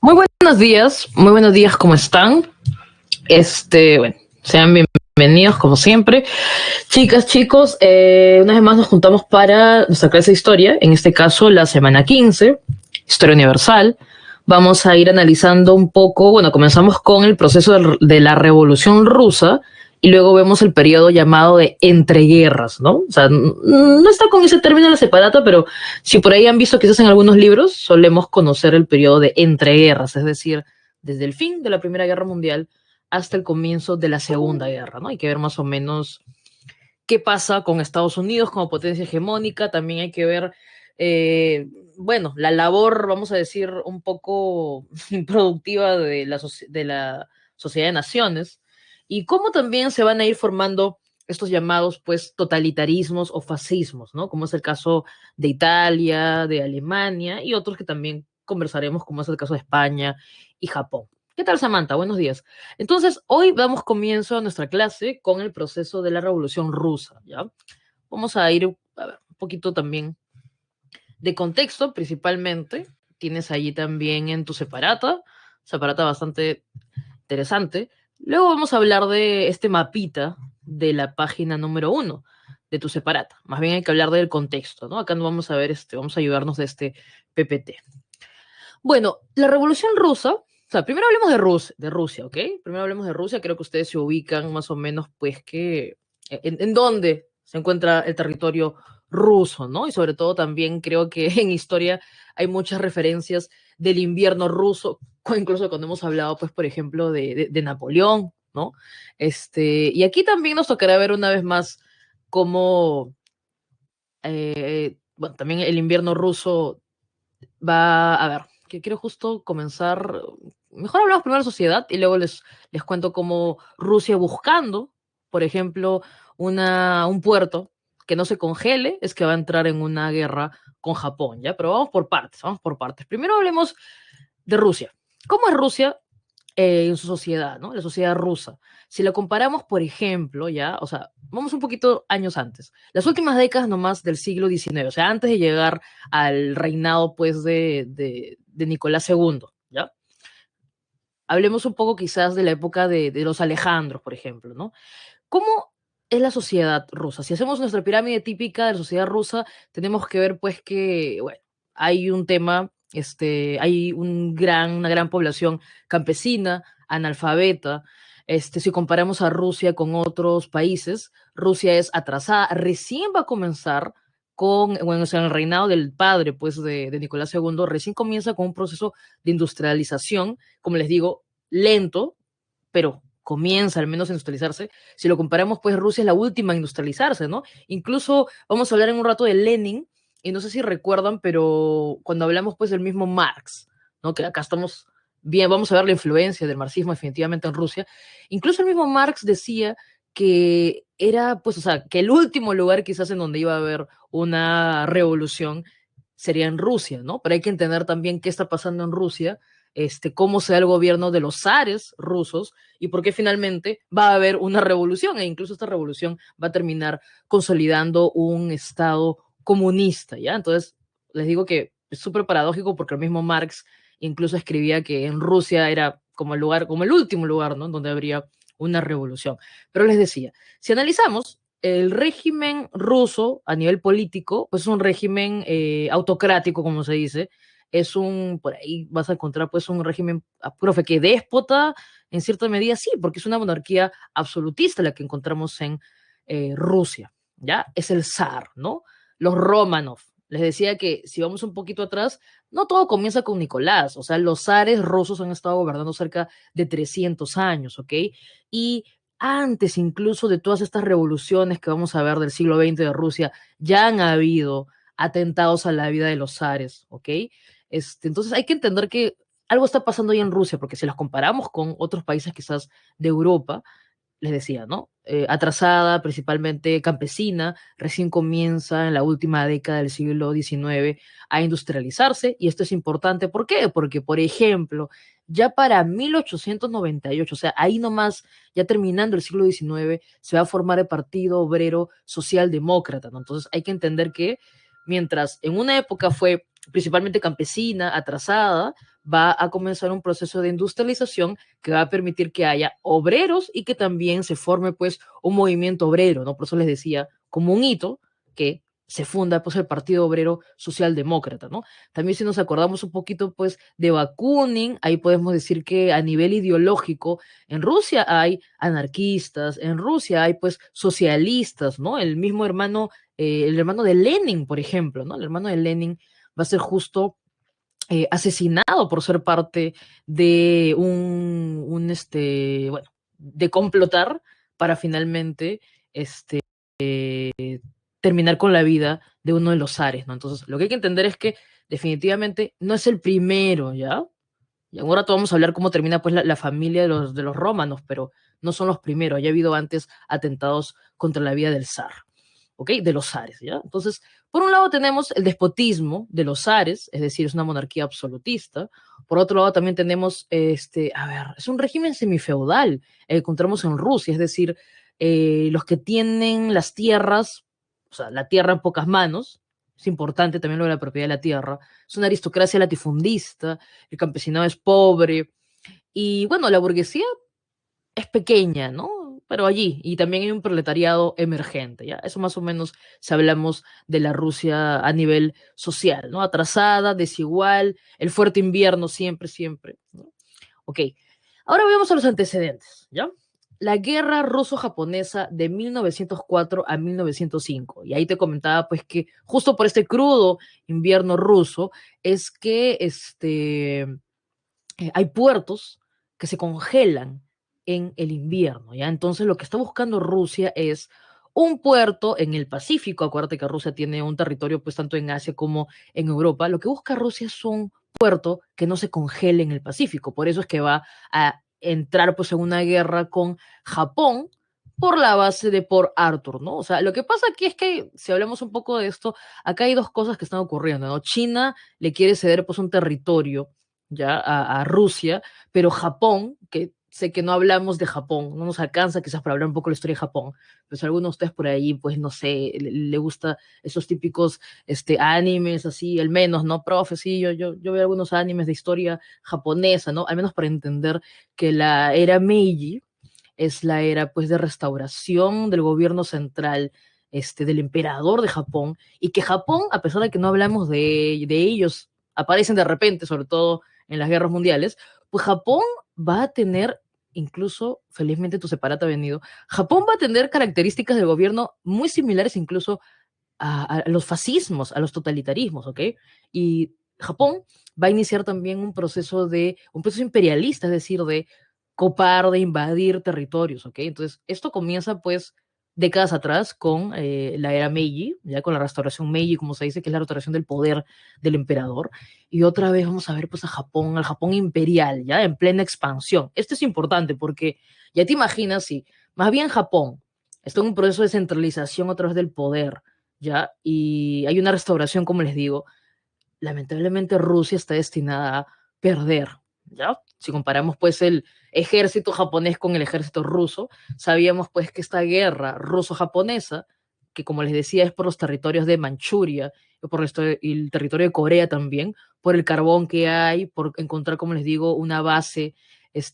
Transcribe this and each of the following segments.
Muy buenos días, ¿cómo están? Bueno, sean bienvenidos como siempre. Chicas, chicos, una vez más nos juntamos para nuestra clase de historia, en este caso la semana 15, Historia Universal. Vamos a ir analizando un poco, bueno, comenzamos con el proceso de la Revolución Rusa y luego vemos el periodo llamado de entreguerras, ¿no? O sea, no está con ese término en la separata, pero si por ahí han visto quizás en algunos libros, solemos conocer el periodo de entreguerras, es decir, desde el fin de la Primera Guerra Mundial hasta el comienzo de la Segunda Guerra, ¿no? Hay que ver más o menos qué pasa con Estados Unidos como potencia hegemónica, también hay que ver, bueno, la labor, vamos a decir, un poco improductiva de la Sociedad de Naciones y cómo también se van a ir formando estos llamados, pues, totalitarismos o fascismos, ¿no? Como es el caso de Italia, de Alemania y otros que también conversaremos, como es el caso de España y Japón. ¿Qué tal, Samantha? Buenos días. Entonces, hoy damos comienzo a nuestra clase con el proceso de la Revolución Rusa, ¿ya? Vamos a ir a ver, un poquito también de contexto, principalmente. Tienes allí también en tu separata bastante interesante. Luego vamos a hablar de este mapita de la página número 1 de tu separata. Más bien hay que hablar del contexto, ¿no? Acá no vamos a ver vamos a ayudarnos de este PPT. Bueno, la Revolución Rusa, o sea, primero hablemos de Rusia, ¿ok? Primero hablemos de Rusia, creo que ustedes se ubican más o menos, pues, en dónde se encuentra el territorio ruso, ¿no? Y sobre todo también creo que en historia hay muchas referencias del invierno ruso, incluso cuando hemos hablado, pues, por ejemplo, de Napoleón, ¿no? Y aquí también nos tocará ver una vez más cómo, bueno, también el invierno ruso va a ver, que quiero justo comenzar. Mejor hablamos primero de sociedad y luego les cuento cómo Rusia buscando, por ejemplo, un puerto que no se congele, es que va a entrar en una guerra con Japón, ¿ya? Pero vamos por partes, vamos por partes. Primero hablemos de Rusia. ¿Cómo es Rusia en su sociedad, ¿no? La sociedad rusa? Si la comparamos, por ejemplo, ya, o sea, vamos un poquito años antes, las últimas décadas nomás del siglo XIX, o sea, antes de llegar al reinado, pues, de Nicolás II, ¿ya? Hablemos un poco quizás de la época de los Alejandros, por ejemplo, ¿no? ¿Cómo es la sociedad rusa? Si hacemos nuestra pirámide típica de la sociedad rusa, tenemos que ver, pues, que, bueno, hay un tema, hay una gran población campesina, analfabeta. Si comparamos a Rusia con otros países, Rusia es atrasada, recién va a comenzar bueno, o sea, en el reinado del padre, pues, de Nicolás II, recién comienza con un proceso de industrialización, como les digo, lento, pero comienza al menos a industrializarse. Si lo comparamos, pues Rusia es la última a industrializarse, ¿no? Incluso vamos a hablar en un rato de Lenin, y no sé si recuerdan, pero cuando hablamos pues del mismo Marx, ¿no? Que acá estamos bien, vamos a ver la influencia del marxismo definitivamente en Rusia. Incluso el mismo Marx decía que era, pues, o sea, que el último lugar quizás en donde iba a haber una revolución sería en Rusia, ¿no? Pero hay que entender también qué está pasando en Rusia, cómo se da el gobierno de los zares rusos y por qué finalmente va a haber una revolución e incluso esta revolución va a terminar consolidando un Estado comunista, ¿ya? Entonces, les digo que es súper paradójico porque el mismo Marx incluso escribía que en Rusia era como el lugar, como el último lugar, ¿no? Donde habría una revolución. Pero les decía, si analizamos el régimen ruso a nivel político, pues es un régimen autocrático, como se dice, por ahí vas a encontrar pues un régimen, profe, que déspota en cierta medida, sí, porque es una monarquía absolutista la que encontramos en Rusia, ¿ya? Es el zar, ¿no? Los Romanov. Les decía que si vamos un poquito atrás, no todo comienza con Nicolás, o sea, los zares rusos han estado gobernando cerca de 300 años, ¿ok? Y antes incluso de todas estas revoluciones que vamos a ver del siglo XX de Rusia, ya han habido atentados a la vida de los zares, ¿ok? Entonces hay que entender que algo está pasando ahí en Rusia, porque si las comparamos con otros países quizás de Europa, les decía, ¿no? Atrasada, principalmente campesina, recién comienza en la última década del siglo XIX a industrializarse, y esto es importante, ¿por qué? Porque, por ejemplo, ya para 1898, o sea, ahí nomás, ya terminando el siglo XIX, se va a formar el Partido Obrero Socialdemócrata, ¿no? Entonces hay que entender que mientras en una época fue principalmente campesina, atrasada, va a comenzar un proceso de industrialización que va a permitir que haya obreros y que también se forme pues un movimiento obrero, ¿no? Por eso les decía, como un hito que se funda pues el Partido Obrero Socialdemócrata, ¿no? También si nos acordamos un poquito pues de Bakunin, ahí podemos decir que a nivel ideológico en Rusia hay anarquistas, en Rusia hay pues socialistas, ¿no? El hermano de Lenin, por ejemplo, ¿no? El hermano de Lenin va a ser justo asesinado por ser parte de bueno, de complotar para finalmente este, terminar con la vida de uno de los zares, ¿no? Entonces, lo que hay que entender es que definitivamente no es el primero, ¿ya? Y ahora vamos a hablar cómo termina pues la familia de los romanos, pero no son los primeros, ya ha habido antes atentados contra la vida del zar. ¿Ok? De los zares, ¿ya? Entonces, por un lado tenemos el despotismo de los zares, es decir, es una monarquía absolutista. Por otro lado también tenemos, a ver, es un régimen semifeudal, encontramos en Rusia, es decir, los que tienen las tierras, o sea, la tierra en pocas manos, es importante también lo de la propiedad de la tierra, es una aristocracia latifundista, el campesinado es pobre, y bueno, la burguesía es pequeña, ¿no? Pero allí, y también hay un proletariado emergente, ¿ya? Eso más o menos si hablamos de la Rusia a nivel social, ¿no? Atrasada, desigual, el fuerte invierno siempre, siempre, ¿no? Ok, ahora veamos a los antecedentes, ¿ya? La guerra ruso-japonesa de 1904 a 1905. Y ahí te comentaba, pues, que justo por este crudo invierno ruso es que hay puertos que se congelan en el invierno, ¿ya? Entonces lo que está buscando Rusia es un puerto en el Pacífico. Acuérdate que Rusia tiene un territorio pues tanto en Asia como en Europa. Lo que busca Rusia es un puerto que no se congele en el Pacífico. Por eso es que va a entrar pues en una guerra con Japón por la base de Port Arthur, ¿no? O sea, lo que pasa aquí es que, si hablamos un poco de esto, acá hay dos cosas que están ocurriendo, ¿no? China le quiere ceder pues un territorio ya a Rusia, pero Japón, que sé que no hablamos de Japón, no nos alcanza quizás para hablar un poco de la historia de Japón, pero si alguno de ustedes por ahí, pues no sé, le gusta esos típicos animes así, al menos, ¿no? Profe, sí, yo veo algunos animes de historia japonesa, ¿no? Al menos para entender que la era Meiji es la era pues de restauración del gobierno central, del emperador de Japón, y que Japón, a pesar de que no hablamos de ellos, aparecen de repente, sobre todo en las guerras mundiales, pues Japón va a tener, incluso, felizmente tu separata ha venido, Japón va a tener características del gobierno muy similares incluso a los fascismos, a los totalitarismos, ¿ok? Y Japón va a iniciar también un proceso imperialista, es decir, de copar, de invadir territorios, ¿ok? Entonces, esto comienza pues décadas atrás con la era Meiji, ya con la restauración Meiji, como se dice, que es la restauración del poder del emperador, y otra vez vamos a ver pues a Japón, al Japón imperial, ya en plena expansión. Esto es importante porque ya te imaginas si más bien Japón está en un proceso de centralización a través del poder, ya, y hay una restauración, como les digo, lamentablemente Rusia está destinada a perder, ¿ya? Si comparamos pues el ejército japonés con el ejército ruso, sabíamos pues que esta guerra ruso-japonesa, que como les decía es por los territorios de Manchuria y por el territorio de Corea también, por el carbón que hay, por encontrar, como les digo, una base,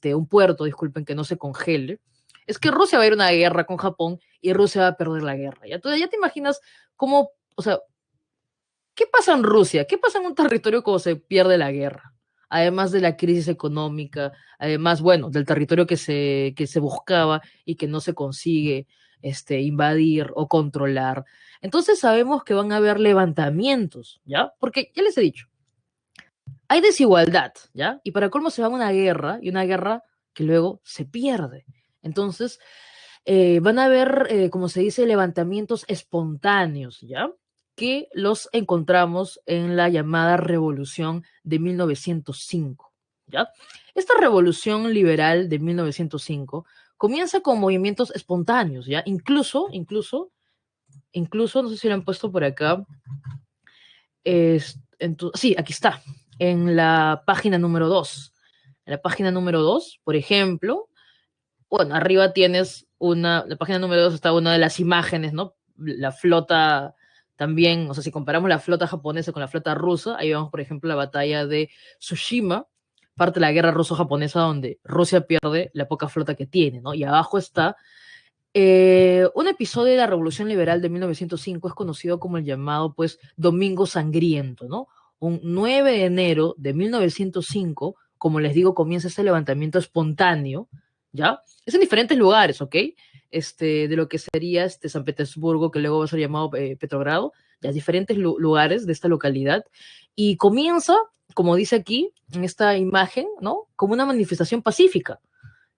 un puerto, disculpen, que no se congele, es que Rusia va a ir a una guerra con Japón y Rusia va a perder la guerra. ¿Ya? Entonces ya te imaginas cómo, o sea, ¿qué pasa en Rusia? ¿Qué pasa en un territorio cuando se pierde la guerra? Además de la crisis económica, además, bueno, del territorio que se buscaba y que no se consigue invadir o controlar. Entonces sabemos que van a haber levantamientos, ¿ya? Porque ya les he dicho, hay desigualdad, ¿ya? Y para colmo se va a una guerra y una guerra que luego se pierde. Entonces, van a haber, como se dice, levantamientos espontáneos, ¿ya? Que los encontramos en la llamada Revolución de 1905, ¿ya? Esta revolución liberal de 1905 comienza con movimientos espontáneos, ¿ya? Incluso, no sé si lo han puesto por acá, sí, aquí está, en la página número 2. En la página número 2, por ejemplo, bueno, arriba tienes la página número 2 está una de las imágenes, ¿no? La flota también, o sea, si comparamos la flota japonesa con la flota rusa, ahí vemos, por ejemplo, la batalla de Tsushima, parte de la guerra ruso-japonesa donde Rusia pierde la poca flota que tiene, ¿no? Y abajo está un episodio de la Revolución Liberal de 1905 es conocido como el llamado, pues, Domingo Sangriento, ¿no? Un 9 de enero de 1905, como les digo, comienza este levantamiento espontáneo, ¿ya? Es en diferentes lugares, ¿ok? De lo que sería San Petersburgo, que luego va a ser llamado Petrogrado, ya diferentes lugares de esta localidad, y comienza, como dice aquí, en esta imagen, ¿no? Como una manifestación pacífica,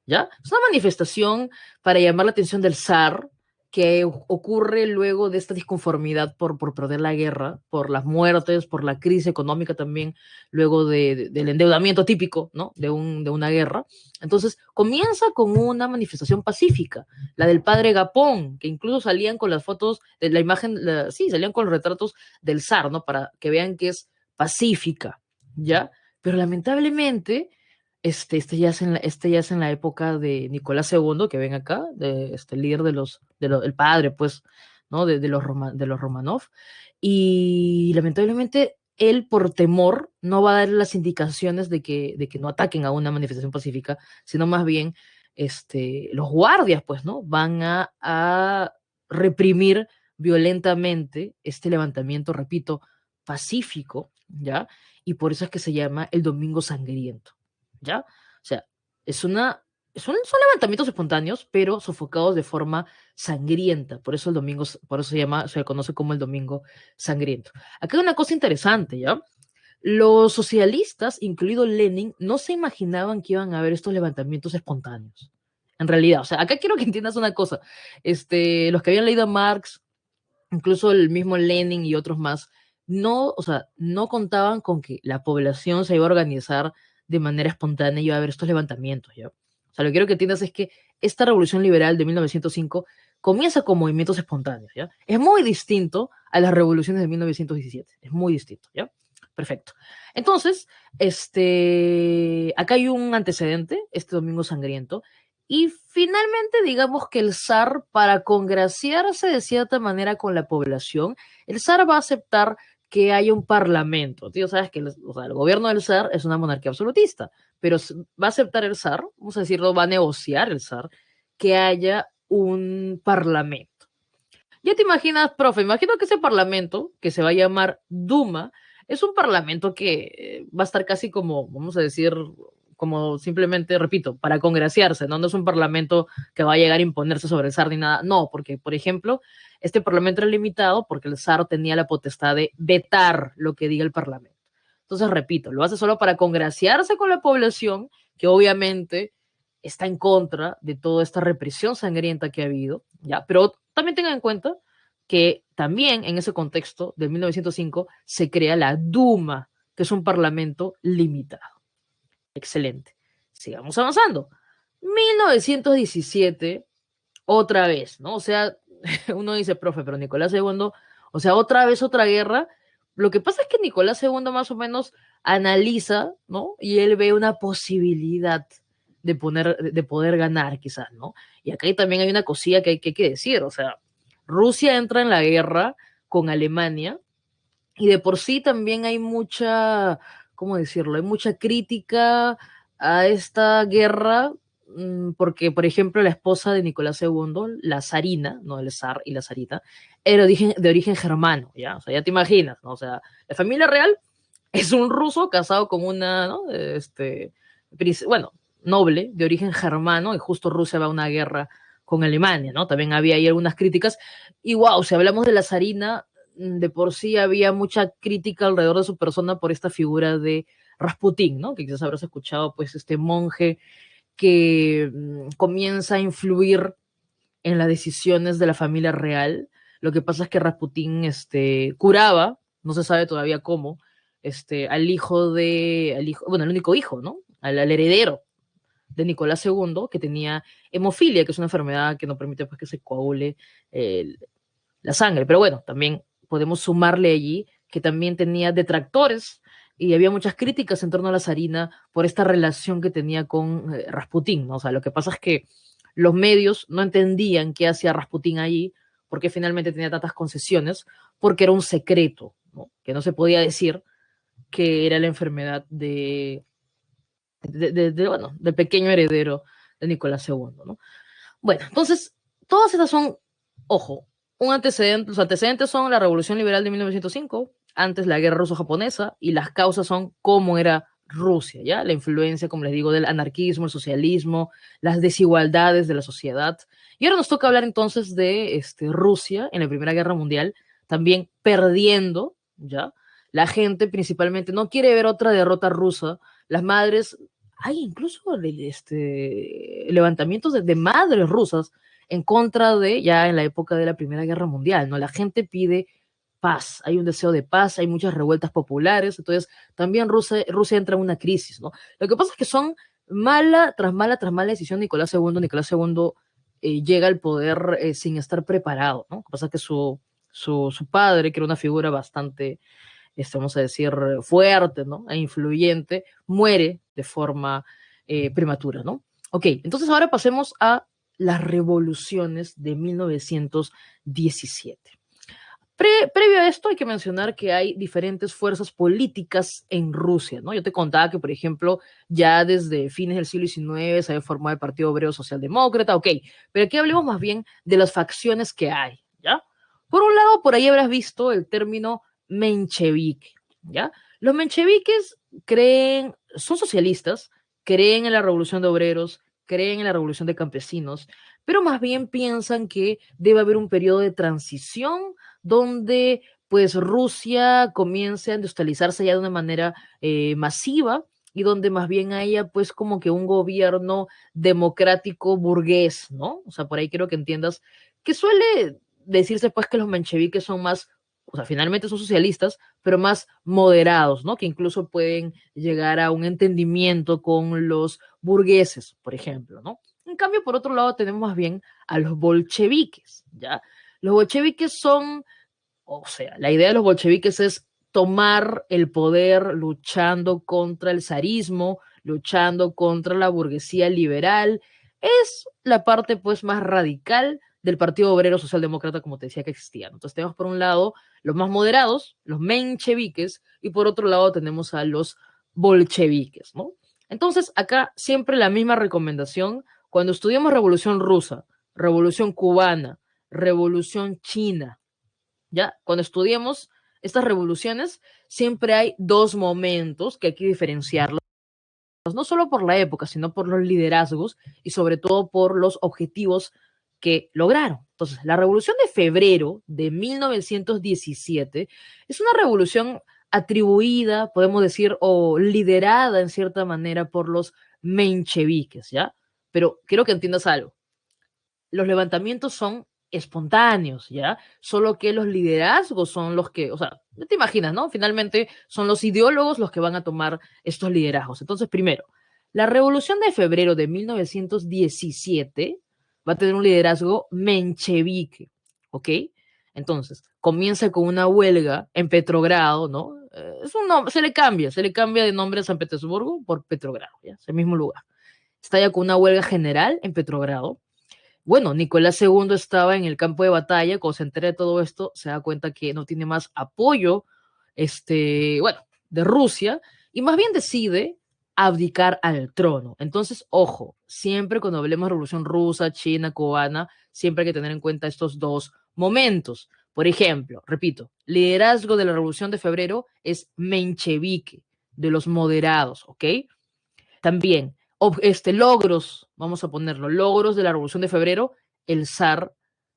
¿ya? Es una manifestación para llamar la atención del zar que ocurre luego de esta disconformidad por perder la guerra, por las muertes, por la crisis económica también, luego del endeudamiento típico, ¿no? De una guerra. Entonces, comienza con una manifestación pacífica, la del padre Gapón, que incluso salían con las fotos de la imagen, sí, salían con los retratos del zar, ¿no? Para que vean que es pacífica, ¿ya? Pero lamentablemente este ya es en la época de Nicolás II, que ven acá, el líder el padre, pues, ¿no? De los Romanov. Y lamentablemente él, por temor, no va a dar las indicaciones de que no ataquen a una manifestación pacífica, sino más bien los guardias, pues, ¿no? Van a reprimir violentamente este levantamiento, repito, pacífico, ¿ya? Y por eso es que se llama el Domingo Sangriento. ¿Ya? O sea, es una, son levantamientos espontáneos, pero sofocados de forma sangrienta. Por eso el domingo, por eso se le conoce como el domingo sangriento. Acá hay una cosa interesante, ¿ya? Los socialistas, incluido Lenin, no se imaginaban que iban a haber estos levantamientos espontáneos. En realidad, o sea, acá quiero que entiendas una cosa. Los que habían leído a Marx, incluso el mismo Lenin y otros más, no, o sea, no contaban con que la población se iba a organizar de manera espontánea y iba a haber estos levantamientos, ¿ya? O sea, lo que quiero que entiendas es que esta revolución liberal de 1905 comienza con movimientos espontáneos, ¿ya? Es muy distinto a las revoluciones de 1917, es muy distinto, ¿ya? Perfecto. Entonces, acá hay un antecedente, este Domingo Sangriento, y finalmente, digamos que el zar, para congraciarse de cierta manera con la población, el zar va a aceptar que haya un parlamento. Tío, sabes que o sea, el gobierno del zar es una monarquía absolutista, pero va a aceptar el zar, vamos a decirlo, va a negociar el zar que haya un parlamento. Ya te imaginas, profe, imagino que ese parlamento, que se va a llamar Duma, es un parlamento que va a estar casi como, vamos a decir, como simplemente, repito, para congraciarse, ¿no? No es un parlamento que va a llegar a imponerse sobre el zar ni nada. No, porque, por ejemplo, este parlamento era limitado porque el zar tenía la potestad de vetar lo que diga el parlamento. Entonces, repito, lo hace solo para congraciarse con la población, que obviamente está en contra de toda esta represión sangrienta que ha habido, ¿ya? Pero también tengan en cuenta que también en ese contexto del 1905 se crea la Duma, que es un parlamento limitado. Excelente. Sigamos avanzando. 1917, otra vez, ¿no? O sea, uno dice, profe, pero Nicolás II, o sea, otra vez otra guerra. Lo que pasa es que Nicolás II más o menos analiza, ¿no? Y él ve una posibilidad de poder ganar, quizás, ¿no? Y acá también hay una cosilla que hay que decir, o sea, Rusia entra en la guerra con Alemania y de por sí también hay mucha, ¿cómo decirlo? Hay mucha crítica a esta guerra porque, por ejemplo, la esposa de Nicolás II, la zarina, no el zar y la zarita, era de origen germano, ¿ya? O sea, ya te imaginas, ¿no? O sea, la familia real es un ruso casado con una, ¿no? Bueno, noble de origen germano y justo Rusia va a una guerra con Alemania, ¿no? También había ahí algunas críticas. Y wow, si hablamos de la zarina, de por sí había mucha crítica alrededor de su persona por esta figura de Rasputín, ¿no? Que quizás habrás escuchado, pues, este monje que comienza a influir en las decisiones de la familia real. Lo que pasa es que Rasputín curaba, no se sabe todavía cómo, al hijo, bueno, el único hijo, ¿no? Al heredero de Nicolás II, que tenía hemofilia, que es una enfermedad que no permite pues, que se coagule la sangre. Pero bueno, también podemos sumarle allí que también tenía detractores y había muchas críticas en torno a la zarina por esta relación que tenía con Rasputín, ¿no? O sea, lo que pasa es que los medios no entendían qué hacía Rasputín allí, ¿Por qué finalmente tenía tantas concesiones? Porque era un secreto, ¿no? Que no se podía decir que era la enfermedad bueno, del pequeño heredero de Nicolás II, ¿no? Bueno, entonces, todas estas son, ojo, un antecedente, los antecedentes son la Revolución Liberal de 1905, antes la Guerra Ruso-Japonesa, y las causas son cómo era Rusia, ¿ya? La influencia, como les digo, del anarquismo, el socialismo, las desigualdades de la sociedad. Y ahora nos toca hablar entonces de Rusia en la Primera Guerra Mundial, también perdiendo, ¿ya? La gente principalmente no quiere ver otra derrota rusa. Las madres, hay incluso levantamientos de madres rusas en contra de, ya en la época de la Primera Guerra Mundial, ¿no? La gente pide paz, hay un deseo de paz, hay muchas revueltas populares, entonces también Rusia entra en una crisis, ¿no? Lo que pasa es que son mala tras mala tras mala decisión de Nicolás II. Nicolás II llega al poder sin estar preparado, ¿no? Lo que pasa es que su padre, que era una figura bastante, vamos a decir, fuerte, ¿no? E influyente, muere de forma prematura, ¿no? Ok, entonces ahora pasemos a las revoluciones de 1917. Previo a esto hay que mencionar que hay diferentes fuerzas políticas en Rusia, ¿no? Yo te contaba que, por ejemplo, ya desde fines del siglo XIX se había formado el Partido Obrero Socialdemócrata, ok, pero aquí hablemos más bien de las facciones que hay, ¿ya? Por un lado, por ahí habrás visto el término menchevique, ¿ya? Los mencheviques son socialistas, creen en la revolución de obreros, creen en la revolución de campesinos, pero más bien piensan que debe haber un periodo de transición donde pues Rusia comience a industrializarse ya de una manera masiva y donde más bien haya pues como que un gobierno democrático burgués, ¿no? O sea, por ahí quiero que entiendas que suele decirse pues que los mencheviques son más, o sea, finalmente son socialistas, pero más moderados, ¿no? Que incluso pueden llegar a un entendimiento con los burgueses, por ejemplo, ¿no? En cambio, por otro lado, tenemos más bien a los bolcheviques, ¿ya? Los bolcheviques son, o sea, la idea de los bolcheviques es tomar el poder luchando contra el zarismo, luchando contra la burguesía liberal. Es la parte pues más radical del Partido Obrero Socialdemócrata, como te decía, que existía. Entonces tenemos por un lado los más moderados, los mencheviques, y por otro lado tenemos a los bolcheviques, ¿no? Entonces acá siempre la misma recomendación, cuando estudiamos Revolución Rusa, Revolución Cubana, Revolución China, ¿ya? Cuando estudiemos estas revoluciones, siempre hay dos momentos que hay que diferenciarlos, no solo por la época, sino por los liderazgos y sobre todo por los objetivos que lograron. Entonces, la revolución de febrero de 1917 es una revolución atribuida, podemos decir, o liderada en cierta manera por los mencheviques, ¿ya? Pero quiero que entiendas algo, los levantamientos son espontáneos, ¿ya? Solo que los liderazgos son los que, o sea, no te imaginas, ¿no? Finalmente son los ideólogos los que van a tomar estos liderazgos. Entonces, primero, la Revolución de Febrero de 1917 va a tener un liderazgo menchevique, ¿ok? Entonces, comienza con una huelga en Petrogrado, ¿no? Es un nombre, se le cambia de nombre a San Petersburgo por Petrogrado, ¿ya? Es el mismo lugar. Está ya con una huelga general en Petrogrado. Bueno, Nicolás II estaba en el campo de batalla, cuando se entera de todo esto, se da cuenta que no tiene más apoyo, bueno, de Rusia, y más bien decide abdicar al trono. Entonces, ojo, siempre cuando hablemos de Revolución Rusa, China, cubana, siempre hay que tener en cuenta estos dos momentos. Por ejemplo, repito, liderazgo de la Revolución de Febrero es menchevique, de los moderados, ¿ok? También, logros, vamos a ponerlo, logros de la Revolución de Febrero, el zar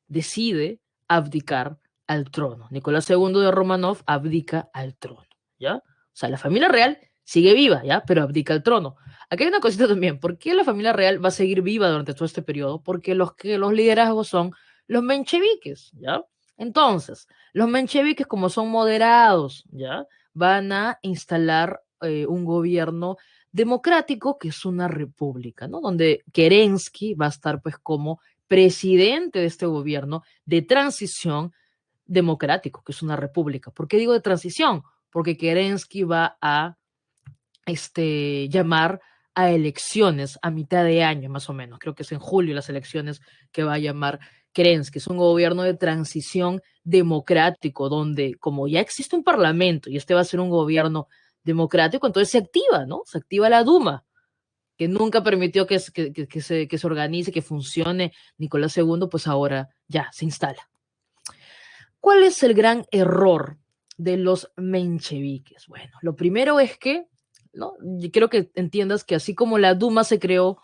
decide abdicar al trono. Nicolás II de Romanov abdica al trono, ¿ya? O sea, la familia real sigue viva, ¿ya? Pero abdica al trono. Aquí hay una cosita también, ¿por qué la familia real va a seguir viva durante todo este periodo? Porque los liderazgos son los mencheviques, ¿ya? Entonces, los mencheviques, como son moderados, ¿ya? Van a instalar un gobierno democrático, que es una república, ¿no? Donde Kerensky va a estar pues como presidente de este gobierno de transición democrático, que es una república. ¿Por qué digo de transición? Porque Kerensky va a llamar a elecciones a mitad de año, más o menos. Creo que es en julio las elecciones que va a llamar Kerensky, es un gobierno de transición democrático, donde como ya existe un parlamento y este va a ser un gobierno democrático, entonces se activa, ¿no? Se activa la Duma, que nunca permitió que se organice, que funcione Nicolás II, pues ahora ya se instala. ¿Cuál es el gran error de los mencheviques? Bueno, lo primero es que, ¿no? Yo quiero que entiendas que así como la Duma se creó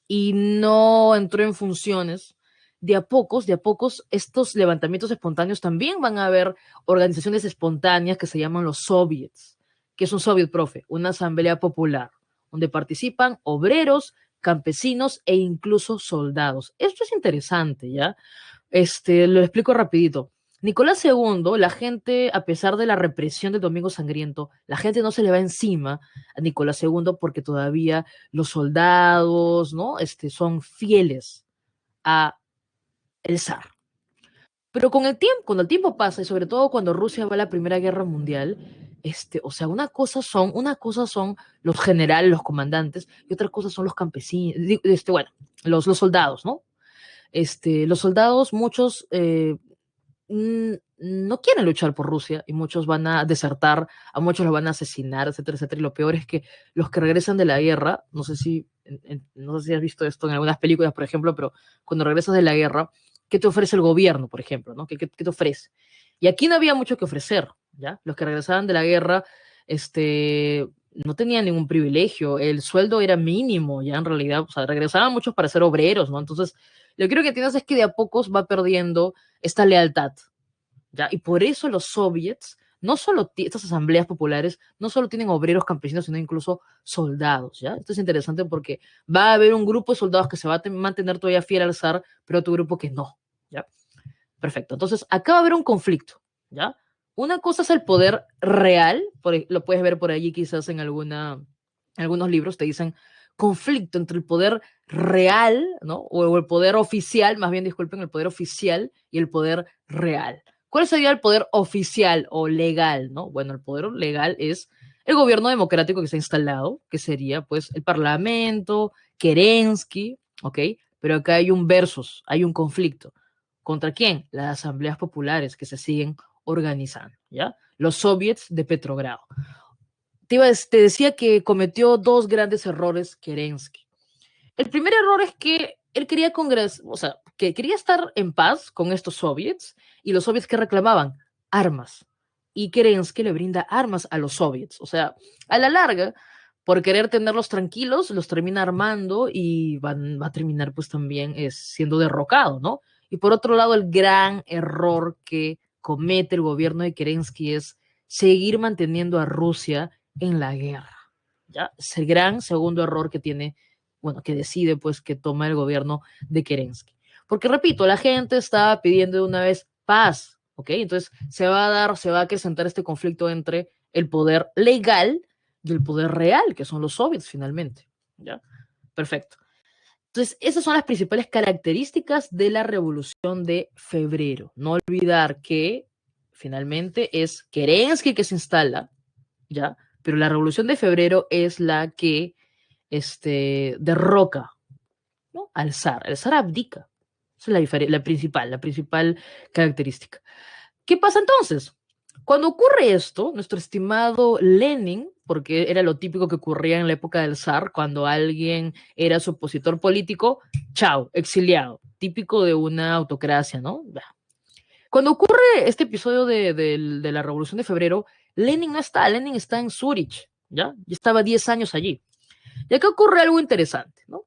y no entró en funciones, de a pocos, estos levantamientos espontáneos también van a haber organizaciones espontáneas que se llaman los soviets. ¿Qué es un soviet, profe? Una asamblea popular, donde participan obreros, campesinos e incluso soldados. Esto es interesante, ¿ya? Lo explico rapidito. Nicolás II, la gente, a pesar de la represión del Domingo Sangriento, la gente no se le va encima a Nicolás II porque todavía los soldados, ¿no? Son fieles a el zar. Pero con el tiempo, cuando el tiempo pasa, y sobre todo cuando Rusia va a la Primera Guerra Mundial, o sea, una cosa son los generales, los comandantes, y otra cosa son los campesinos, bueno, los soldados, ¿no? Los soldados, muchos no quieren luchar por Rusia y muchos van a desertar, a muchos los van a asesinar, etcétera, etcétera. Y lo peor es que los que regresan de la guerra, no sé si has visto esto en algunas películas, por ejemplo, pero cuando regresas de la guerra, ¿qué te ofrece el gobierno, por ejemplo? ¿No? ¿Qué te ofrece? Y aquí no había mucho que ofrecer, ¿ya? Los que regresaban de la guerra, no tenían ningún privilegio, el sueldo era mínimo, ya en realidad, o sea, regresaban muchos para ser obreros, ¿no? Entonces, lo que quiero que entiendas es que de a pocos va perdiendo esta lealtad, ¿ya? Y por eso los soviets, no solo estas asambleas populares, no solo tienen obreros campesinos, sino incluso soldados, ¿ya? Esto es interesante porque va a haber un grupo de soldados que se va a mantener todavía fiel al zar, pero otro grupo que no, ¿ya? Perfecto. Entonces, acá va a haber un conflicto, ¿ya? Una cosa es el poder real, lo puedes ver por allí quizás en algunos libros, te dicen conflicto entre el poder real, ¿no? O el poder oficial, más bien disculpen, el poder oficial y el poder real. ¿Cuál sería el poder oficial o legal, no? Bueno, el poder legal es el gobierno democrático que está instalado, que sería pues el parlamento, Kerensky, ¿ok? Pero acá hay un versus, hay un conflicto. ¿Contra quién? Las asambleas populares que se siguen organizando, ¿ya? Los soviets de Petrogrado. Te decía que cometió dos grandes errores Kerensky. El primer error es que él quería o sea, que quería estar en paz con estos soviets y los soviets que reclamaban armas. Y Kerensky le brinda armas a los soviets. O sea, a la larga, por querer tenerlos tranquilos, los termina armando y va a terminar pues también siendo derrocado, ¿no? Y por otro lado, el gran error que comete el gobierno de Kerensky es seguir manteniendo a Rusia en la guerra. ¿Ya? Es el gran segundo error que tiene, bueno, que decide, pues, que toma el gobierno de Kerensky. Porque, repito, la gente está pidiendo de una vez paz, ¿ok? Entonces se va a acrecentar este conflicto entre el poder legal y el poder real, que son los soviets finalmente, ¿ya? Perfecto. Entonces, esas son las principales características de la Revolución de Febrero. No olvidar que finalmente es Kerensky que se instala, ¿ya? Pero la Revolución de Febrero es la que derroca, ¿no? Al zar. El zar abdica. Esa es la principal característica. ¿Qué pasa entonces? Cuando ocurre esto, nuestro estimado Lenin, porque era lo típico que ocurría en la época del zar, cuando alguien era su opositor político, chao, exiliado, típico de una autocracia, ¿no? Cuando ocurre este episodio de la Revolución de Febrero, Lenin está en Zurich, ¿ya? Y estaba 10 años allí. Y acá ocurre algo interesante, ¿no?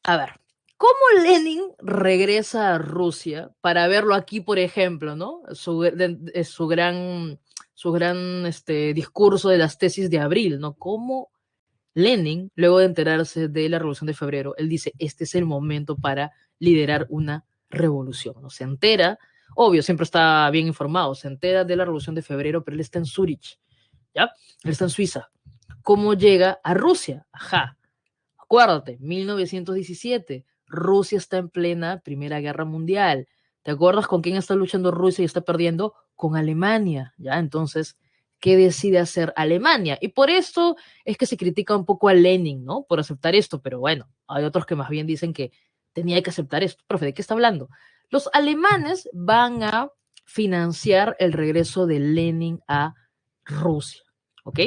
A ver, ¿cómo Lenin regresa a Rusia para verlo aquí, por ejemplo, ¿no? Su gran discurso de las tesis de abril, ¿no? ¿Cómo Lenin, luego de enterarse de la Revolución de Febrero, él dice, este es el momento para liderar una revolución, ¿no? Se entera, obvio, siempre está bien informado, se entera de la Revolución de Febrero, pero él está en Zurich, ¿ya? Él está en Suiza. ¿Cómo llega a Rusia? Ajá, acuérdate, 1917, Rusia está en plena Primera Guerra Mundial. ¿Te acuerdas con quién está luchando Rusia y está perdiendo? Con Alemania, ¿ya? Entonces, ¿qué decide hacer Alemania? Y por esto es que se critica un poco a Lenin, ¿no? Por aceptar esto, pero bueno, hay otros que más bien dicen que tenía que aceptar esto. Profe, ¿de qué está hablando? Los alemanes van a financiar el regreso de Lenin a Rusia, ¿ok?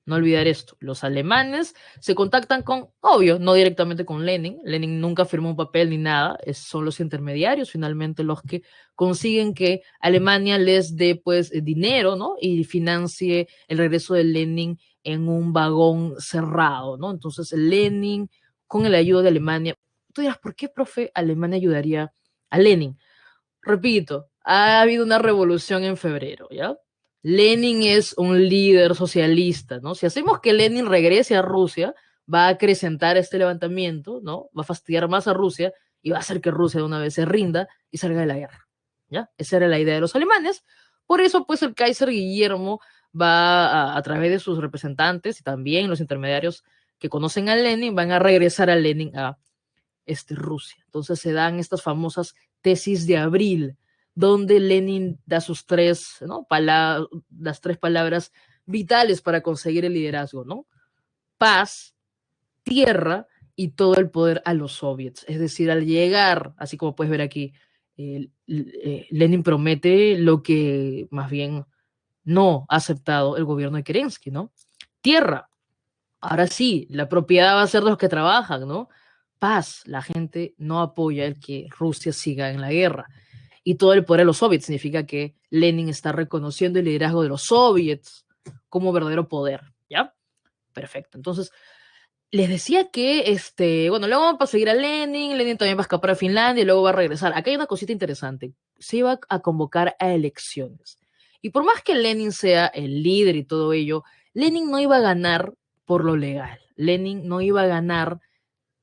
No olvidar esto. Los alemanes se contactan con, obvio, no directamente con Lenin. Lenin nunca firmó un papel ni nada. Son los intermediarios finalmente los que consiguen que Alemania les dé pues dinero, ¿no? Y financie el regreso de Lenin en un vagón cerrado, ¿no? Entonces Lenin, con el ayuda de Alemania, tú dirás, ¿por qué, profe, Alemania ayudaría a Lenin? Repito, ha habido una revolución en febrero, ¿ya? Lenin es un líder socialista, ¿no? Si hacemos que Lenin regrese a Rusia, va a acrecentar este levantamiento, ¿no? Va a fastidiar más a Rusia y va a hacer que Rusia de una vez se rinda y salga de la guerra, ¿ya? Esa era la idea de los alemanes. Por eso, pues, el Kaiser Guillermo va a través de sus representantes y también los intermediarios que conocen a Lenin, van a regresar a Lenin a Rusia. Entonces se dan estas famosas tesis de abril, donde Lenin da sus tres, ¿no? Las tres palabras vitales para conseguir el liderazgo, ¿no? Paz, tierra y todo el poder a los soviets. Es decir, al llegar, así como puedes ver aquí, Lenin promete lo que más bien no ha aceptado el gobierno de Kerensky, ¿no? Tierra, ahora sí, la propiedad va a ser de los que trabajan, ¿no? Paz, la gente no apoya el que Rusia siga en la guerra. Y todo el poder de los soviets significa que Lenin está reconociendo el liderazgo de los soviets como verdadero poder, ¿ya? Perfecto. Entonces, les decía que, bueno, luego vamos a seguir a Lenin, Lenin también va a escapar a Finlandia y luego va a regresar. Acá hay una cosita interesante. Se iba a convocar a elecciones. Y por más que Lenin sea el líder y todo ello, Lenin no iba a ganar por lo legal. Lenin no iba a ganar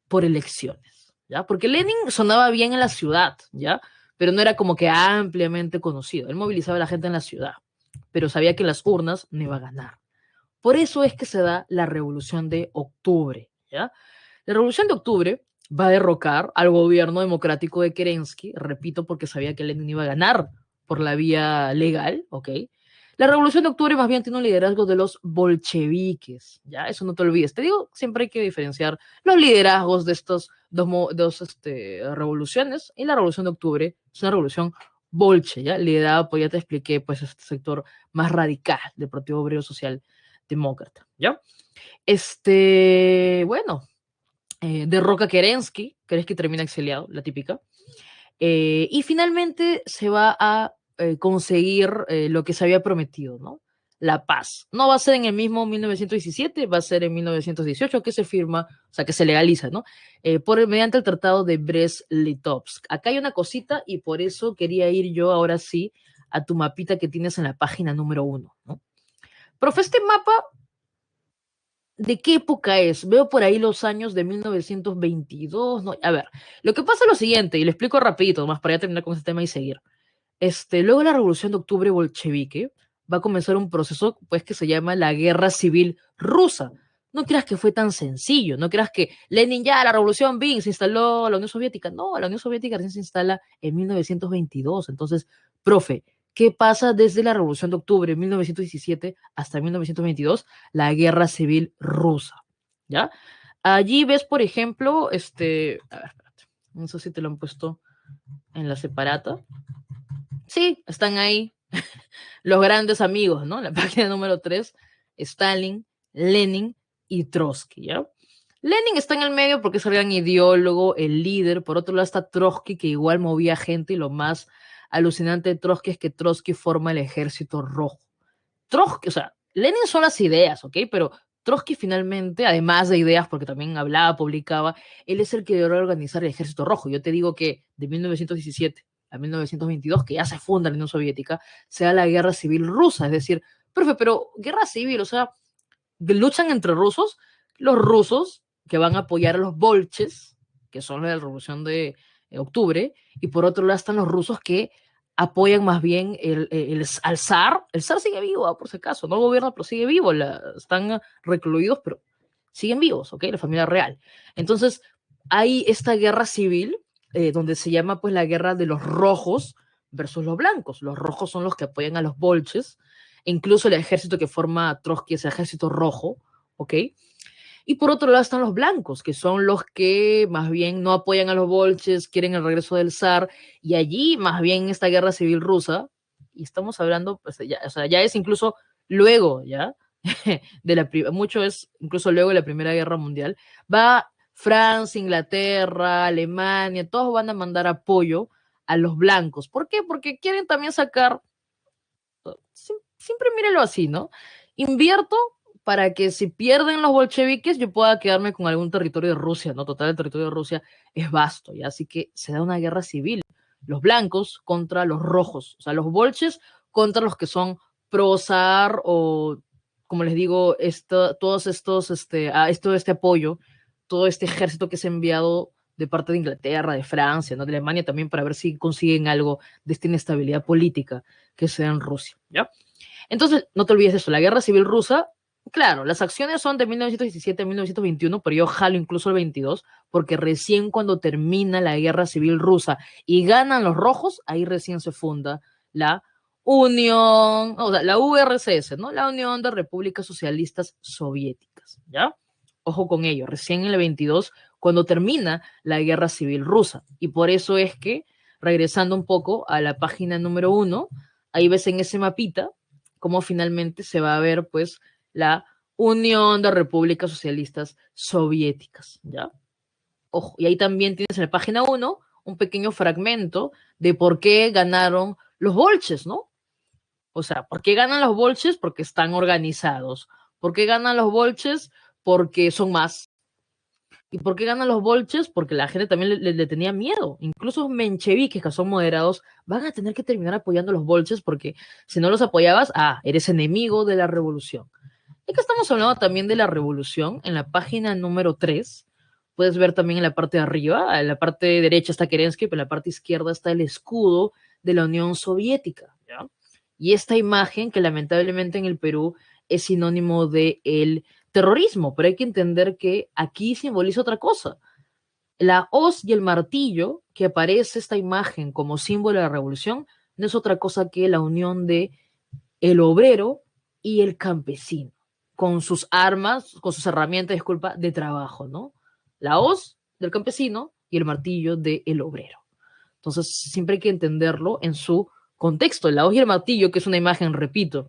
por elecciones, ¿ya? Porque Lenin sonaba bien en la ciudad, ¿ya? Pero no era como que ampliamente conocido. Él movilizaba a la gente en la ciudad, pero sabía que en las urnas no iba a ganar. Por eso es que se da la Revolución de Octubre, ¿ya? La Revolución de Octubre va a derrocar al gobierno democrático de Kerensky, repito, porque sabía que Lenin iba a ganar por la vía legal, ¿ok? La Revolución de Octubre más bien tiene un liderazgo de los bolcheviques, ¿ya? Eso no te olvides. Te digo, siempre hay que diferenciar los liderazgos de estos revoluciones, y la Revolución de Octubre es una revolución bolche, ¿ya? Liderada, pues ya te expliqué, pues este sector más radical del Partido Obrero Social Demócrata, ¿ya? Bueno, derroca a Kerensky, Kerensky termina exiliado, la típica, y finalmente se va a conseguir lo que se había prometido, ¿no? La paz. No va a ser en el mismo 1917, va a ser en 1918 que se firma, o sea, que se legaliza, ¿no? Mediante el Tratado de Brest-Litovsk. Acá hay una cosita y por eso quería ir yo ahora sí a tu mapita que tienes en la página número 1, ¿no? Profe, este mapa, ¿de qué época es? Veo por ahí los años de 1922. No, a ver, lo que pasa es lo siguiente, y lo explico rapidito, más para ya terminar con este tema y seguir. Luego de la Revolución de Octubre bolchevique, va a comenzar un proceso pues, que se llama la Guerra Civil Rusa. No creas que fue tan sencillo, no creas que Lenin ya, la revolución, bien, se instaló la Unión Soviética. No, la Unión Soviética recién se instala en 1922. Entonces, profe, ¿qué pasa desde la Revolución de Octubre de 1917 hasta 1922? La Guerra Civil Rusa, ¿ya? Allí ves, por ejemplo, a ver, espérate, no sé si te lo han puesto en la separata. Sí, están ahí los grandes amigos, ¿no? La página número 3, Stalin, Lenin y Trotsky, ¿ya? Lenin está en el medio porque es el gran ideólogo, el líder. Por otro lado está Trotsky, que igual movía gente, y lo más alucinante de Trotsky es que Trotsky forma el Ejército Rojo. Trotsky, o sea, Lenin son las ideas, ¿ok? Pero Trotsky finalmente, además de ideas, porque también hablaba, publicaba, él es el que debió organizar el Ejército Rojo. Yo te digo que de 1917 a 1922, que ya se funda la Unión Soviética, se da la Guerra Civil Rusa. Es decir, profe, pero guerra civil, o sea, luchan entre rusos, los rusos que van a apoyar a los bolches, que son los de la Revolución de Octubre, y por otro lado están los rusos que apoyan más bien al zar. El zar sigue vivo, por si acaso, no gobierna, pero sigue vivo. Están recluidos, pero siguen vivos, ¿ok? La familia real. Entonces, hay esta guerra civil, donde se llama pues la guerra de los rojos versus los blancos. Los rojos son los que apoyan a los bolches, e incluso el ejército que forma Trotsky es el ejército rojo, ¿ok? Y por otro lado están los blancos, que son los que más bien no apoyan a los bolches, quieren el regreso del zar, y allí más bien esta guerra civil rusa, y estamos hablando, pues ya, o sea, ya es incluso luego, ¿ya? Mucho es incluso luego de la Primera Guerra Mundial, va Francia, Inglaterra, Alemania, todos van a mandar apoyo a los blancos. ¿Por qué? Porque quieren también sacar, siempre mírelo así, ¿no? Invierto para que si pierden los bolcheviques yo pueda quedarme con algún territorio de Rusia, ¿no? Total, el territorio de Rusia es vasto, ¿ya? Así que se da una guerra civil. Los blancos contra los rojos, o sea, los bolches contra los que son pro zar o, como les digo, todos estos, este apoyo, todo este ejército que se ha enviado de parte de Inglaterra, de Francia, ¿no? De Alemania también para ver si consiguen algo de esta inestabilidad política que se da en Rusia, ¿ya? Entonces, no te olvides de eso, la guerra civil rusa, claro, las acciones son de 1917 a 1921, pero yo jalo incluso el 22, porque recién cuando termina la guerra civil rusa y ganan los rojos, ahí recién se funda la Unión, o sea, la URSS, ¿no? La Unión de Repúblicas Socialistas Soviéticas, ¿ya? Ojo con ello, recién en el 22, cuando termina la guerra civil rusa. Y por eso es que, regresando un poco a la página número 1, ahí ves en ese mapita cómo finalmente se va a ver, pues, la Unión de Repúblicas Socialistas Soviéticas, ¿ya? Ojo, y ahí también tienes en la página 1 un pequeño fragmento de por qué ganaron los bolches, ¿no? O sea, ¿por qué ganan los bolches? Porque están organizados. ¿Por qué ganan los bolches? Porque son más. ¿Y por qué ganan los bolches? Porque la gente también le tenía miedo. Incluso los mencheviques, que son moderados, van a tener que terminar apoyando los bolches porque si no los apoyabas, eres enemigo de la revolución. Y que estamos hablando también de la revolución, en la página número 3, puedes ver también en la parte de arriba, en la parte derecha está Kerensky, pero en la parte izquierda está el escudo de la Unión Soviética, ¿ya? Y esta imagen, que lamentablemente en el Perú es sinónimo de el terrorismo, pero hay que entender que aquí simboliza otra cosa. La hoz y el martillo, que aparece esta imagen como símbolo de la revolución, no es otra cosa que la unión de el obrero y el campesino, con sus armas, con sus herramientas, disculpa, de trabajo, ¿no? La hoz del campesino y el martillo del obrero. Entonces, siempre hay que entenderlo en su contexto. La hoz y el martillo, que es una imagen, repito,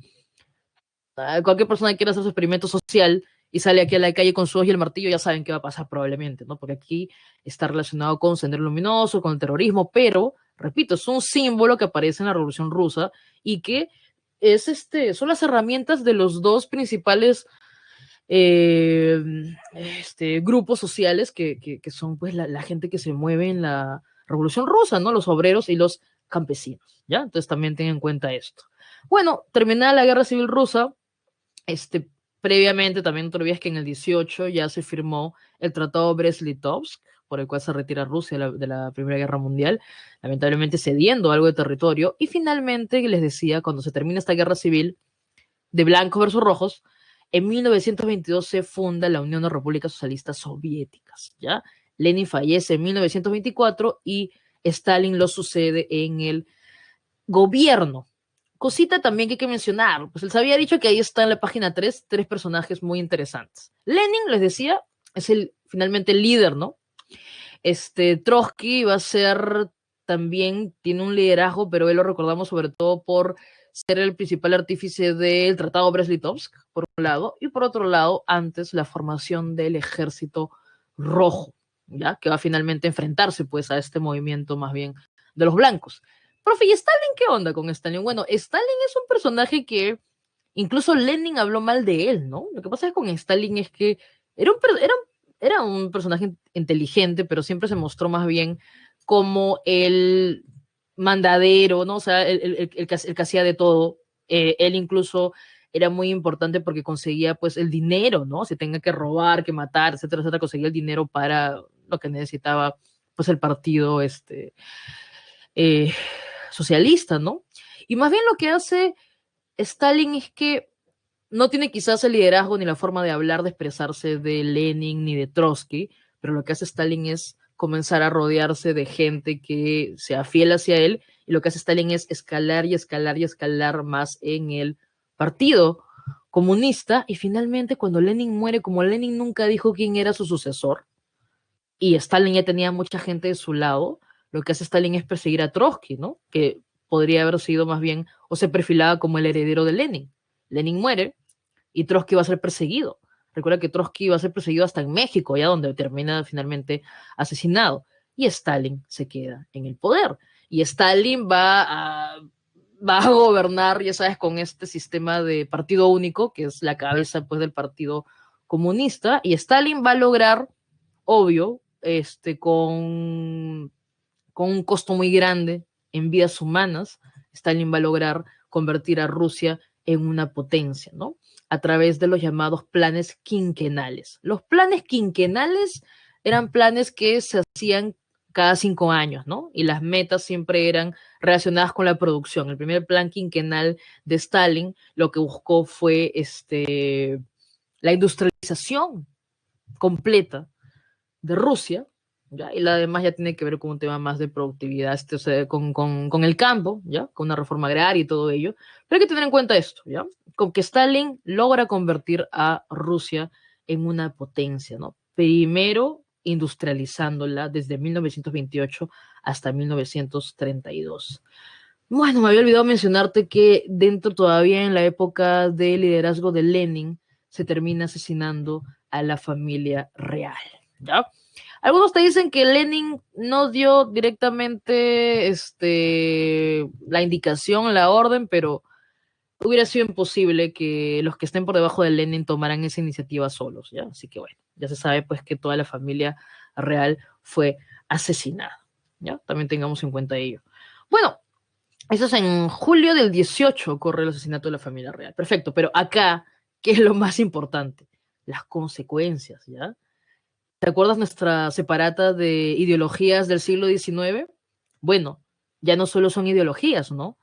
cualquier persona que quiera hacer su experimento social y sale aquí a la calle con su hoz y el martillo, ya saben qué va a pasar probablemente, ¿no? Porque aquí está relacionado con Sendero Luminoso, con el terrorismo, pero, repito, es un símbolo que aparece en la Revolución Rusa y que son las herramientas de los dos principales grupos sociales que son pues la gente que se mueve en la Revolución Rusa, ¿no? Los obreros y los campesinos, ¿ya? Entonces también ten en cuenta esto. Bueno, terminada la Guerra Civil Rusa, previamente también no te olvides que en el 18 ya se firmó el Tratado Brest-Litovsk, por el cual se retira Rusia de la Primera Guerra Mundial, lamentablemente cediendo algo de territorio, y finalmente, les decía, cuando se termina esta guerra civil de blancos versus rojos, en 1922 se funda la Unión de Repúblicas Socialistas Soviéticas, ¿ya? Lenin fallece en 1924 y Stalin lo sucede en el gobierno. Cosita también que hay que mencionar, pues les había dicho que ahí está en la página 3 tres personajes muy interesantes. Lenin, les decía, es finalmente el líder, ¿no? Trotsky va a ser también, tiene un liderazgo, pero él lo recordamos sobre todo por ser el principal artífice del Tratado Brest-Litovsk, por un lado, y por otro lado, antes la formación del Ejército Rojo, ¿ya? Que va a finalmente enfrentarse pues a este movimiento más bien de los blancos. Profe, ¿y Stalin qué onda con Stalin? Bueno, Stalin es un personaje que incluso Lenin habló mal de él, ¿no? Lo que pasa con Stalin es que era un personaje inteligente, pero siempre se mostró más bien como el mandadero, ¿no? O sea, el que hacía de todo. Él incluso era muy importante porque conseguía pues el dinero, ¿no? Se tenga que robar, que matar, etcétera, etcétera, conseguía el dinero para lo que necesitaba pues el partido eh, socialista, ¿no? Y más bien lo que hace Stalin es que no tiene quizás el liderazgo ni la forma de hablar, de expresarse de Lenin ni de Trotsky, pero lo que hace Stalin es comenzar a rodearse de gente que sea fiel hacia él, y lo que hace Stalin es escalar y escalar y escalar más en el partido comunista, y finalmente cuando Lenin muere, como Lenin nunca dijo quién era su sucesor, y Stalin ya tenía mucha gente de su lado, lo que hace Stalin es perseguir a Trotsky, ¿no? Que podría haber sido más bien, o se perfilaba como el heredero de Lenin. Lenin muere y Trotsky va a ser perseguido. Recuerda que Trotsky va a ser perseguido hasta en México, ya donde termina finalmente asesinado. Y Stalin se queda en el poder. Y Stalin va a gobernar, ya sabes, con este sistema de partido único, que es la cabeza pues, del partido comunista. Y Stalin va a lograr, obvio, con un costo muy grande en vidas humanas, Stalin va a lograr convertir a Rusia en una potencia, ¿no? A través de los llamados planes quinquenales. Los planes quinquenales eran planes que se hacían cada 5 años, ¿no? Y las metas siempre eran relacionadas con la producción. El primer plan quinquenal de Stalin lo que buscó fue la industrialización completa de Rusia, ¿ya? Y la demás ya tiene que ver con un tema más de productividad, o sea, con el campo, ¿ya? Con una reforma agraria y todo ello. Pero hay que tener en cuenta esto, ¿ya? Con que Stalin logra convertir a Rusia en una potencia, ¿no? Primero industrializándola desde 1928 hasta 1932. Bueno, me había olvidado mencionarte que dentro todavía en la época de liderazgo de Lenin se termina asesinando a la familia real, ¿ya? Algunos te dicen que Lenin no dio directamente la indicación, la orden, pero hubiera sido imposible que los que estén por debajo de Lenin tomaran esa iniciativa solos, ¿ya? Así que bueno, ya se sabe pues que toda la familia real fue asesinada, ¿ya? También tengamos en cuenta ello. Bueno, eso es en julio del 18 ocurre el asesinato de la familia real. Perfecto, pero acá, ¿qué es lo más importante? Las consecuencias, ¿ya? ¿Te acuerdas nuestra separata de ideologías del siglo XIX? Bueno, ya no solo son ideologías, ¿no?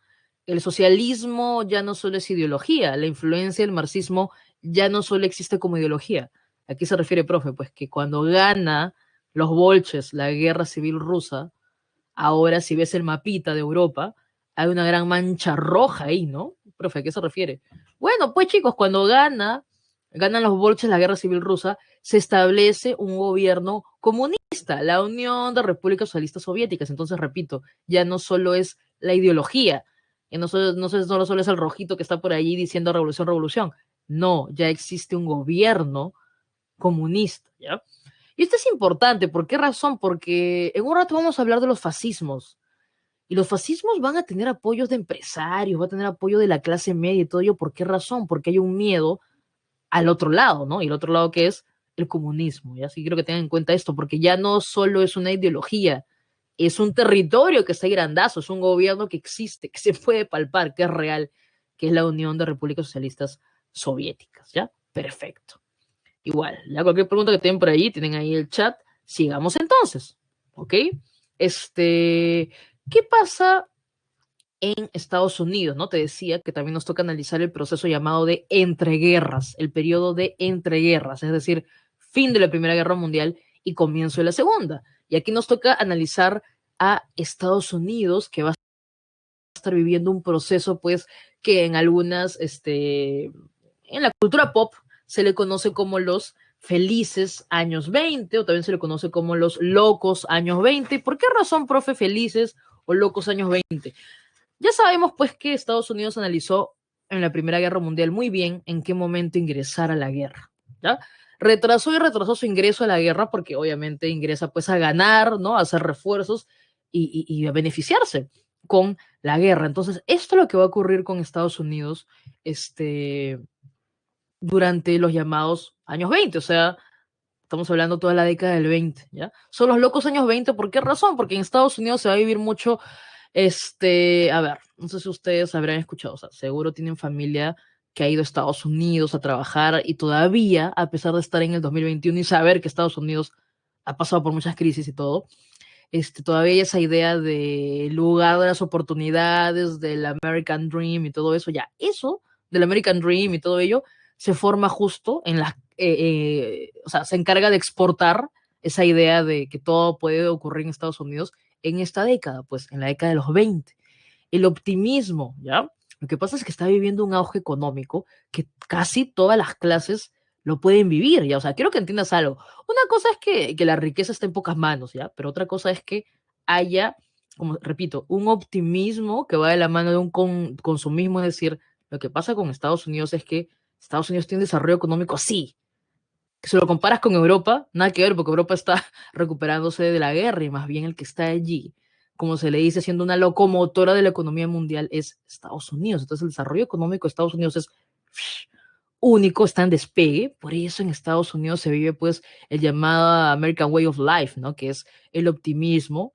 El socialismo ya no solo es ideología, la influencia del marxismo ya no solo existe como ideología. ¿A qué se refiere, profe? Pues que cuando gana los bolches la guerra civil rusa, ahora si ves el mapita de Europa, hay una gran mancha roja ahí, ¿no? Profe, ¿a qué se refiere? Bueno, pues chicos, cuando ganan los bolches la guerra civil rusa, se establece un gobierno comunista, la Unión de Repúblicas Socialistas Soviéticas. Entonces, repito, ya no solo es la ideología, no solo es el rojito que está por allí diciendo revolución, revolución. No, ya existe un gobierno comunista, ¿ya? Y esto es importante, ¿por qué razón? Porque en un rato vamos a hablar de los fascismos. Y los fascismos van a tener apoyos de empresarios, va a tener apoyo de la clase media y todo ello. ¿Por qué razón? Porque hay un miedo al otro lado, ¿no? Y el otro lado que es el comunismo. Y así quiero que tengan en cuenta esto, porque ya no solo es una ideología, es un territorio que está grandazo, es un gobierno que existe, que se puede palpar, que es real, que es la Unión de Repúblicas Socialistas Soviéticas, ¿ya? Perfecto. Igual, ya cualquier pregunta que tengan por ahí, tienen ahí el chat. Sigamos entonces, ¿ok? ¿Qué pasa en Estados Unidos? ¿No? Te decía que también nos toca analizar el proceso llamado de entreguerras, el periodo de entreguerras, es decir, fin de la Primera Guerra Mundial y comienzo de la Segunda. Y aquí nos toca analizar a Estados Unidos, que va a estar viviendo un proceso, pues, que en en la cultura pop se le conoce como los felices años 20 o también se le conoce como los locos años 20. ¿Por qué razón, profe, felices o locos años 20? Ya sabemos pues que Estados Unidos analizó en la Primera Guerra Mundial muy bien en qué momento ingresar a la guerra, ¿ya? Retrasó y retrasó su ingreso a la guerra porque obviamente ingresa pues a ganar, ¿no? A hacer refuerzos y a beneficiarse con la guerra. Entonces, esto es lo que va a ocurrir con Estados Unidos durante los llamados años 20, o sea, estamos hablando toda la década del 20, ¿ya? Son los locos años 20, ¿por qué razón? Porque en Estados Unidos se va a vivir mucho a ver, no sé si ustedes habrán escuchado, o sea, seguro tienen familia que ha ido a Estados Unidos a trabajar y todavía, a pesar de estar en el 2021 y saber que Estados Unidos ha pasado por muchas crisis y todo, todavía hay esa idea de lugar de las oportunidades, del American Dream y todo eso, ya, eso del American Dream y todo ello se forma justo en o sea, se encarga de exportar esa idea de que todo puede ocurrir en Estados Unidos en esta década, pues en la década de los 20. El optimismo, ¿ya? Lo que pasa es que está viviendo un auge económico que casi todas las clases lo pueden vivir, ¿ya? O sea, quiero que entiendas algo. Una cosa es que la riqueza está en pocas manos, ¿ya? Pero otra cosa es que haya, como repito, un optimismo que va de la mano de un consumismo, es decir, lo que pasa con Estados Unidos es que Estados Unidos tiene desarrollo económico así. Si lo comparas con Europa, nada que ver, porque Europa está recuperándose de la guerra y más bien el que está allí, como se le dice, siendo una locomotora de la economía mundial, es Estados Unidos. Entonces el desarrollo económico de Estados Unidos es único, está en despegue. Por eso en Estados Unidos se vive pues el llamado American Way of Life, ¿no? Que es el optimismo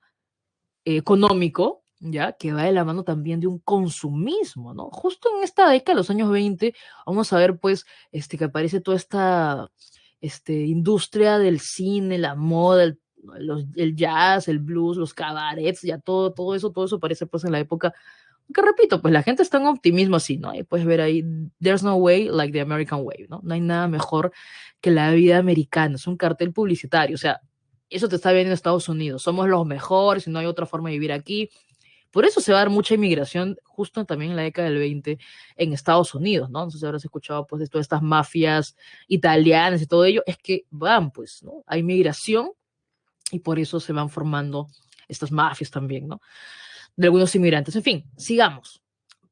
económico, ¿ya? Que va de la mano también de un consumismo, ¿no? Justo en esta década, los años 20, vamos a ver, pues, que aparece toda esta industria del cine, la moda, el jazz, el blues, los cabarets, ya todo eso aparece, pues, en la época que repito, pues la gente está en optimismo así, ¿no? Y puedes ver ahí, there's no way like the American way, ¿no? No hay nada mejor que la vida americana, es un cartel publicitario, o sea, eso te está viendo en Estados Unidos, somos los mejores y no hay otra forma de vivir aquí. Por eso se va a dar mucha inmigración justo también en la década del 20 en Estados Unidos, ¿no? Entonces habrás escuchado pues de todas estas mafias italianas y todo ello, es que van pues, ¿no? Hay migración y por eso se van formando estas mafias también, ¿no? De algunos inmigrantes. En fin, sigamos.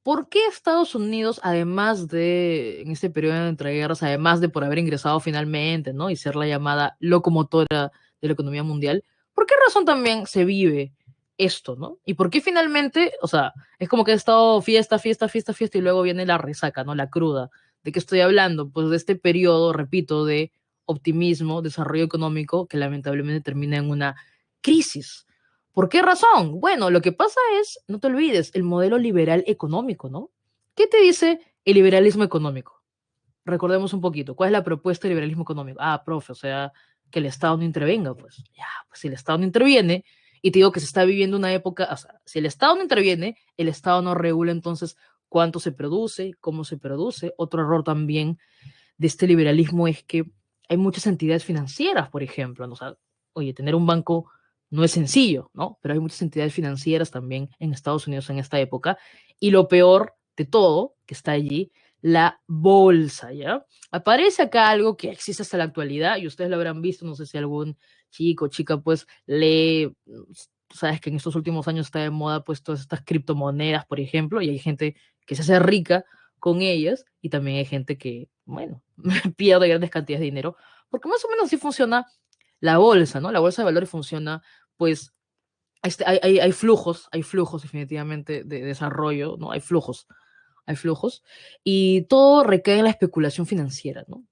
¿Por qué Estados Unidos, además de, en este periodo de entreguerras, además de por haber ingresado finalmente, ¿no? Y ser la llamada locomotora de la economía mundial, ¿por qué razón también se vive esto, ¿no? Y por qué finalmente, o sea, es como que ha estado fiesta, fiesta, fiesta, fiesta y luego viene la resaca, ¿no? La cruda. ¿De qué estoy hablando? Pues de este periodo, repito, de optimismo, desarrollo económico, que lamentablemente termina en una crisis. ¿Por qué razón? Bueno, lo que pasa es, no te olvides, el modelo liberal económico, ¿no? ¿Qué te dice el liberalismo económico? Recordemos un poquito, ¿cuál es la propuesta del liberalismo económico? Ah, profe, o sea, que el Estado no intervenga, pues ya, pues si el Estado no interviene, y te digo que se está viviendo una época, o sea, si el Estado no interviene, el Estado no regula entonces cuánto se produce, cómo se produce. Otro error también de este liberalismo es que hay muchas entidades financieras, por ejemplo, ¿no? O sea, oye, tener un banco no es sencillo, ¿no? Pero hay muchas entidades financieras también en Estados Unidos en esta época. Y lo peor de todo, que está allí, la bolsa, ¿ya? Aparece acá algo que existe hasta la actualidad y ustedes lo habrán visto, no sé si algún chico o chica pues lee, sabes que en estos últimos años está de moda pues todas estas criptomonedas, por ejemplo, y hay gente que se hace rica con ellas y también hay gente que, bueno, pierde grandes cantidades de dinero, porque más o menos así funciona la bolsa, ¿no? La bolsa de valores funciona, pues, hay flujos definitivamente de desarrollo, ¿no? Hay flujos, y todo recae en la especulación financiera, ¿no?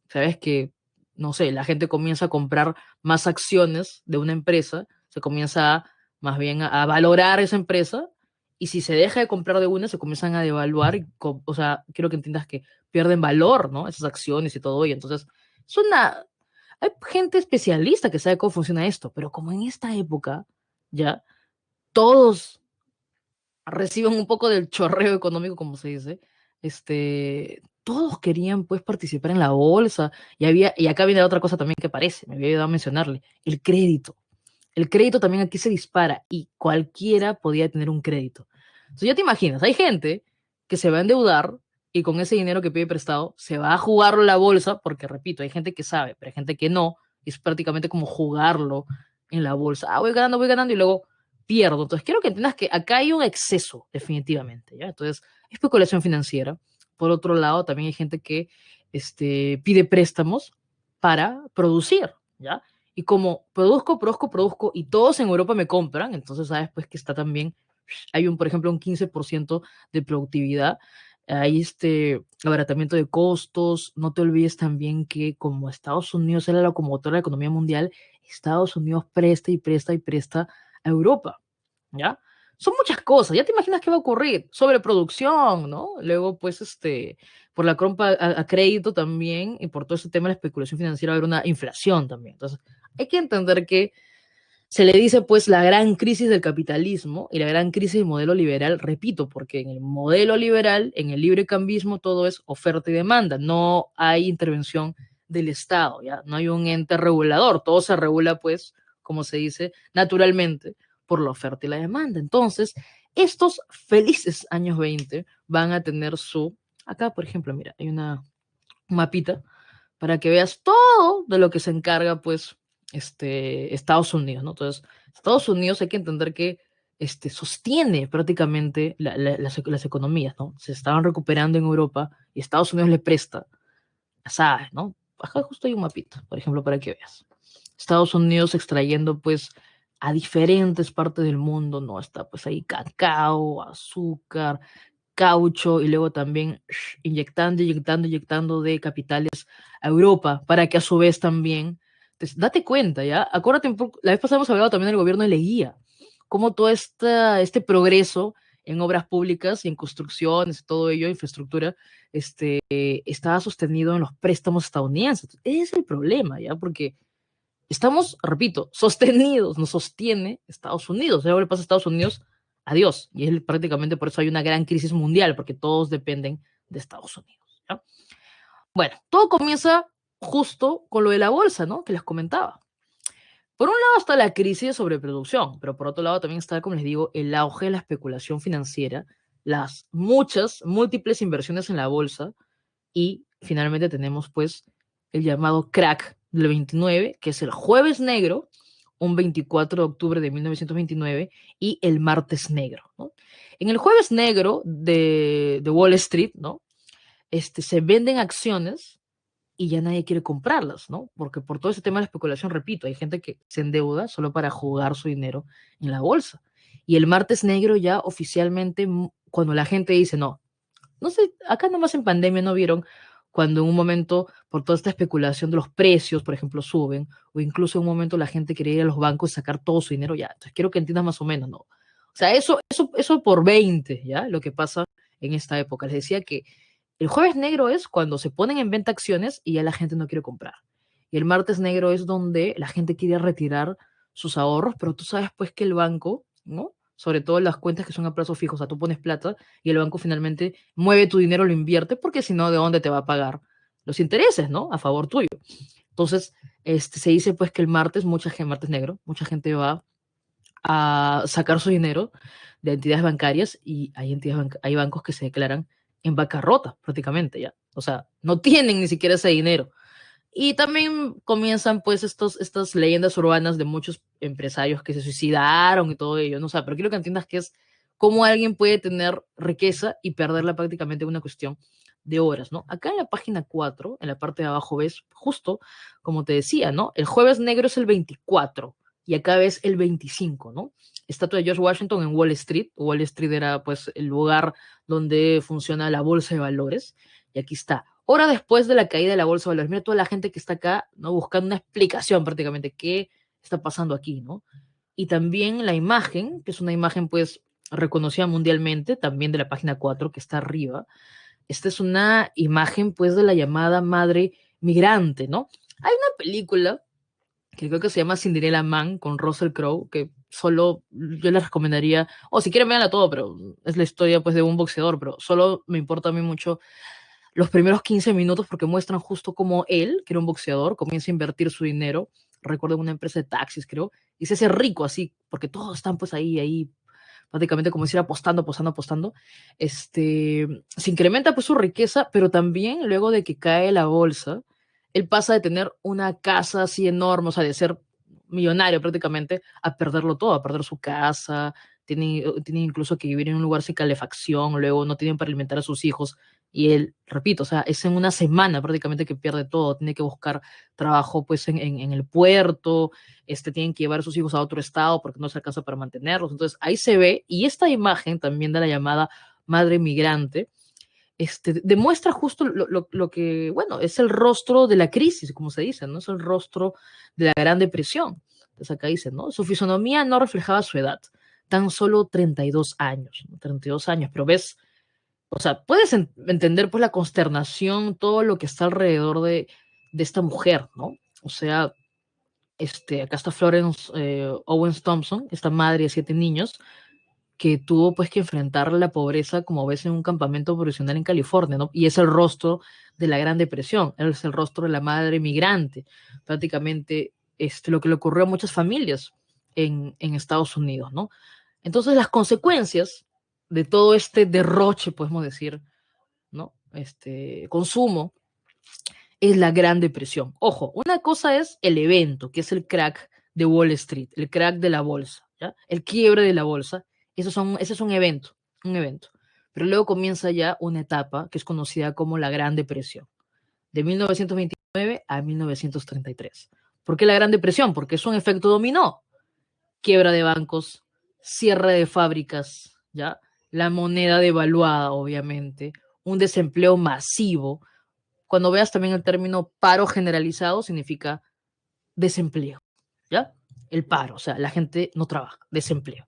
Sabes que, no sé, la gente comienza a comprar más acciones de una empresa, se comienza más bien a valorar esa empresa, y si se deja de comprar de una, se comienzan a devaluar, y o sea, quiero que entiendas que pierden valor, ¿no? Esas acciones y todo ello. Entonces, es una... Hay gente especialista que sabe cómo funciona esto, pero como en esta época, ya, todos reciben un poco del chorreo económico, como se dice, todos querían pues participar en la bolsa y acá viene otra cosa también que parece, me había ayudado a mencionarle, el crédito. El crédito también aquí se dispara y cualquiera podía tener un crédito. Entonces ya te imaginas, hay gente que se va a endeudar y con ese dinero que pide prestado se va a jugarlo la bolsa, porque repito, hay gente que sabe, pero hay gente que no, y es prácticamente como jugarlo en la bolsa. Ah, voy ganando y luego pierdo. Entonces quiero que entiendas que acá hay un exceso, definitivamente, ¿ya? Entonces, especulación financiera. Por otro lado, también hay gente que pide préstamos para producir, ¿ya? Y como produzco, y todos en Europa me compran, entonces sabes pues que está también, hay por ejemplo, un 15% de productividad, hay abaratamiento de costos, no te olvides también que como Estados Unidos es la locomotora de la economía mundial, Estados Unidos presta y presta y presta a Europa, ¿ya? Son muchas cosas, ya te imaginas qué va a ocurrir, sobreproducción, ¿no? Luego, pues, por la compra a crédito también, y por todo ese tema de la especulación financiera va a haber una inflación también. Entonces, hay que entender que se le dice pues la gran crisis del capitalismo y la gran crisis del modelo liberal, repito, porque en el modelo liberal, en el librecambismo, todo es oferta y demanda, no hay intervención del Estado, ¿ya? No hay un ente regulador, todo se regula pues, como se dice, naturalmente por la oferta y la demanda. Entonces, estos felices años 20 van a tener acá por ejemplo, mira, hay un mapita para que veas todo de lo que se encarga, pues, Estados Unidos, ¿no? Entonces, Estados Unidos hay que entender que sostiene prácticamente las economías, ¿no? Se estaban recuperando en Europa y Estados Unidos le presta, ¿sabes, no? Acá justo hay un mapita, por ejemplo, para que veas. Estados Unidos extrayendo, pues, a diferentes partes del mundo, ¿no? Está, pues, ahí cacao, azúcar, caucho y luego también inyectando de capitales a Europa para que a su vez también, entonces, date cuenta, ¿ya? Acuérdate un poco, la vez pasada hemos hablado también del gobierno de Leguía, cómo todo este progreso en obras públicas y en construcciones, todo ello, infraestructura, estaba sostenido en los préstamos estadounidenses. Ese es el problema, ¿ya? Porque estamos, repito, sostenidos, nos sostiene Estados Unidos. Si algo le pasa a Estados Unidos, adiós. Y es prácticamente por eso hay una gran crisis mundial, porque todos dependen de Estados Unidos, ¿ya? Bueno, todo comienza justo con lo de la bolsa, ¿no? Que les comentaba. Por un lado está la crisis de sobreproducción, pero por otro lado también está, como les digo, el auge de la especulación financiera, las múltiples inversiones en la bolsa y finalmente tenemos pues el llamado crack del 29, que es el jueves negro, un 24 de octubre de 1929 y el martes negro, ¿no? En el jueves negro de Wall Street, ¿no? Se venden acciones y ya nadie quiere comprarlas, ¿no? Porque por todo ese tema de la especulación, repito, hay gente que se endeuda solo para jugar su dinero en la bolsa. Y el martes negro ya oficialmente, cuando la gente dice, no, no sé, acá nomás en pandemia no vieron cuando en un momento, por toda esta especulación de los precios, por ejemplo, suben, o incluso en un momento la gente quería ir a los bancos y sacar todo su dinero, ya. Entonces quiero que entiendas más o menos, ¿no? O sea, eso por 20, ¿ya? Lo que pasa en esta época. Les decía que el jueves negro es cuando se ponen en venta acciones y ya la gente no quiere comprar. Y el martes negro es donde la gente quiere retirar sus ahorros, pero tú sabes pues que el banco, ¿no? Sobre todo las cuentas que son a plazo fijo, o sea, tú pones plata y el banco finalmente mueve tu dinero, lo invierte, porque si no, ¿de dónde te va a pagar los intereses, ¿no? A favor tuyo. Entonces, se dice pues que el martes, martes negro, mucha gente va a sacar su dinero de entidades bancarias y hay bancos que se declaran en bancarrota prácticamente ya. O sea, no tienen ni siquiera ese dinero. Y también comienzan pues estas leyendas urbanas de muchos empresarios que se suicidaron y todo ello, ¿no? O sea, pero quiero que entiendas que es cómo alguien puede tener riqueza y perderla prácticamente en una cuestión de horas, ¿no? Acá en la página 4, en la parte de abajo, ves justo, como te decía, ¿no? El jueves negro es el 24 y acá ves el 25, ¿no? Estatua de George Washington en Wall Street. Wall Street era pues el lugar donde funciona la bolsa de valores. Y aquí está, hora después de la caída de la bolsa de valores. Mira toda la gente que está acá, ¿no? Buscando una explicación prácticamente, qué está pasando aquí, ¿no? Y también la imagen, que es una imagen pues reconocida mundialmente, también de la página 4 que está arriba. Esta es una imagen pues de la llamada madre migrante, ¿no? Hay una película que creo que se llama Cinderella Man con Russell Crowe, que solo yo les recomendaría, o si quieren veanla todo, pero es la historia pues de un boxeador, pero solo me importa a mí mucho los primeros 15 minutos porque muestran justo cómo él, que era un boxeador, comienza a invertir su dinero, recuerdo en una empresa de taxis, creo, y se hace rico así, porque todos están pues ahí, prácticamente como decir apostando. Se incrementa pues su riqueza, pero también luego de que cae la bolsa, él pasa de tener una casa así enorme, o sea, de ser millonario prácticamente, a perderlo todo, a perder su casa, tiene incluso que vivir en un lugar sin calefacción, luego no tienen para alimentar a sus hijos, y él, repito, o sea, es en una semana prácticamente que pierde todo, tiene que buscar trabajo pues en el puerto, tienen que llevar a sus hijos a otro estado porque no se alcanza para mantenerlos, entonces ahí se ve, y esta imagen también de la llamada madre migrante, demuestra justo lo que, bueno, es el rostro de la crisis, como se dice, ¿no? Es el rostro de la Gran Depresión. Entonces acá dice, ¿no? Su fisonomía no reflejaba su edad, tan solo 32 años, ¿no? 32 años, pero ves, o sea, puedes entender pues la consternación, todo lo que está alrededor de esta mujer, ¿no? O sea, acá está Florence Owens Thompson, esta madre de 7 niños, que tuvo pues que enfrentar la pobreza como ves en un campamento profesional en California, ¿no? Y es el rostro de la Gran Depresión, es el rostro de la madre migrante, prácticamente lo que le ocurrió a muchas familias en Estados Unidos, ¿no? Entonces, las consecuencias de todo este derroche, podemos decir, ¿no? Este consumo, es la Gran Depresión. Ojo, una cosa es el evento, que es el crack de Wall Street, el crack de la bolsa, ¿ya? El quiebre de la bolsa. Ese es un evento. Pero luego comienza ya una etapa que es conocida como la Gran Depresión, de 1929 a 1933. ¿Por qué la Gran Depresión? Porque es un efecto dominó. Quiebra de bancos, cierre de fábricas, ¿ya? La moneda devaluada, obviamente, un desempleo masivo. Cuando veas también el término paro generalizado, significa desempleo, ¿ya? El paro, o sea, la gente no trabaja, desempleo.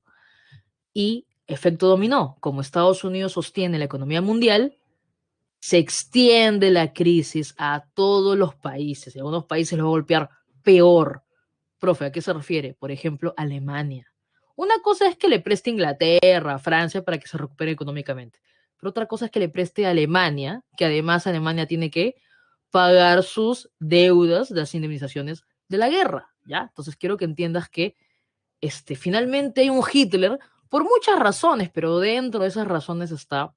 Y efecto dominó, como Estados Unidos sostiene la economía mundial, se extiende la crisis a todos los países. Y algunos países los va a golpear peor. Profe, ¿a qué se refiere? Por ejemplo, Alemania. Una cosa es que le preste Inglaterra, Francia para que se recupere económicamente. Pero otra cosa es que le preste a Alemania, que además Alemania tiene que pagar sus deudas de las indemnizaciones de la guerra, ¿ya? Entonces quiero que entiendas que finalmente hay un Hitler por muchas razones, pero dentro de esas razones está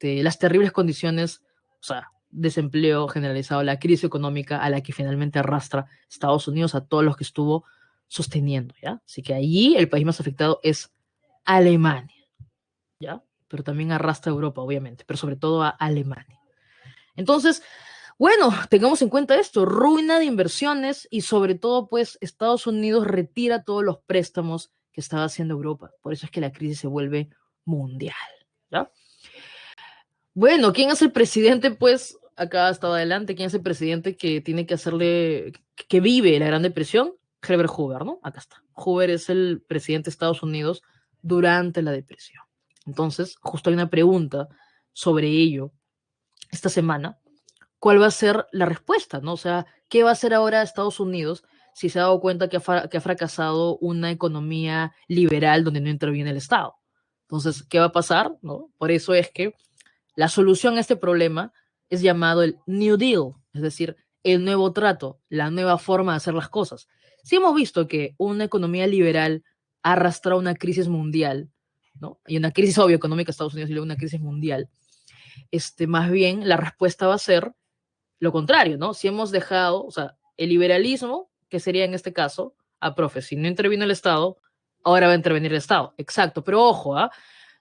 las terribles condiciones, o sea, desempleo generalizado, la crisis económica a la que finalmente arrastra Estados Unidos a todos los que estuvo sosteniendo, ¿ya? Así que allí el país más afectado es Alemania, ¿ya? Pero también arrastra a Europa, obviamente, pero sobre todo a Alemania. Entonces, bueno, tengamos en cuenta esto, ruina de inversiones y sobre todo, pues, Estados Unidos retira todos los préstamos que estaba haciendo Europa. Por eso es que la crisis se vuelve mundial, ¿ya? Bueno, ¿quién es el presidente? Pues acá estaba adelante. ¿Quién es el presidente que tiene que hacerle, que vive la Gran Depresión? Herbert Hoover, ¿no? Acá está. Hoover es el presidente de Estados Unidos durante la depresión. Entonces, justo hay una pregunta sobre ello esta semana. ¿Cuál va a ser la respuesta, no? O sea, ¿qué va a hacer ahora Estados Unidos si se ha dado cuenta que ha fracasado una economía liberal donde no interviene el Estado? Entonces, ¿qué va a pasar? ¿No? Por eso es que la solución a este problema es llamado el New Deal, es decir, el nuevo trato, la nueva forma de hacer las cosas. Si hemos visto que una economía liberal arrastra una crisis mundial, ¿no? Y una crisis obvia económica de Estados Unidos y luego una crisis mundial, más bien la respuesta va a ser lo contrario, ¿no? Si hemos dejado, o sea, el liberalismo, que sería en este caso, profe, si no intervino el Estado, ahora va a intervenir el Estado. Exacto, pero ojo, ¿ah?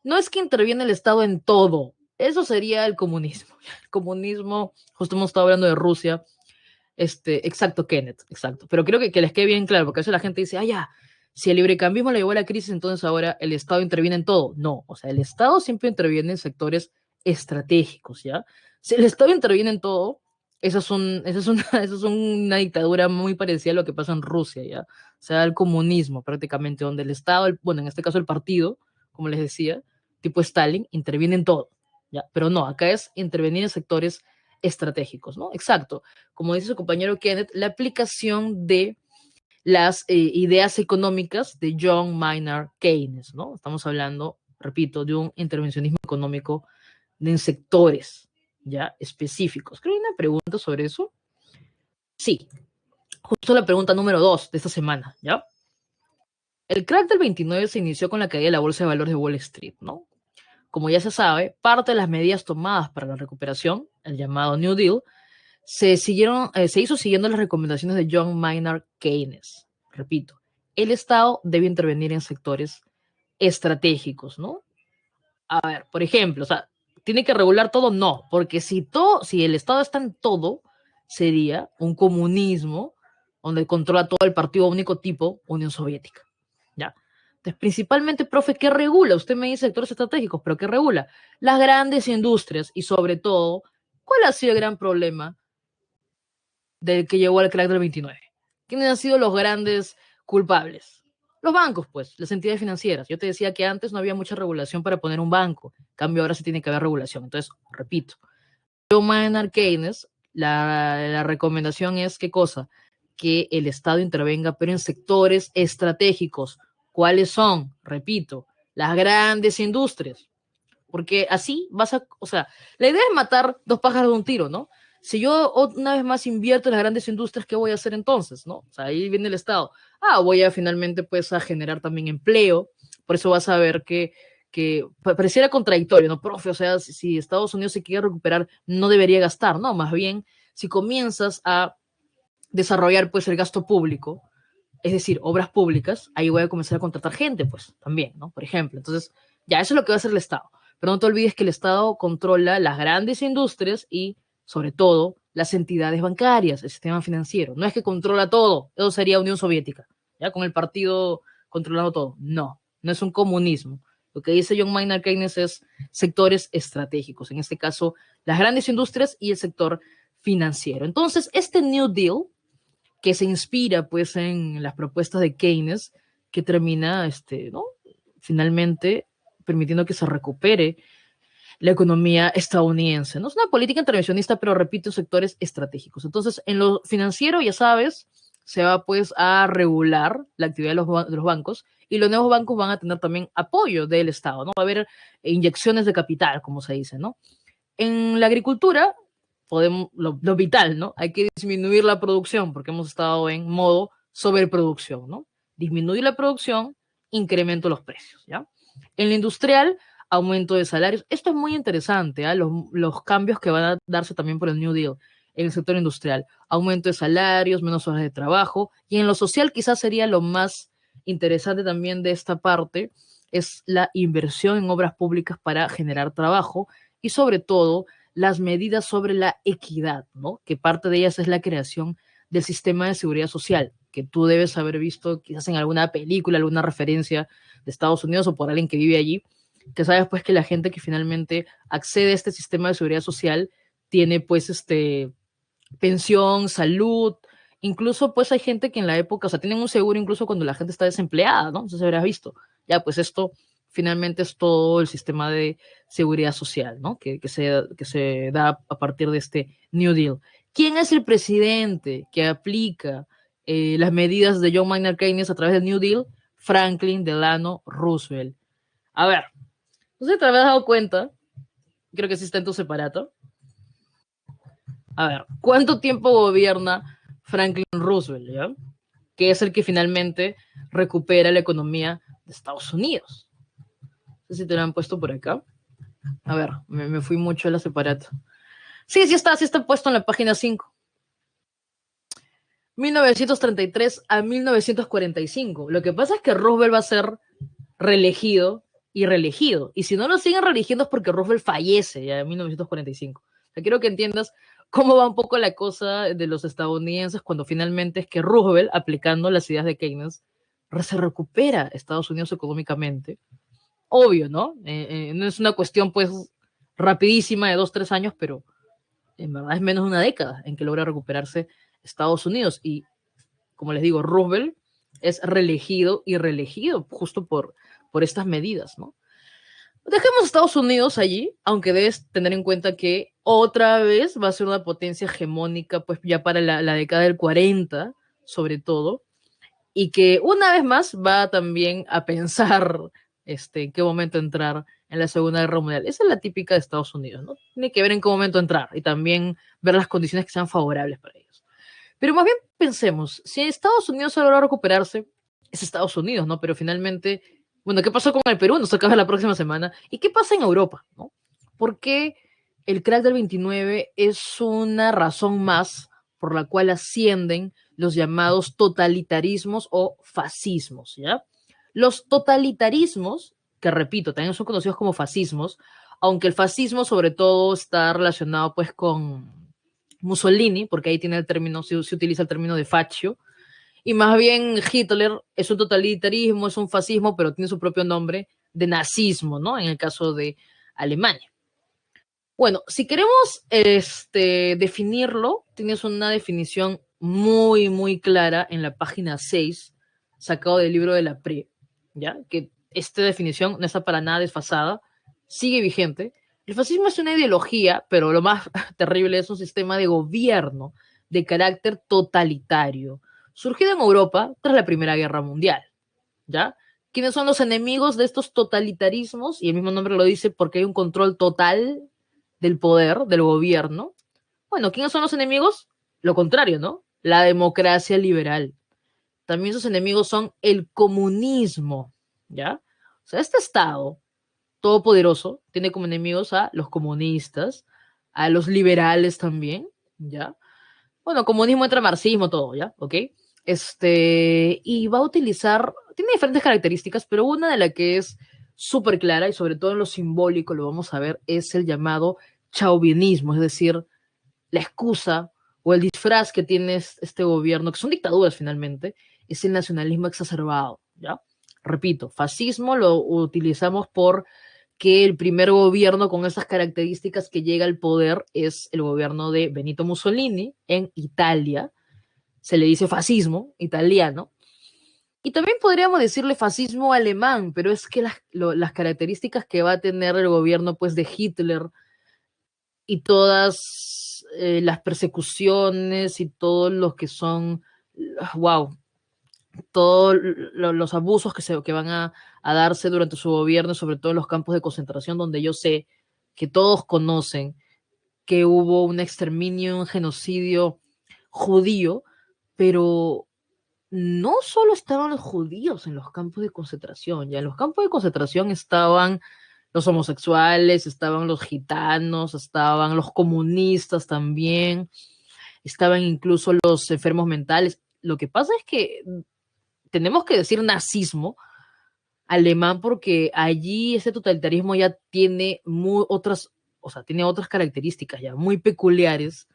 No es que interviene el Estado en todo, eso sería el comunismo. El comunismo, justo hemos estado hablando de Rusia, exacto, Kenneth, exacto. Pero creo que les quede bien claro, porque a veces la gente dice, ah, ya, si el librecambismo le llevó a la crisis, entonces ahora el Estado interviene en todo. No, o sea, el Estado siempre interviene en sectores estratégicos, ¿ya? Si el Estado interviene en todo, esa es una dictadura muy parecida a lo que pasa en Rusia, ¿ya? O sea, el comunismo prácticamente, donde el Estado, bueno, en este caso el partido, como les decía, tipo Stalin, interviene en todo, ¿ya? Pero no, acá es intervenir en sectores estratégicos, ¿no? Exacto. Como dice su compañero Kenneth, la aplicación de las ideas económicas de John Maynard Keynes, ¿no? Estamos hablando, repito, de un intervencionismo económico en sectores ya específicos. Creo que hay una pregunta sobre eso. Sí, justo la pregunta número 2 de esta semana, ¿ya? El crack del 29 se inició con la caída de la bolsa de valores de Wall Street, ¿no? Como ya se sabe, parte de las medidas tomadas para la recuperación, el llamado New Deal, se hizo siguiendo las recomendaciones de John Maynard Keynes. Repito, el Estado debe intervenir en sectores estratégicos, ¿no? A ver, por ejemplo, o sea, ¿tiene que regular todo? No, porque si el Estado está en todo, sería un comunismo donde controla todo el partido único tipo Unión Soviética, ¿ya? Entonces, principalmente, profe, ¿qué regula? Usted me dice sectores estratégicos, pero ¿qué regula? Las grandes industrias y sobre todo, ¿cuál ha sido el gran problema del que llegó al crack del 29? ¿Quiénes han sido los grandes culpables? Los bancos, pues, las entidades financieras. Yo te decía que antes no había mucha regulación para poner un banco. En cambio, ahora sí tiene que haber regulación. Entonces, repito, John Maynard Keynes, la recomendación es, ¿qué cosa? Que el Estado intervenga, pero en sectores estratégicos. ¿Cuáles son? Repito, las grandes industrias. Porque así vas a, o sea, la idea es matar dos pájaros de un tiro, ¿no? Si yo una vez más invierto en las grandes industrias, ¿qué voy a hacer entonces? ¿No? O sea, ahí viene el Estado. Voy a finalmente pues a generar también empleo. Por eso vas a ver que pareciera contradictorio, ¿no, profe? O sea, si Estados Unidos se quiere recuperar, no debería gastar, ¿no? Más bien, si comienzas a desarrollar pues el gasto público, es decir, obras públicas, ahí voy a comenzar a contratar gente, pues también, ¿no? Por ejemplo, entonces, ya eso es lo que va a hacer el Estado. Pero no te olvides que el Estado controla las grandes industrias y, sobre todo, las entidades bancarias, el sistema financiero. No es que controla todo, eso sería Unión Soviética, ya con el partido controlando todo. No, no es un comunismo. Lo que dice John Maynard Keynes es sectores estratégicos, en este caso, las grandes industrias y el sector financiero. Entonces, este New Deal que se inspira pues en las propuestas de Keynes, que termina ¿no? finalmente permitiendo que se recupere la economía estadounidense. No es una política intervencionista, pero repito, en sectores estratégicos. Entonces, en lo financiero, ya sabes, se va pues a regular la actividad de los bancos y los nuevos bancos van a tener también apoyo del Estado, ¿no? Va a haber inyecciones de capital, como se dice, ¿no? En la agricultura, podemos, lo vital, ¿no? Hay que disminuir la producción porque hemos estado en modo sobreproducción, ¿no? Disminuir la producción, incremento los precios, ¿ya? En la industrial, aumento de salarios. Esto es muy interesante, ¿eh? Los cambios que van a darse también por el New Deal en el sector industrial. Aumento de salarios, menos horas de trabajo. Y en lo social quizás sería lo más interesante también de esta parte, es la inversión en obras públicas para generar trabajo y sobre todo las medidas sobre la equidad, ¿no? Que parte de ellas es la creación del sistema de seguridad social, que tú debes haber visto quizás en alguna película, alguna referencia de Estados Unidos o por alguien que vive allí, que sabes pues que la gente que finalmente accede a este sistema de seguridad social tiene pues pensión, salud, incluso pues hay gente que en la época, o sea, tienen un seguro incluso cuando la gente está desempleada, ¿no? Entonces habrás visto, ya pues esto finalmente es todo el sistema de seguridad social, ¿no? Que se da a partir de este New Deal. ¿Quién es el presidente que aplica las medidas de John Maynard Keynes a través del New Deal? Franklin Delano Roosevelt. A ver, no sé si te habías dado cuenta, creo que sí está en tu separato. A ver, ¿cuánto tiempo gobierna Franklin Roosevelt, ya? Que es el que finalmente recupera la economía de Estados Unidos. No sé si te lo han puesto por acá. A ver, me fui mucho a la separato. Sí está puesto en la página 5. 1933 a 1945. Lo que pasa es que Roosevelt va a ser reelegido y reelegido. Y si no lo siguen reeligiendo es porque Roosevelt fallece ya en 1945. O sea, quiero que entiendas cómo va un poco la cosa de los estadounidenses cuando finalmente es que Roosevelt, aplicando las ideas de Keynes, se recupera Estados Unidos económicamente. Obvio, ¿no? No es una cuestión pues rapidísima de 2, 3 años, pero en verdad es menos de una década en que logra recuperarse Estados Unidos. Y como les digo, Roosevelt es reelegido y reelegido justo por estas medidas, ¿no? Dejemos a Estados Unidos allí, aunque debes tener en cuenta que otra vez va a ser una potencia hegemónica, pues ya para la década del 40, sobre todo, y que una vez más va también a pensar en qué momento entrar en la Segunda Guerra Mundial. Esa es la típica de Estados Unidos, ¿no? Tiene que ver en qué momento entrar y también ver las condiciones que sean favorables para ellos. Pero más bien pensemos, si Estados Unidos ha logrado recuperarse, es Estados Unidos, ¿no? Pero finalmente, bueno, ¿qué pasó con el Perú? Nos acaba la próxima semana. ¿Y qué pasa en Europa, ¿no? ¿Por qué el crack del 29 es una razón más por la cual ascienden los llamados totalitarismos o fascismos, ¿ya? Los totalitarismos, que repito, también son conocidos como fascismos, aunque el fascismo sobre todo está relacionado pues con Mussolini, porque ahí tiene el término, se utiliza el término de fascio, y más bien Hitler es un totalitarismo, es un fascismo, pero tiene su propio nombre de nazismo, ¿no? En el caso de Alemania. Bueno, si queremos definirlo, tienes una definición muy, muy clara en la página 6, sacado del libro de la PRE, ¿ya? Que esta definición no está para nada desfasada, sigue vigente. El fascismo es una ideología, pero lo más terrible es un sistema de gobierno de carácter totalitario, surgido en Europa tras la Primera Guerra Mundial, ¿ya? ¿Quiénes son los enemigos de estos totalitarismos? Y el mismo nombre lo dice porque hay un control total del poder, del gobierno, Bueno, ¿quiénes son los enemigos? Lo contrario, ¿no? La democracia liberal. También sus enemigos son el comunismo, ¿ya? O sea, este Estado todopoderoso tiene como enemigos a los comunistas, a los liberales también, ¿ya? Bueno, comunismo entra marxismo, todo, ¿ya? ¿Ok? Y va a utilizar, tiene diferentes características, pero una de las que es súper clara y sobre todo en lo simbólico lo vamos a ver es el llamado chauvinismo, es decir, la excusa o el disfraz que tiene este gobierno, que son dictaduras finalmente, es el nacionalismo exacerbado, ¿ya? Repito, fascismo lo utilizamos por que el primer gobierno con esas características que llega al poder es el gobierno de Benito Mussolini en Italia. Se le dice fascismo italiano. Y también podríamos decirle fascismo alemán, pero es que las características que va a tener el gobierno pues, de Hitler y todas las persecuciones y todos los que son, wow, todos los abusos que van a darse durante su gobierno, sobre todo en los campos de concentración, donde yo sé que todos conocen que hubo un exterminio, un genocidio judío, pero no solo estaban los judíos en los campos de concentración, ya en los campos de concentración estaban los homosexuales, estaban los gitanos, estaban los comunistas también, estaban incluso los enfermos mentales. Lo que pasa es que tenemos que decir nazismo alemán porque allí ese totalitarismo ya tiene otras, o sea, tiene otras características ya muy peculiares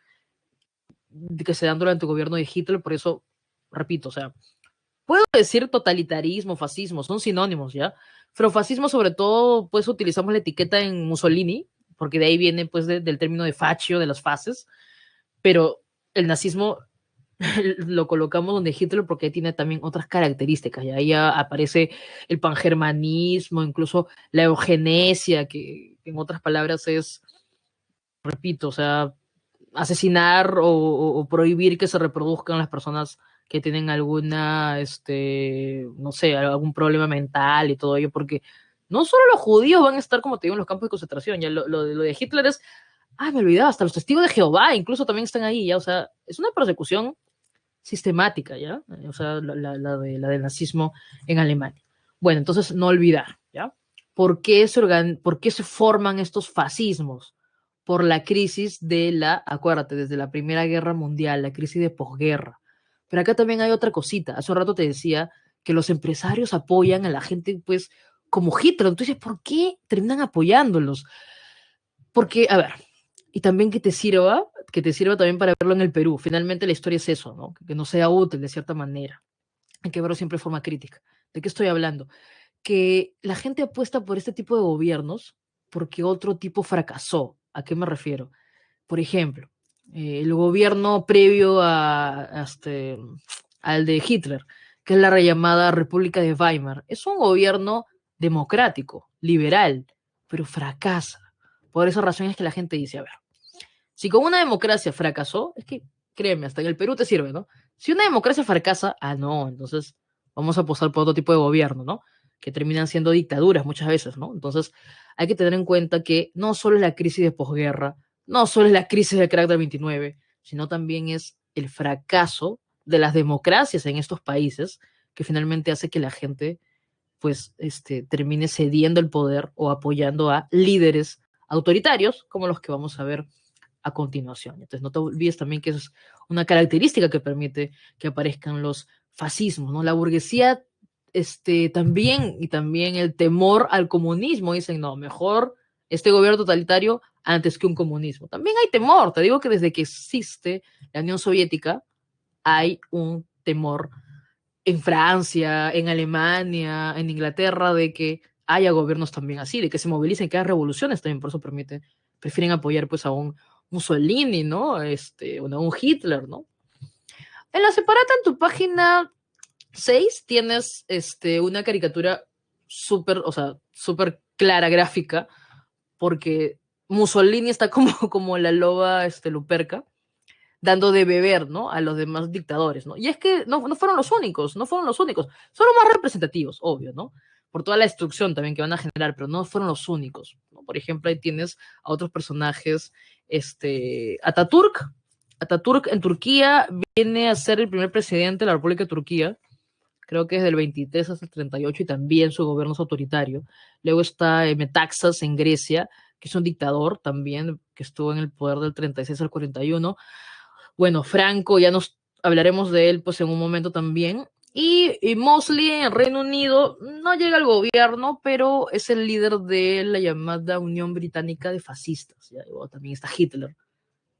que se dan durante el gobierno de Hitler, por eso, repito, o sea, puedo decir totalitarismo, fascismo, son sinónimos, ¿ya? Pero fascismo sobre todo, pues utilizamos la etiqueta en Mussolini, porque de ahí viene pues del término de fascio, de las fases, pero el nazismo lo colocamos donde Hitler porque tiene también otras características, y ahí ya aparece el pangermanismo, incluso la eugenesia, que en otras palabras es, repito, o sea, asesinar o prohibir que se reproduzcan las personas que tienen alguna, no sé, algún problema mental y todo ello, porque no solo los judíos van a estar, como te digo, en los campos de concentración, ya lo de Hitler es, me olvidaba, hasta los testigos de Jehová incluso también están ahí, ya, o sea, es una persecución sistemática, ya, o sea, la del nazismo en Alemania. Bueno, entonces no olvidar, ya, ¿por qué se forman estos fascismos? Por la crisis acuérdate, desde la Primera Guerra Mundial, la crisis de posguerra. Pero acá también hay otra cosita. Hace un rato te decía que los empresarios apoyan a la gente, pues, como Hitler. Entonces, ¿por qué terminan apoyándolos? Porque, a ver, y también que te sirva también para verlo en el Perú. Finalmente la historia es eso, ¿no? Que no sea útil de cierta manera. Hay que verlo siempre de forma crítica. ¿De qué estoy hablando? Que la gente apuesta por este tipo de gobiernos porque otro tipo fracasó. ¿A qué me refiero? Por ejemplo, el gobierno previo al de Hitler, que es la rellamada República de Weimar, es un gobierno democrático, liberal, pero fracasa. Por esa razón es que la gente dice, a ver, si con una democracia fracasó, es que, créeme, hasta en el Perú te sirve, ¿no? Si una democracia fracasa, no, entonces vamos a apostar por otro tipo de gobierno, ¿no? Que terminan siendo dictaduras muchas veces, ¿no? Entonces hay que tener en cuenta que no solo es la crisis de posguerra, no solo es la crisis del carácter 29, sino también es el fracaso de las democracias en estos países que finalmente hace que la gente pues termine cediendo el poder o apoyando a líderes autoritarios como los que vamos a ver a continuación. Entonces, no te olvides también que es una característica que permite que aparezcan los fascismos, ¿no? La burguesía también, y también el temor al comunismo, dicen, no, mejor este gobierno totalitario antes que un comunismo. También hay temor, te digo que desde que existe la Unión Soviética hay un temor en Francia, en Alemania, en Inglaterra, de que haya gobiernos también así, de que se movilicen, que haya revoluciones también, por eso prefieren apoyar pues a un Mussolini, ¿no? O a un Hitler, ¿no? En la separata, en tu página 6 tienes una caricatura súper, o sea, súper clara, gráfica, porque Mussolini está como la loba Luperca, dando de beber, ¿no? A los demás dictadores, ¿no? Y es que no fueron los únicos, no fueron los únicos, son los más representativos, obvio, ¿no? Por toda la destrucción también que van a generar, pero no fueron los únicos, ¿no? Por ejemplo, ahí tienes a otros personajes Ataturk. Ataturk en Turquía viene a ser el primer presidente de la República de Turquía, creo que es del 23 hasta el 38, y también su gobierno es autoritario. Luego está Metaxas en Grecia, que es un dictador también, que estuvo en el poder del 36 al 41. Bueno, Franco, ya nos hablaremos de él pues en un momento también. Y Mosley en Reino Unido no llega al gobierno, pero es el líder de la llamada Unión Británica de Fascistas. ¿Ya? Luego también está Hitler,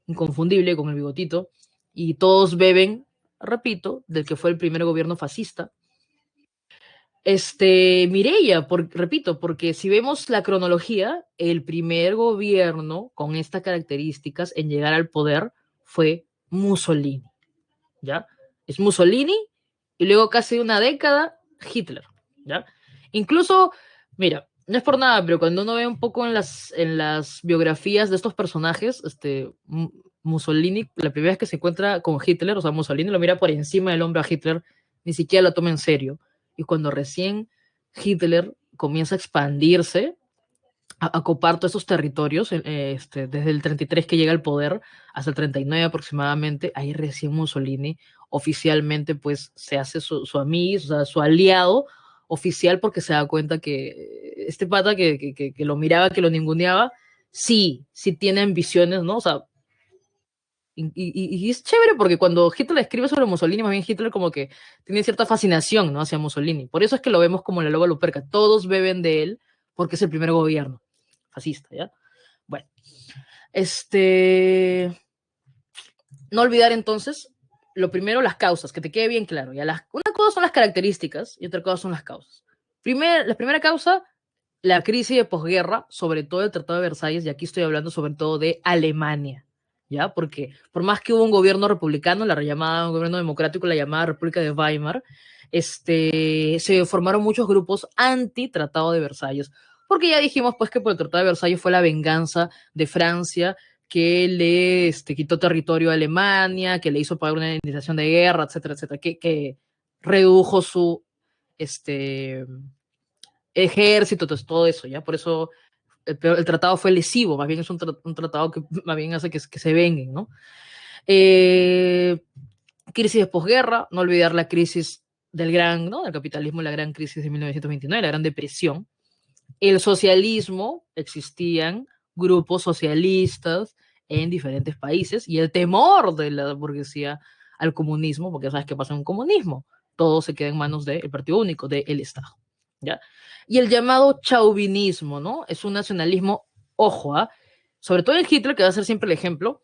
inconfundible con el bigotito, y todos beben, repito, del que fue el primer gobierno fascista. Mireia, repito, porque si vemos la cronología, el primer gobierno con estas características en llegar al poder fue Mussolini, ¿ya? Es Mussolini y luego casi una década Hitler, ¿ya? Incluso, mira, no es por nada, pero cuando uno ve un poco en las biografías de estos personajes, Mussolini, la primera vez que se encuentra con Hitler, o sea, Mussolini lo mira por encima del hombro a Hitler, ni siquiera lo toma en serio. Y cuando recién Hitler comienza a expandirse, a copar todos esos territorios, desde el 33 que llega al poder hasta el 39 aproximadamente, ahí recién Mussolini oficialmente pues se hace su amigo, o sea, su aliado oficial, porque se da cuenta que este pata que lo miraba, que lo ninguneaba, sí tiene ambiciones, ¿no? O sea, y es chévere porque cuando Hitler escribe sobre Mussolini, más bien Hitler como que tiene cierta fascinación, ¿no? Hacia Mussolini. Por eso es que lo vemos como la loba luperca. Todos beben de él porque es el primer gobierno fascista, ¿ya? Bueno, no olvidar entonces, lo primero, las causas, que te quede bien claro, ¿ya? Una cosa son las características y otra cosa son las causas. La primera causa, la crisis de posguerra, sobre todo el Tratado de Versalles, y aquí estoy hablando sobre todo de Alemania, ¿ya? Porque por más que hubo un gobierno republicano, un gobierno democrático, la llamada República de Weimar, se formaron muchos grupos anti-Tratado de Versalles, porque ya dijimos pues que por el Tratado de Versalles fue la venganza de Francia, que le quitó territorio a Alemania, que le hizo pagar una indemnización de guerra, etcétera, etcétera, que redujo su ejército, todo eso, ¿ya? Por eso el tratado fue lesivo, más bien es un tratado que más bien hace que se venguen, ¿no? Crisis de posguerra, no olvidar la crisis ¿no? Del capitalismo, la gran crisis de 1929, la Gran Depresión. El socialismo, existían grupos socialistas en diferentes países, y el temor de la burguesía al comunismo, porque sabes qué pasa en un comunismo, todo se queda en manos del Partido Único, del Estado, ¿ya? Y el llamado chauvinismo, ¿no? Es un nacionalismo, ojo, sobre todo en Hitler, que va a ser siempre el ejemplo,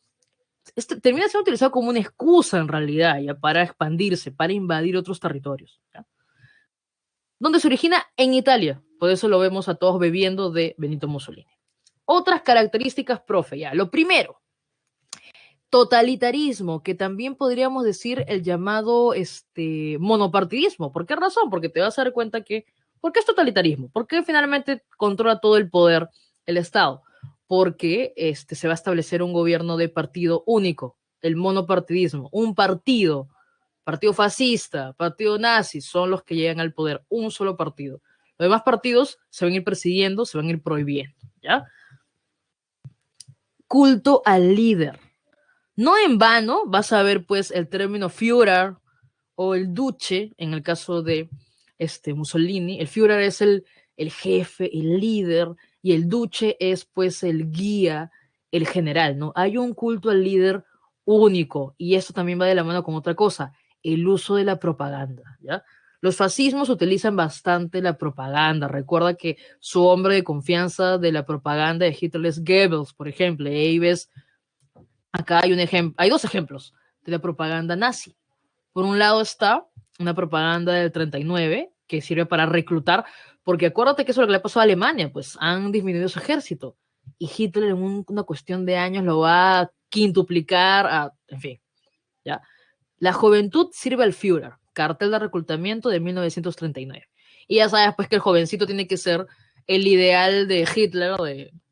termina siendo utilizado como una excusa en realidad, ¿ya? Para expandirse, para invadir otros territorios, ¿ya? Donde se origina en Italia, por eso lo vemos a todos bebiendo de Benito Mussolini. Otras características, profe, ya. Lo primero, totalitarismo, que también podríamos decir el llamado monopartidismo. ¿Por qué razón? Porque te vas a dar cuenta que, ¿por qué es totalitarismo? ¿Por qué finalmente controla todo el poder el Estado? Porque se va a establecer un gobierno de partido único, el monopartidismo, un partido fascista, partido nazi, son los que llegan al poder, un solo partido. Los demás partidos se van a ir persiguiendo, se van a ir prohibiendo, ¿ya? Culto al líder. No en vano vas a ver pues el término Führer o el Duce en el caso de Mussolini. El Führer es el jefe, el líder, y el Duce es pues el guía, el general, ¿no? Hay un culto al líder único, y esto también va de la mano con otra cosa, el uso de la propaganda, ¿ya? Los fascismos utilizan bastante la propaganda. Recuerda que su hombre de confianza de la propaganda de Hitler es Goebbels, por ejemplo. Y ahí ves, acá hay dos ejemplos de la propaganda nazi. Por un lado está una propaganda del 39 que sirve para reclutar, porque acuérdate que eso es lo que le pasó a Alemania, pues han disminuido su ejército, y Hitler en una cuestión de años lo va a quintuplicar, en fin, ¿ya? La juventud sirve al Führer, cartel de reclutamiento de 1939. Y ya sabes, pues, que el jovencito tiene que ser el ideal de Hitler,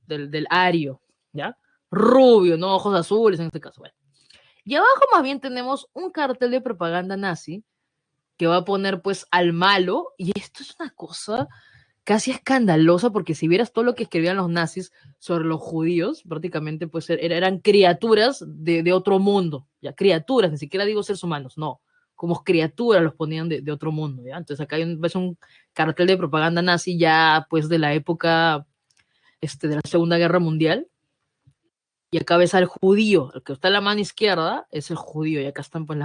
del ario, ¿ya? Rubio, no ojos azules en este caso. Bueno. Y abajo más bien tenemos un cartel de propaganda nazi que va a poner pues al malo, y esto es una cosa casi escandalosa, porque si vieras todo lo que escribían los nazis sobre los judíos, prácticamente pues eran criaturas de otro mundo, ya, criaturas, ni siquiera digo seres humanos, no, como criaturas los ponían de otro mundo, ¿ya? Entonces acá ves un cartel de propaganda nazi ya pues de la época de la Segunda Guerra Mundial, y acá ves al judío, el que está en la mano izquierda es el judío, y acá están pues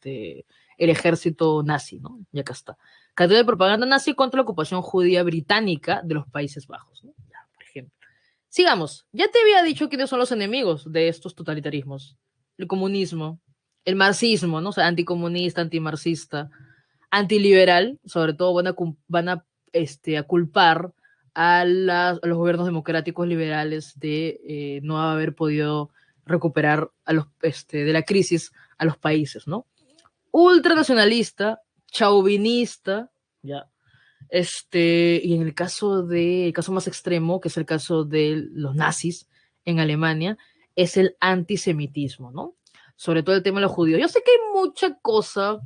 el ejército nazi, ¿no? Y acá está. Cartel de propaganda nazi contra la ocupación judía británica de los Países Bajos, ¿no? Ya, por ejemplo. Sigamos. Ya te había dicho quiénes son los enemigos de estos totalitarismos. El comunismo, el marxismo, ¿no? O sea, anticomunista, antimarxista, antiliberal, sobre todo a culpar a los gobiernos democráticos liberales de no haber podido recuperar de la crisis a los países, ¿no? Ultranacionalista, chauvinista, ya. Y en el caso más extremo, que es el caso de los nazis en Alemania, es el antisemitismo, ¿no? Sobre todo el tema de los judíos. Yo sé que hay mucha cosa,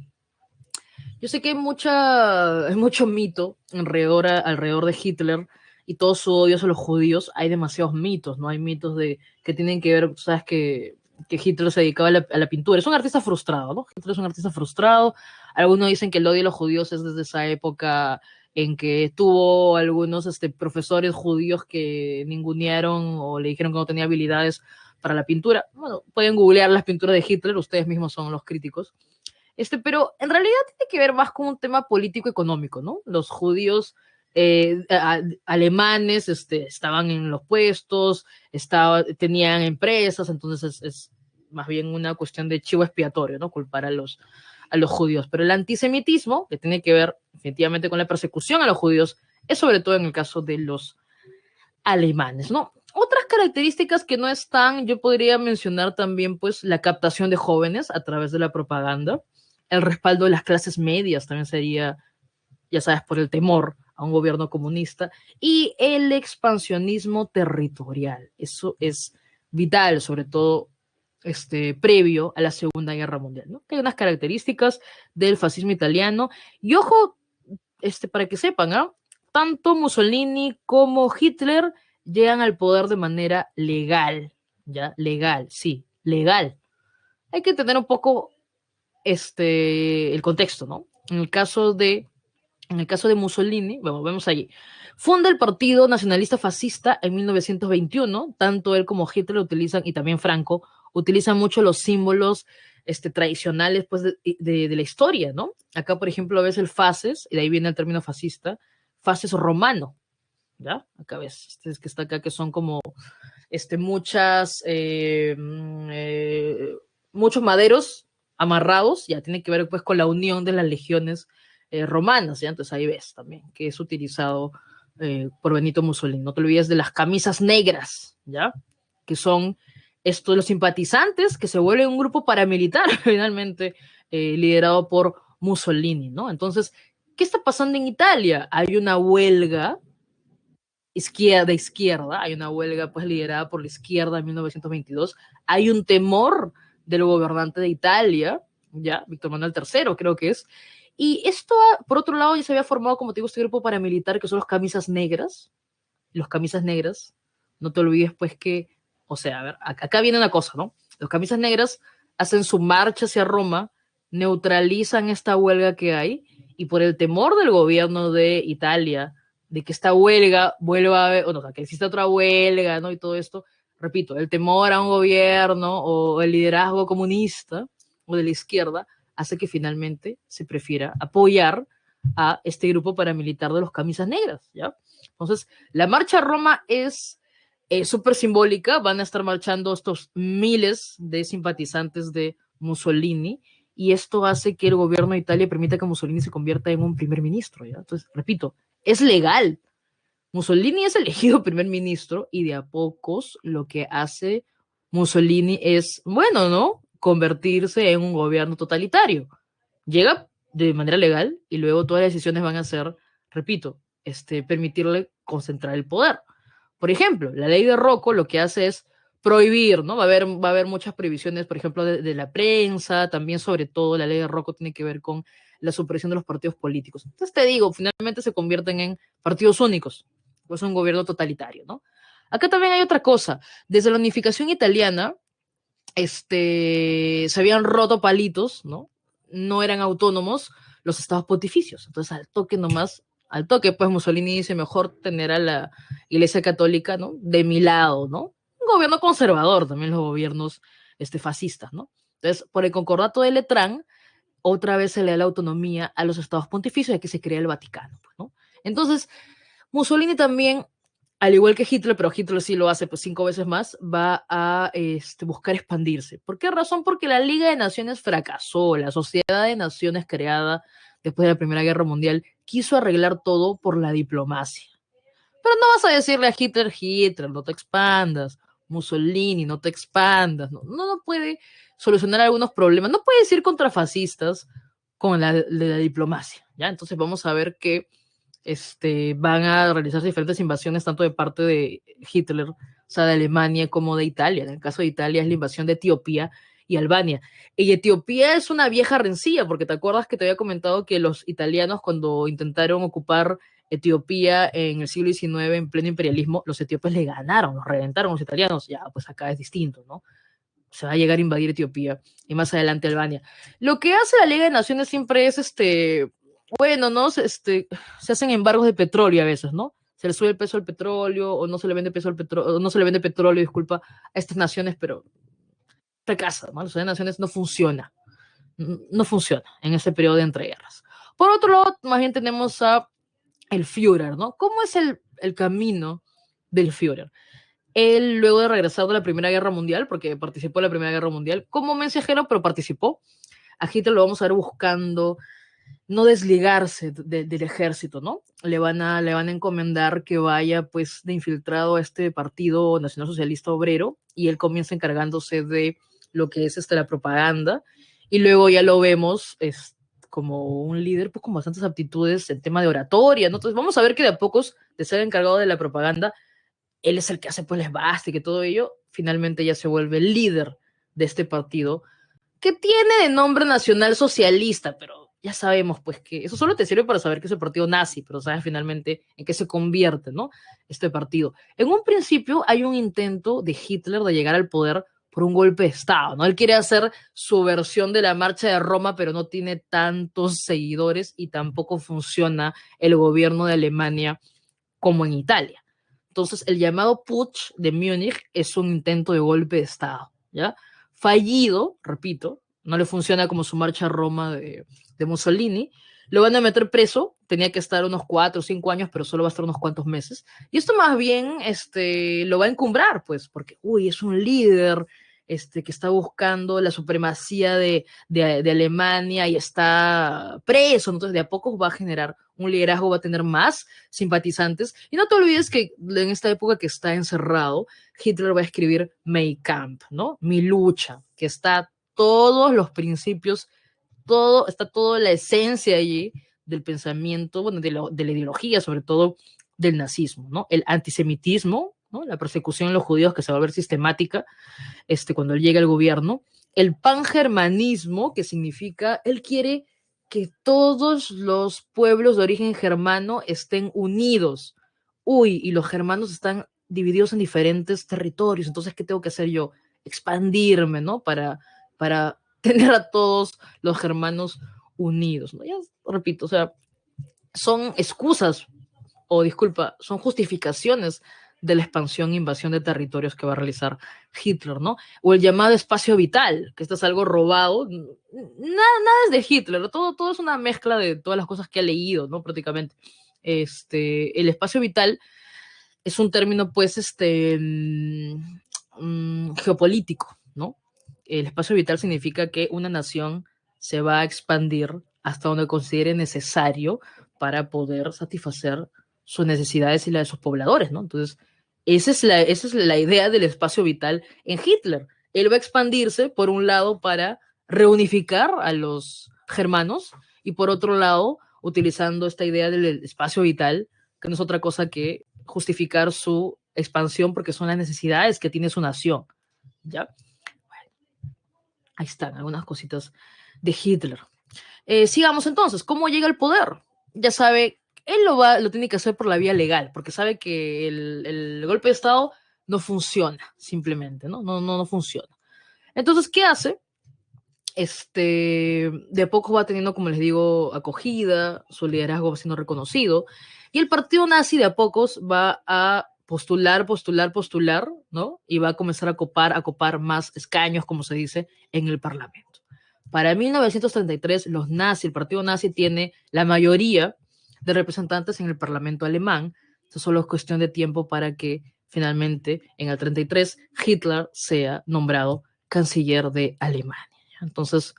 yo sé que hay mucho mito alrededor de Hitler y todo su odio a los judíos. Hay demasiados mitos, ¿no? Hay mitos que tienen que ver, sabes que Hitler se dedicaba a la pintura. Es un artista frustrado, ¿no? Hitler es un artista frustrado. Algunos dicen que el odio a los judíos es desde esa época en que tuvo algunos profesores judíos que ningunearon o le dijeron que no tenía habilidades para la pintura. Bueno, pueden googlear las pinturas de Hitler, ustedes mismos son los críticos. Pero en realidad tiene que ver más con un tema político-económico, ¿no? Los judíos alemanes estaban en los puestos, tenían empresas, entonces es más bien una cuestión de chivo expiatorio, ¿no? Culpar a los judíos. Pero el antisemitismo, que tiene que ver efectivamente con la persecución a los judíos, es sobre todo en el caso de los alemanes, ¿no? Otras características que no están, yo podría mencionar también, pues, la captación de jóvenes a través de la propaganda, el respaldo de las clases medias también sería, ya sabes, por el temor a un gobierno comunista, y el expansionismo territorial. Eso es vital, sobre todo previo a la Segunda Guerra Mundial, ¿no? Que hay unas características del fascismo italiano. Y ojo, para que sepan, ¿eh? Tanto Mussolini como Hitler llegan al poder de manera legal, ¿ya? Legal, sí, legal. Hay que tener un poco el contexto, ¿no? En el caso de Mussolini, bueno, vemos allí, funda el Partido Nacionalista Fascista en 1921, tanto él como Hitler utilizan, y también Franco, utilizan mucho los símbolos tradicionales pues, de la historia, ¿no? Acá, por ejemplo, ves el faces, y de ahí viene el término fascista, faces romano, ¿ya? Acá ves, es que está acá, que son como muchas, muchos maderos amarrados, ya tiene que ver pues con la unión de las legiones romanas, ¿ya? Entonces ahí ves también que es utilizado por Benito Mussolini. No te olvides de las camisas negras, ¿ya? Que son los simpatizantes que se vuelven un grupo paramilitar finalmente liderado por Mussolini, ¿no? Entonces, ¿qué está pasando en Italia? Hay una huelga izquierda, hay una huelga pues liderada por la izquierda en 1922, hay un temor del gobernante de Italia, ya, Víctor Manuel III creo que es, y esto, por otro lado, ya se había formado, como te digo, este grupo paramilitar que son los camisas negras, no te olvides pues que, o sea, a ver, acá viene una cosa, ¿no? Los camisas negras hacen su marcha hacia Roma, neutralizan esta huelga que hay, y por el temor del gobierno de Italia, de que esta huelga vuelva a haber, o sea, que exista otra huelga, ¿no? Y todo esto, repito, el temor a un gobierno o el liderazgo comunista o de la izquierda hace que finalmente se prefiera apoyar a este grupo paramilitar de los camisas negras, ¿ya? Entonces, la marcha a Roma es súper simbólica, van a estar marchando estos miles de simpatizantes de Mussolini, y esto hace que el gobierno de Italia permita que Mussolini se convierta en un primer ministro, ¿ya? Entonces, repito, es legal. Mussolini es elegido primer ministro y de a pocos lo que hace Mussolini es, bueno, ¿no? Convertirse en un gobierno totalitario. Llega de manera legal y luego todas las decisiones van a ser, repito, permitirle concentrar el poder. Por ejemplo, la ley de Rocco lo que hace es prohibir, ¿no? Va a haber muchas prohibiciones, por ejemplo, de la prensa, también sobre todo la ley de Rocco tiene que ver con la supresión de los partidos políticos. Entonces te digo, finalmente se convierten en partidos únicos, pues un gobierno totalitario, ¿no? Acá también hay otra cosa. Desde la unificación italiana, se habían roto palitos, ¿no? No eran autónomos los estados pontificios. Entonces, al toque nomás, al toque, pues Mussolini dice, mejor tener a la Iglesia Católica, ¿no? De mi lado, ¿no? Un gobierno conservador, también los gobiernos fascistas, ¿no? Entonces, por el concordato de Letrán, otra vez se le da la autonomía a los estados pontificios y que se crea el Vaticano, pues, ¿no? Entonces, Mussolini también, al igual que Hitler, pero Hitler sí lo hace pues 5 veces más, va a buscar expandirse. ¿Por qué razón? Porque la Liga de Naciones fracasó, la Sociedad de Naciones creada después de la Primera Guerra Mundial quiso arreglar todo por la diplomacia. Pero no vas a decirle a Hitler, Hitler, no te expandas, Mussolini, no te expandas, no puede solucionar algunos problemas, no puedes ir contra fascistas con la diplomacia, ¿ya? Entonces vamos a ver que van a realizarse diferentes invasiones tanto de parte de Hitler, o sea, de Alemania como de Italia. En el caso de Italia es la invasión de Etiopía y Albania. Y Etiopía es una vieja rencilla, porque te acuerdas que te había comentado que los italianos cuando intentaron ocupar Etiopía en el siglo XIX en pleno imperialismo, los etíopes le ganaron, los reventaron los italianos. Ya, pues acá es distinto, ¿no? Se va a llegar a invadir Etiopía y más adelante Albania. Lo que hace la Liga de Naciones siempre es bueno, ¿no? Se hacen embargos de petróleo a veces, ¿no? Se le sube el peso al petróleo o no se le vende peso al petróleo, no se le vende petróleo, disculpa, a estas naciones, pero fracasa, ¿no? La Sociedad de Naciones no funciona, no funciona en ese periodo de entreguerras. Por otro lado, más bien tenemos a el Führer, ¿no? ¿Cómo es el camino del Führer? Él, luego de regresar de la Primera Guerra Mundial, porque participó en la Primera Guerra Mundial como mensajero, pero participó, a Hitler lo vamos a ver buscando no desligarse del ejército, ¿no? Le van a encomendar que vaya pues de infiltrado a este Partido Nacional Socialista Obrero y él comienza encargándose de lo que es la propaganda y luego ya lo vemos como un líder pues con bastantes aptitudes en tema de oratoria, ¿no? Entonces vamos a ver que de a pocos de ser encargado de la propaganda él es el que hace pues la esvástica y todo ello, finalmente ya se vuelve el líder de este partido que tiene de nombre Nacional Socialista, pero ya sabemos pues que eso solo te sirve para saber que es el partido nazi, pero sabes finalmente en qué se convierte, ¿no? Este partido. En un principio hay un intento de Hitler de llegar al poder por un golpe de Estado, ¿no? Él quiere hacer su versión de la Marcha de Roma, pero no tiene tantos seguidores y tampoco funciona el gobierno de Alemania como en Italia. Entonces, el llamado Putsch de Múnich es un intento de golpe de Estado, ¿ya? Fallido, repito, no le funciona como su marcha a Roma de Mussolini, lo van a meter preso, tenía que estar unos 4 o 5 años, pero solo va a estar unos cuantos meses. Y esto más bien lo va a encumbrar, pues, porque, uy, es un líder que está buscando la supremacía de Alemania y está preso, entonces de a poco va a generar un liderazgo, va a tener más simpatizantes. Y no te olvides que en esta época que está encerrado, Hitler va a escribir Mein Kampf, ¿no? Mi lucha, que está todos los principios, está toda la esencia allí del pensamiento, bueno, de la ideología, sobre todo del nazismo, ¿no? El antisemitismo, ¿no? La persecución de los judíos que se va a ver sistemática cuando él llega al gobierno. El pangermanismo, que significa, él quiere que todos los pueblos de origen germano estén unidos. Uy, y los germanos están divididos en diferentes territorios, entonces, ¿qué tengo que hacer yo? Expandirme, ¿no? Para tener a todos los germanos unidos, ¿no? Ya repito, o sea, son excusas, o disculpa, son justificaciones de la expansión e invasión de territorios que va a realizar Hitler, ¿no? O el llamado espacio vital, que esto es algo robado. Nada es de Hitler, ¿no? Todo es una mezcla de todas las cosas que ha leído, ¿no? Prácticamente. El espacio vital es un término, pues, geopolítico, ¿no? El espacio vital significa que una nación se va a expandir hasta donde considere necesario para poder satisfacer sus necesidades y las de sus pobladores, ¿no? Entonces, esa es la idea del espacio vital en Hitler. Él va a expandirse, por un lado, para reunificar a los germanos y por otro lado, utilizando esta idea del espacio vital, que no es otra cosa que justificar su expansión porque son las necesidades que tiene su nación. ¿ya? Ahí están algunas cositas de Hitler. Sigamos entonces, ¿cómo llega al poder? Ya sabe, él lo tiene que hacer por la vía legal, porque sabe que el golpe de Estado no funciona, simplemente, ¿no? No funciona. Entonces, ¿qué hace? De a poco va teniendo, como les digo, acogida, su liderazgo va siendo reconocido, y el partido nazi de a pocos va a postular, ¿no? Y va a comenzar a copar más escaños, como se dice, en el Parlamento. Para 1933, el partido nazi tiene la mayoría de representantes en el Parlamento alemán. Esto solo es cuestión de tiempo para que finalmente, en el 33, Hitler sea nombrado canciller de Alemania. Entonces,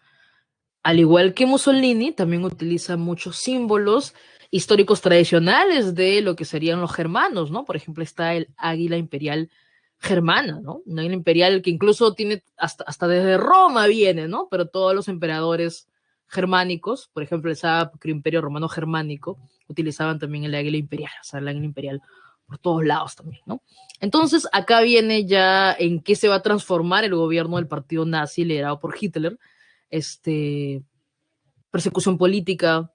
al igual que Mussolini, también utiliza muchos símbolos históricos tradicionales de lo que serían los germanos, ¿no? Por ejemplo, está el águila imperial germana, ¿no? Un águila imperial que incluso tiene, hasta desde Roma viene, ¿no? Pero todos los emperadores germánicos, por ejemplo, el Sacro Imperio Romano Germánico, utilizaban también el águila imperial, o sea, el águila imperial por todos lados también, ¿no? Entonces, acá viene ya en qué se va a transformar el gobierno del partido nazi liderado por Hitler, persecución política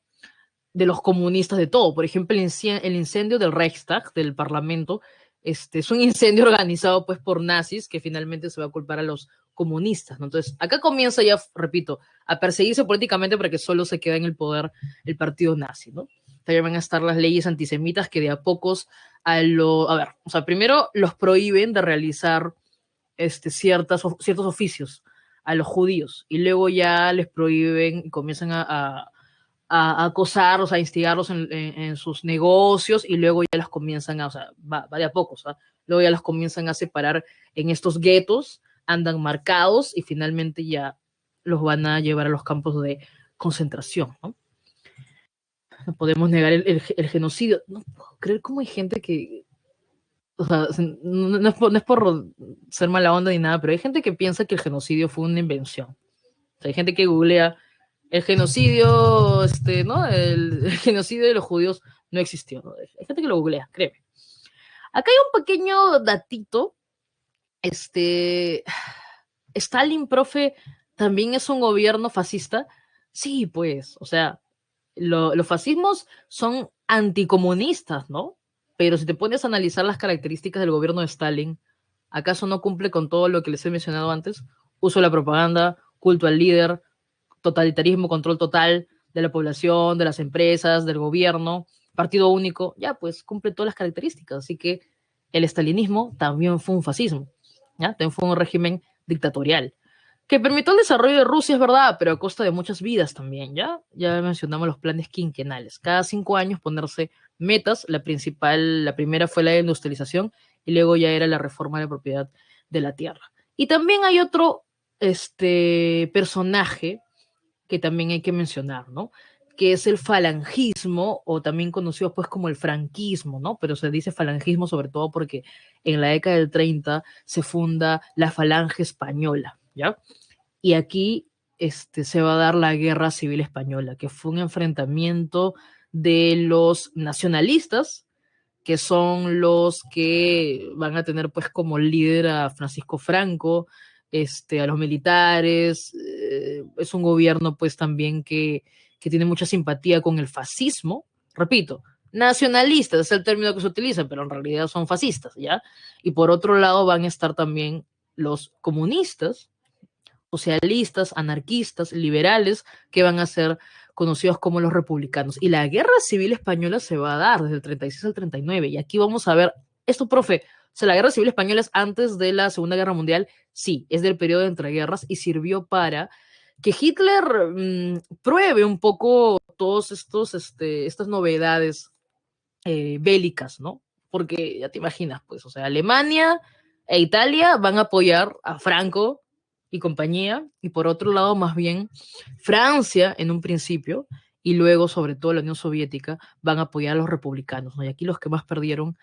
de los comunistas, de todo. Por ejemplo, el incendio del Reichstag, del Parlamento, es un incendio organizado pues por nazis que finalmente se va a culpar a los comunistas, ¿no? Entonces, acá comienza ya, repito, a perseguirse políticamente para que solo se quede en el poder el partido nazi, ¿no? También van a estar las leyes antisemitas que de a pocos o sea, primero los prohíben de realizar ciertos oficios a los judíos y luego ya les prohíben y comienzan a acosarlos, a instigarlos en sus negocios y luego ya los comienzan o sea, va de a poco, o sea, luego ya los comienzan a separar en estos guetos, andan marcados y finalmente ya los van a llevar a los campos de concentración, ¿no? No podemos negar el genocidio. No puedo creer cómo hay gente que, o sea, no es por ser mala onda ni nada, pero hay gente que piensa que el genocidio fue una invención. O sea, hay gente que googlea el genocidio, ¿no? El genocidio de los judíos no existió, ¿no? Hay gente que lo googlea, créeme. Acá hay un pequeño datito. Stalin, profe, ¿también es un gobierno fascista? Sí, pues, o sea, los fascismos son anticomunistas, ¿no? Pero si te pones a analizar las características del gobierno de Stalin, ¿acaso no cumple con todo lo que les he mencionado antes? Uso de la propaganda, culto al líder, totalitarismo, control total de la población, de las empresas, del gobierno, partido único, ya pues cumple todas las características. Así que el estalinismo también fue un fascismo, ¿ya? También fue un régimen dictatorial que permitió el desarrollo de Rusia, es verdad, pero a costa de muchas vidas también, ¿ya? Ya mencionamos los planes quinquenales. Cada 5 años ponerse metas, la primera fue la industrialización y luego ya era la reforma de la propiedad de la tierra. Y también hay otro personaje que también hay que mencionar, ¿no? Que es el falangismo, o también conocido pues como el franquismo, ¿no? Pero se dice falangismo sobre todo porque en la década del 30 se funda la Falange Española, ¿ya? Y aquí se va a dar la Guerra Civil Española, que fue un enfrentamiento de los nacionalistas, que son los que van a tener pues como líder a Francisco Franco, a los militares, es un gobierno pues también que tiene mucha simpatía con el fascismo, repito, nacionalistas es el término que se utiliza, pero en realidad son fascistas, ¿ya? Y por otro lado van a estar también los comunistas, socialistas, anarquistas, liberales, que van a ser conocidos como los republicanos. Y la guerra civil española se va a dar desde el 36 al 39. Y aquí vamos a ver, esto, profe, o sea, la guerra civil española es antes de la Segunda Guerra Mundial, sí, es del periodo de entreguerras y sirvió para que Hitler pruebe un poco todos estas novedades bélicas, ¿no? Porque ya te imaginas, pues, o sea, Alemania e Italia van a apoyar a Franco y compañía, y por otro lado, más bien, Francia en un principio, y luego, sobre todo, la Unión Soviética, van a apoyar a los republicanos, ¿no? Y aquí los que más perdieron,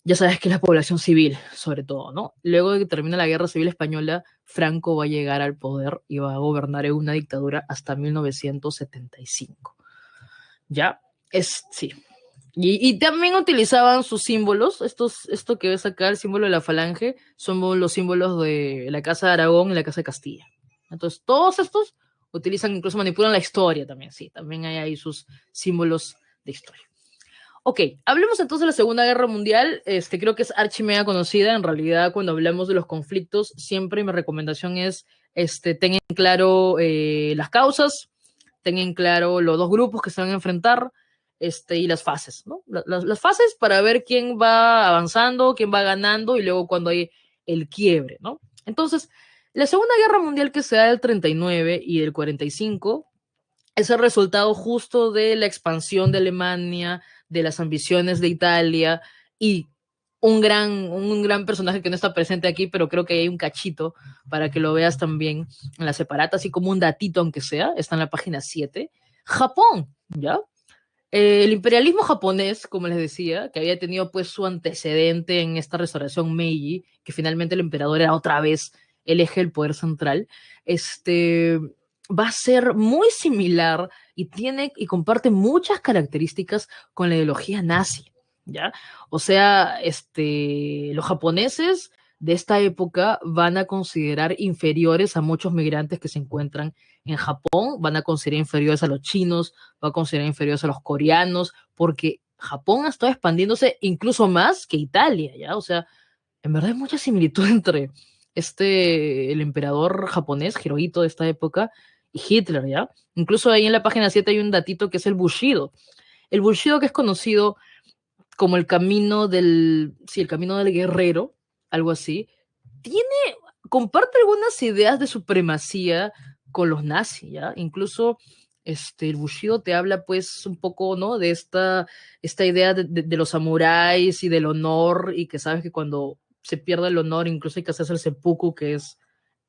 ya sabes que es la población civil, sobre todo, ¿no? Luego de que termina la Guerra Civil Española, Franco va a llegar al poder y va a gobernar en una dictadura hasta 1975. ¿Ya? Sí. Y también utilizaban sus símbolos, esto que ves acá, el símbolo de la falange, son los símbolos de la Casa de Aragón y la Casa de Castilla. Entonces, todos estos utilizan, incluso manipulan la historia también, sí, también hay ahí sus símbolos de historia. Ok, hablemos entonces de la Segunda Guerra Mundial. Creo que es archimega conocida. En realidad, cuando hablamos de los conflictos, siempre mi recomendación es tengan claro las causas, tengan claro los dos grupos que se van a enfrentar y las fases, ¿no? Las fases para ver quién va avanzando, quién va ganando y luego cuando hay el quiebre, ¿no? Entonces, la Segunda Guerra Mundial que se da del 39 y del 45 es el resultado justo de la expansión de Alemania, de las ambiciones de Italia y un gran personaje que no está presente aquí, pero creo que hay un cachito para que lo veas también en la separata, así como un datito, aunque sea, está en la página 7. Japón, ¿ya? El imperialismo japonés, como les decía, que había tenido pues su antecedente en esta restauración Meiji, que finalmente el emperador era otra vez el eje del poder central, va a ser muy similar y tiene y comparte muchas características con la ideología nazi, ¿ya? O sea, los japoneses de esta época van a considerar inferiores a muchos migrantes que se encuentran en Japón, van a considerar inferiores a los chinos, va a considerar inferiores a los coreanos, porque Japón ha estado expandiéndose incluso más que Italia, ¿ya? O sea, en verdad hay mucha similitud entre el emperador japonés, Hirohito de esta época, y Hitler, ¿ya? Incluso ahí en la página 7 hay un datito que es el Bushido. El Bushido que es conocido como el camino sí, el camino del guerrero, algo así, tiene, comparte algunas ideas de supremacía con los nazis, ¿ya? Incluso el Bushido te habla pues un poco, ¿no? De esta idea de los samuráis y del honor y que sabes que cuando se pierde el honor incluso hay que hacerse el seppuku, que es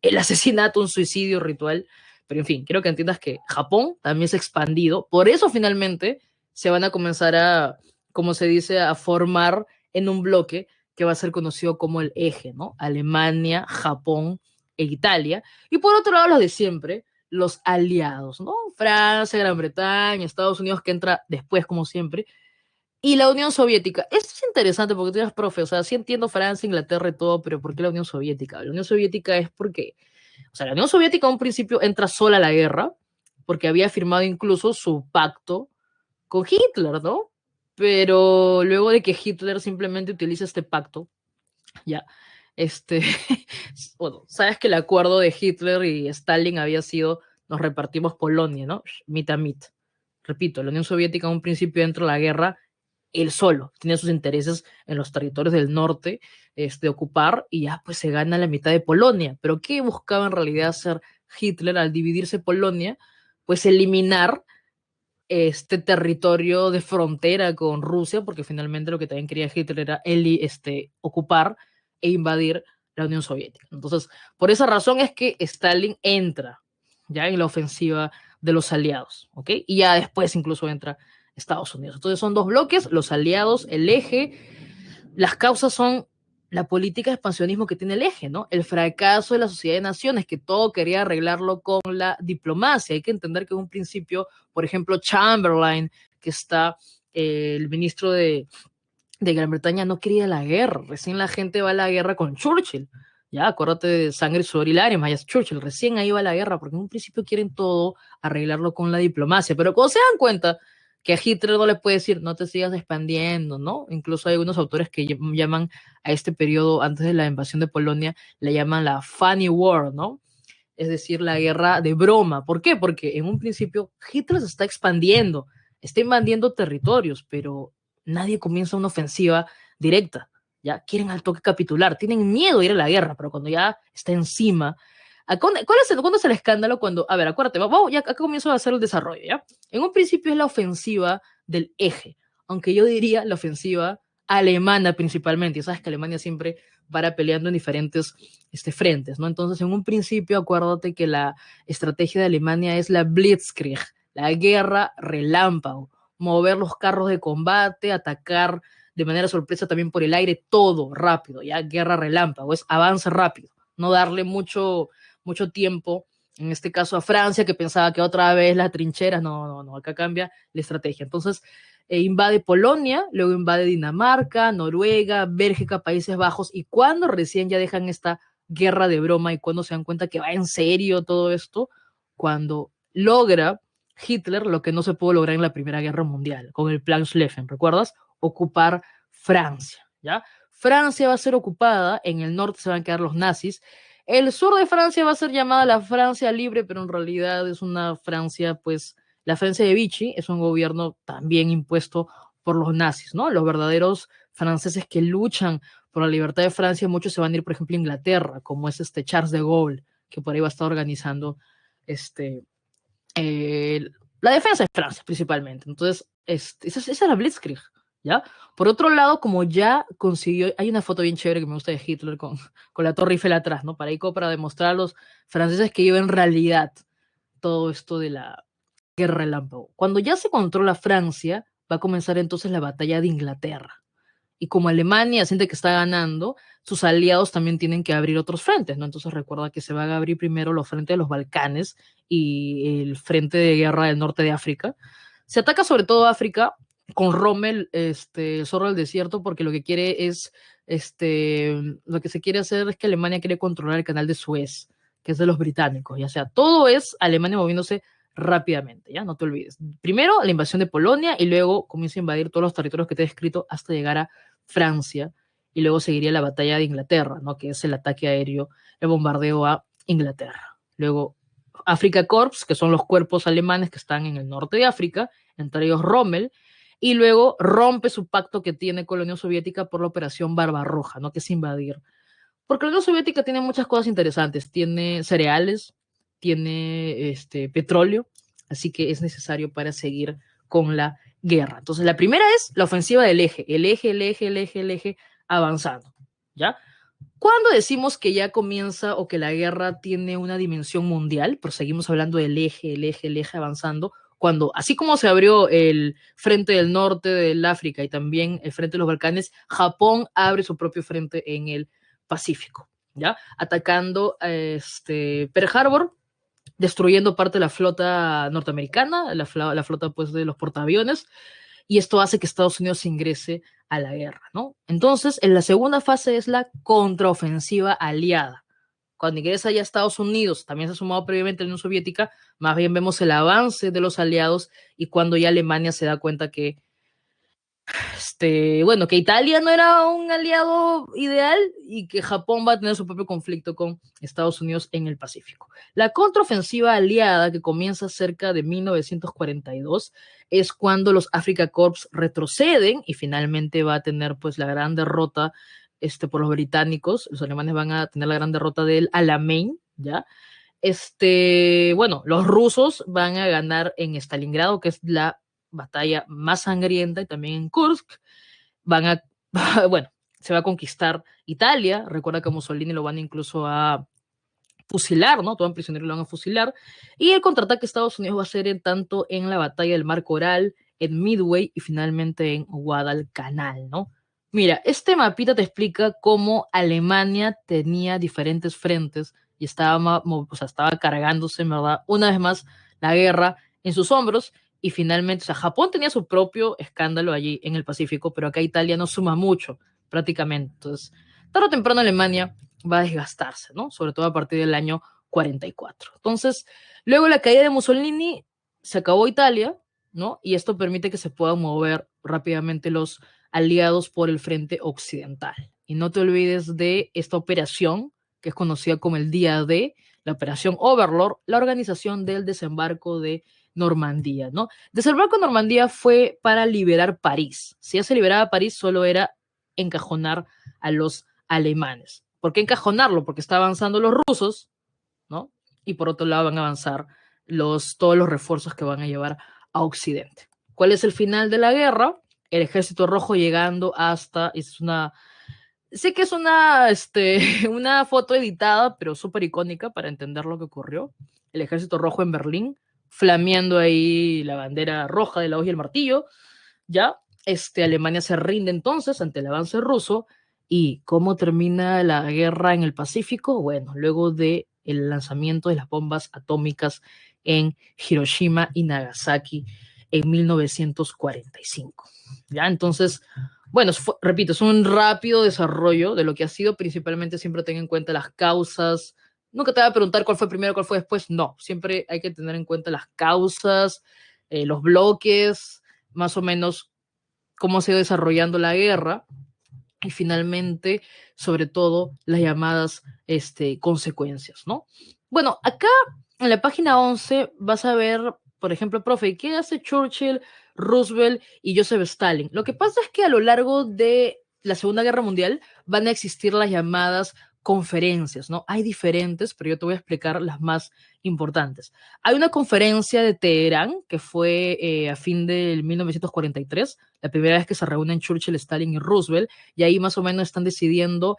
el asesinato, un suicidio ritual. Pero en fin, quiero que entiendas que Japón también se ha expandido, por eso finalmente se van a comenzar a, como se dice, a formar en un bloque que va a ser conocido como el eje, ¿no? Alemania, Japón e Italia. Y por otro lado, los de siempre, los aliados, ¿no? Francia, Gran Bretaña, Estados Unidos, que entra después, como siempre, y la Unión Soviética. Esto es interesante porque tú eres profe, o sea, sí entiendo Francia, Inglaterra y todo, pero ¿por qué la Unión Soviética? La Unión Soviética es porque, o sea, la Unión Soviética a un principio entra sola a la guerra, porque había firmado incluso su pacto con Hitler, ¿no? Pero luego de que Hitler simplemente utiliza este pacto, ya, este, bueno, sabes que el acuerdo de Hitler y Stalin había sido, nos repartimos Polonia, ¿no? Mit a mit. Repito, la Unión Soviética en un principio entra a la guerra él solo, tenía sus intereses en los territorios del norte, ocupar, y ya pues se gana la mitad de Polonia. Pero ¿qué buscaba en realidad hacer Hitler al dividirse Polonia? Pues eliminar este territorio de frontera con Rusia, porque finalmente lo que también quería Hitler era ocupar e invadir la Unión Soviética. Entonces, por esa razón es que Stalin entra ya en la ofensiva de los aliados, ¿ok? Y ya después incluso entra Estados Unidos. Entonces son dos bloques, los aliados, el eje, las causas son la política de expansionismo que tiene el eje, ¿no? El fracaso de la sociedad de naciones, que todo quería arreglarlo con la diplomacia. Hay que entender que en un principio, por ejemplo, Chamberlain, que está el ministro de Gran Bretaña, no quería la guerra. Recién la gente va a la guerra con Churchill. Ya, acuérdate de sangre, sudor y lágrimas, ya es Churchill. Recién ahí va la guerra, porque en un principio quieren todo arreglarlo con la diplomacia. Pero cuando se dan cuenta que a Hitler no le puede decir, no te sigas expandiendo, ¿no? Incluso hay algunos autores que llaman a este periodo antes de la invasión de Polonia, le llaman la funny war, ¿no? Es decir, la guerra de broma. ¿Por qué? Porque en un principio Hitler se está expandiendo, está invadiendo territorios, pero nadie comienza una ofensiva directa. Ya quieren al toque capitular, tienen miedo de ir a la guerra, pero cuando ya está encima, ¿cuándo es el escándalo? Cuando, a ver, acuérdate, vamos, ya acá comienzo a hacer el desarrollo, ¿ya? En un principio es la ofensiva del eje, aunque yo diría la ofensiva alemana principalmente, y sabes que Alemania siempre para peleando en diferentes frentes, ¿no? Entonces, en un principio, acuérdate que la estrategia de Alemania es la Blitzkrieg, la guerra relámpago, mover los carros de combate, atacar de manera sorpresa también por el aire, todo rápido, ya guerra relámpago, es avance rápido, no darle mucho tiempo en este caso a Francia, que pensaba que otra vez las trincheras, no, acá cambia la estrategia. Entonces, invade Polonia, luego invade Dinamarca, Noruega, Bélgica, Países Bajos, y cuando recién ya dejan esta guerra de broma y cuando se dan cuenta que va en serio todo esto, cuando logra Hitler lo que no se pudo lograr en la Primera Guerra Mundial, con el Plan Schlieffen, ¿recuerdas? Ocupar Francia, ¿ya? Francia va a ser ocupada, en el norte se van a quedar los nazis, el sur de Francia va a ser llamada la Francia libre, pero en realidad es una Francia, pues, la Francia de Vichy es un gobierno también impuesto por los nazis, ¿no? Los verdaderos franceses que luchan por la libertad de Francia, muchos se van a ir, por ejemplo, a Inglaterra, como es Charles de Gaulle, que por ahí va a estar organizando este, la defensa de Francia principalmente. Entonces, esa es la Blitzkrieg, ¿ya? Por otro lado, como ya consiguió, hay una foto bien chévere que me gusta de Hitler con la Torre Eiffel atrás, ¿no? Para ahí como para demostrar a los franceses que iba en realidad todo esto de la guerra relámpago. Cuando ya se controla Francia, va a comenzar entonces la batalla de Inglaterra. Y como Alemania siente que está ganando, sus aliados también tienen que abrir otros frentes, ¿no? Entonces recuerda que se van a abrir primero los frentes de los Balcanes y el frente de guerra del norte de África. Se ataca sobre todo África con Rommel, el zorro del desierto, porque lo que quiere es, lo que se quiere hacer es que Alemania quiere controlar el canal de Suez, que es de los británicos, ya sea, todo es Alemania moviéndose rápidamente, ya no te olvides. Primero la invasión de Polonia y luego comienza a invadir todos los territorios que te he descrito hasta llegar a Francia y luego seguiría la batalla de Inglaterra, ¿no? Que es el ataque aéreo, el bombardeo a Inglaterra. Luego Afrika Korps, que son los cuerpos alemanes que están en el norte de África, entre ellos Rommel, y luego rompe su pacto que tiene con la Unión Soviética por la Operación Barbarroja, ¿no? Que es invadir. Porque la Unión Soviética tiene muchas cosas interesantes, tiene cereales, tiene petróleo, así que es necesario para seguir con la guerra. Entonces, la primera es la ofensiva del eje, el eje, avanzando, ¿ya? Cuando decimos que ya comienza o que la guerra tiene una dimensión mundial, pero seguimos hablando del eje, el eje avanzando, cuando así como se abrió el frente del norte del África y también el frente de los Balcanes, Japón abre su propio frente en el Pacífico, ¿ya? Atacando Pearl Harbor, destruyendo parte de la flota norteamericana, la flota pues de los portaaviones, y esto hace que Estados Unidos ingrese a la guerra, ¿no? Entonces, en la segunda fase es la contraofensiva aliada. Cuando ingresa ya Estados Unidos, también se ha sumado previamente la Unión Soviética, más bien vemos el avance de los aliados y cuando ya Alemania se da cuenta que bueno, que Italia no era un aliado ideal y que Japón va a tener su propio conflicto con Estados Unidos en el Pacífico. La contraofensiva aliada que comienza cerca de 1942 es cuando los Afrika Korps retroceden y finalmente va a tener pues la gran derrota por los británicos. Los alemanes van a tener la gran derrota del Alamein, ¿ya? Bueno, los rusos van a ganar en Stalingrado, que es la batalla más sangrienta, y también en Kursk van a, bueno, se va a conquistar Italia. Recuerda que Mussolini lo van incluso a fusilar, ¿no? Todo un prisionero lo van a fusilar. Y el contraataque de Estados Unidos va a ser tanto en la batalla del Mar Coral, en Midway y finalmente en Guadalcanal, ¿no? Mira, este mapita te explica cómo Alemania tenía diferentes frentes y estaba, o sea, estaba cargándose, en verdad, una vez más la guerra en sus hombros y finalmente, o sea, Japón tenía su propio escándalo allí en el Pacífico, pero acá Italia no suma mucho, prácticamente. Entonces, tarde o temprano Alemania va a desgastarse, ¿no? Sobre todo a partir del año 44. Entonces, luego de la caída de Mussolini, se acabó Italia, ¿no? Y esto permite que se puedan mover rápidamente los aliados por el frente occidental. Y no te olvides de esta operación, que es conocida como el Día D, la operación Overlord, la organización del desembarco de Normandía, ¿no? Desembarco de Normandía fue para liberar París. Si ya se liberaba París, solo era encajonar a los alemanes. ¿Por qué encajonarlo? Porque está avanzando los rusos, ¿no? Y por otro lado van a avanzar todos los refuerzos que van a llevar a Occidente. ¿Cuál es el final de la guerra? El ejército rojo llegando hasta, sé que es una foto editada, pero súper icónica para entender lo que ocurrió. El ejército rojo en Berlín, flameando ahí la bandera roja de la hoz y el martillo, ¿ya? Alemania se rinde entonces ante el avance ruso. ¿Y cómo termina la guerra en el Pacífico? Bueno, luego de el lanzamiento de las bombas atómicas en Hiroshima y Nagasaki en 1945. ¿Ya? Entonces, bueno, repito, es un rápido desarrollo de lo que ha sido, principalmente siempre ten en cuenta las causas. Nunca te voy a preguntar cuál fue primero, cuál fue después, no, siempre hay que tener en cuenta las causas, los bloques, más o menos cómo se ha ido desarrollando la guerra y finalmente, sobre todo, las llamadas consecuencias, ¿no? Bueno, acá en la página 11 vas a ver, por ejemplo, profe, ¿qué hace Churchill, Roosevelt y Joseph Stalin? Lo que pasa es que a lo largo de la Segunda Guerra Mundial van a existir las llamadas conferencias, ¿no? Hay diferentes, pero yo te voy a explicar las más importantes. Hay una conferencia de Teherán que fue a fin del 1943, la primera vez que se reúnen Churchill, Stalin y Roosevelt, y ahí más o menos están decidiendo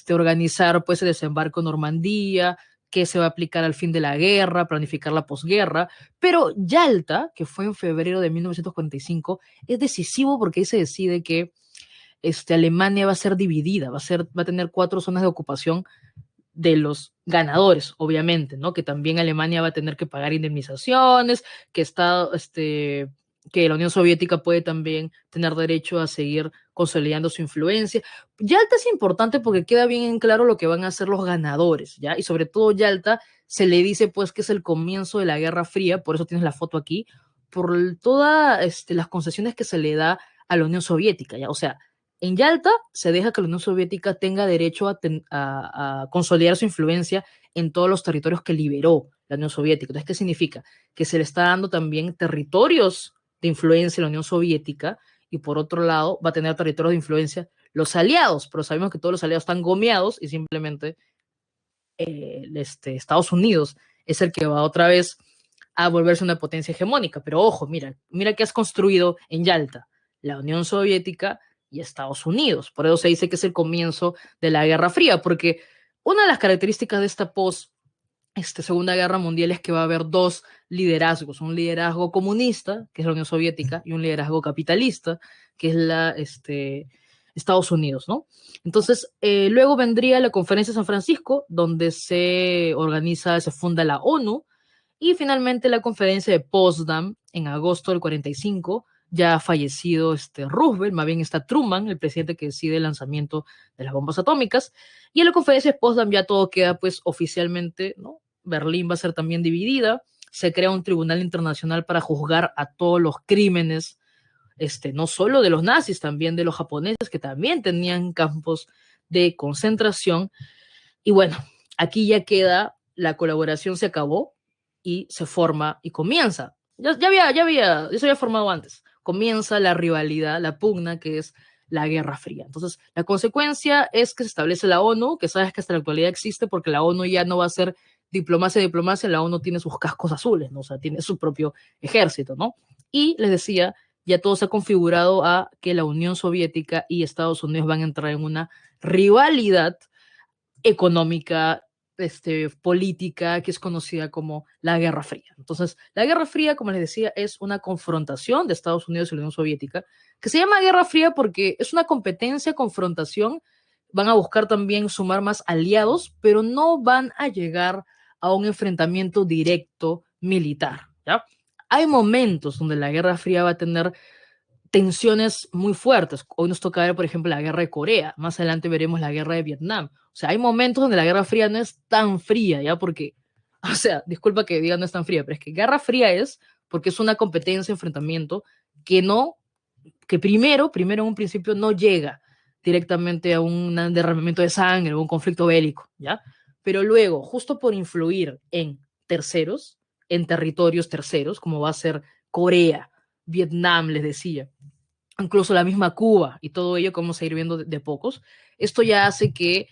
organizar pues el desembarco en Normandía, qué se va a aplicar al fin de la guerra, planificar la posguerra, pero Yalta, que fue en febrero de 1945, es decisivo porque ahí se decide que Alemania va a ser dividida, va a tener 4 zonas de ocupación de los ganadores, obviamente, ¿no? Que también Alemania va a tener que pagar indemnizaciones, que la Unión Soviética puede también tener derecho a seguir consolidando su influencia. Yalta es importante porque queda bien en claro lo que van a hacer los ganadores, ¿ya? Y sobre todo Yalta se le dice pues que es el comienzo de la Guerra Fría, por eso tienes la foto aquí, por todas las concesiones que se le da a la Unión Soviética, ¿ya? O sea, en Yalta se deja que la Unión Soviética tenga derecho a consolidar su influencia en todos los territorios que liberó la Unión Soviética. Entonces, ¿qué significa? Que se le está dando también territorios de influencia a la Unión Soviética y por otro lado va a tener territorios de influencia los aliados, pero sabemos que todos los aliados están gomeados y simplemente Estados Unidos es el que va otra vez a volverse una potencia hegemónica. Pero ojo, mira qué has construido en Yalta, la Unión Soviética y Estados Unidos. Por eso se dice que es el comienzo de la Guerra Fría, porque una de las características de esta Segunda Guerra Mundial es que va a haber 2 liderazgos, un liderazgo comunista, que es la Unión Soviética, y un liderazgo capitalista, que es Estados Unidos, ¿no? Entonces, luego vendría la Conferencia de San Francisco, donde se funda la ONU, y finalmente la Conferencia de Potsdam, en agosto del 45, ya ha fallecido Roosevelt, más bien está Truman, el presidente que decide el lanzamiento de las bombas atómicas, y en la Conferencia de Potsdam ya todo queda pues oficialmente, ¿no? Berlín va a ser también dividida, se crea un tribunal internacional para juzgar a todos los crímenes, no solo de los nazis, también de los japoneses, que también tenían campos de concentración. Y bueno, aquí ya queda, la colaboración se acabó y se forma y comienza. Ya se había formado antes. Comienza la rivalidad, la pugna, que es la Guerra Fría. Entonces, la consecuencia es que se establece la ONU, que sabes que hasta la actualidad existe, porque la ONU ya no va a ser diplomacia, la ONU tiene sus cascos azules, ¿no? O sea, tiene su propio ejército, ¿no? Y les decía, ya todo se ha configurado a que la Unión Soviética y Estados Unidos van a entrar en una rivalidad económica, política, que es conocida como la Guerra Fría. Entonces, la Guerra Fría, como les decía, es una confrontación de Estados Unidos y la Unión Soviética, que se llama Guerra Fría porque es una competencia, confrontación, van a buscar también sumar más aliados, pero no van a llegar a un enfrentamiento directo militar, ¿ya? Hay momentos donde la Guerra Fría va a tener tensiones muy fuertes. Hoy nos toca ver, por ejemplo, la guerra de Corea. Más adelante veremos la guerra de Vietnam. O sea, hay momentos donde la Guerra Fría no es tan fría, ¿ya? Porque, o sea, disculpa que diga no es tan fría, pero es que Guerra Fría es porque es una competencia, enfrentamiento que no, que primero en un principio no llega directamente a un derramamiento de sangre o un conflicto bélico, ¿ya? Pero luego, justo por influir en terceros, en territorios terceros, como va a ser Corea, Vietnam, les decía, incluso la misma Cuba y todo ello, como se ir viendo de pocos, esto ya hace que,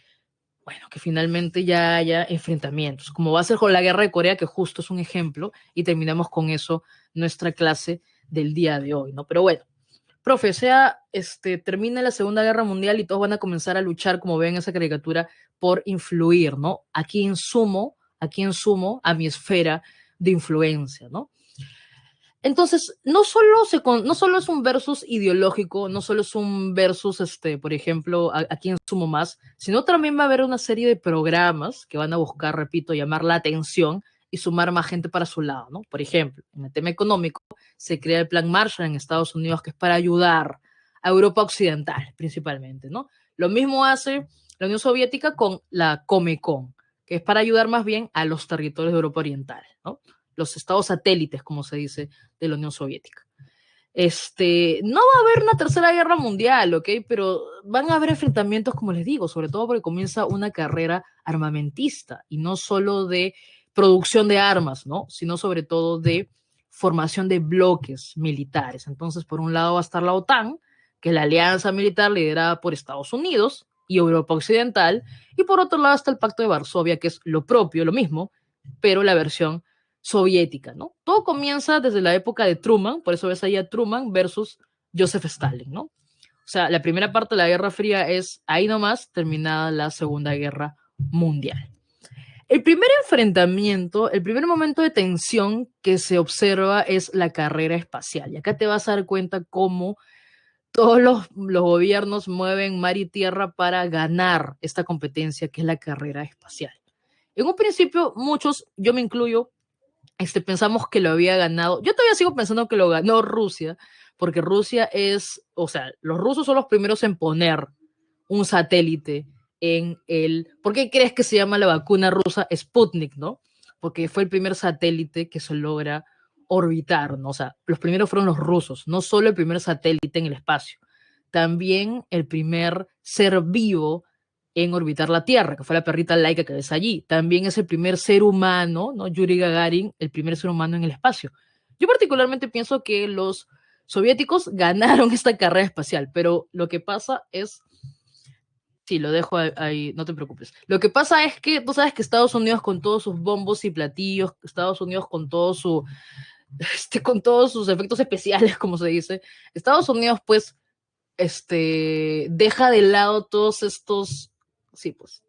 bueno, que finalmente ya haya enfrentamientos, como va a ser con la guerra de Corea, que justo es un ejemplo, y terminamos con eso nuestra clase del día de hoy, ¿no? Pero bueno, profe, o sea, termina la Segunda Guerra Mundial y todos van a comenzar a luchar, como ven en esa caricatura, por influir, ¿no? Aquí en sumo a mi esfera de influencia, ¿no? Entonces, no solo es un versus ideológico, no solo es un versus, por ejemplo, a quién sumo más, sino también va a haber una serie de programas que van a buscar, repito, llamar la atención y sumar más gente para su lado, ¿no? Por ejemplo, en el tema económico, se crea el Plan Marshall en Estados Unidos, que es para ayudar a Europa Occidental, principalmente, ¿no? Lo mismo hace la Unión Soviética con la Comecon, que es para ayudar más bien a los territorios de Europa Oriental, ¿no? Los estados satélites, como se dice, de la Unión Soviética. No va a haber una tercera guerra mundial, ¿ok? Pero van a haber enfrentamientos, como les digo, sobre todo porque comienza una carrera armamentista y no solo de producción de armas, ¿no? Sino sobre todo de formación de bloques militares. Entonces, por un lado va a estar la OTAN, que es la alianza militar liderada por Estados Unidos y Europa Occidental, y por otro lado está el Pacto de Varsovia, que es lo propio, lo mismo, pero la versión soviética, ¿no? Todo comienza desde la época de Truman, por eso ves ahí a Truman versus Joseph Stalin, ¿no? O sea, la primera parte de la Guerra Fría es ahí nomás terminada la Segunda Guerra Mundial. El primer enfrentamiento, el primer momento de tensión que se observa es la carrera espacial. Y acá te vas a dar cuenta cómo todos los gobiernos mueven mar y tierra para ganar esta competencia que es la carrera espacial. En un principio, muchos, yo me incluyo, pensamos que lo había ganado. Yo todavía sigo pensando que lo ganó Rusia, porque Rusia es, o sea, los rusos son los primeros en poner un satélite en el... ¿Por qué crees que se llama la vacuna rusa Sputnik, no? Porque fue el primer satélite que se logra orbitar, ¿no? O sea, los primeros fueron los rusos, no solo el primer satélite en el espacio, también el primer ser vivo en orbitar la Tierra, que fue la perrita Laika que ves allí. También es el primer ser humano, ¿no? Yuri Gagarin, el primer ser humano en el espacio. Yo particularmente pienso que los soviéticos ganaron esta carrera espacial, pero lo que pasa es, sí, lo dejo ahí, no te preocupes. Lo que pasa es que tú sabes que Estados Unidos con todos sus bombos y platillos, Estados Unidos con todo su, con todos sus efectos especiales, como se dice, Estados Unidos pues, deja de lado todos estos, sí, pues,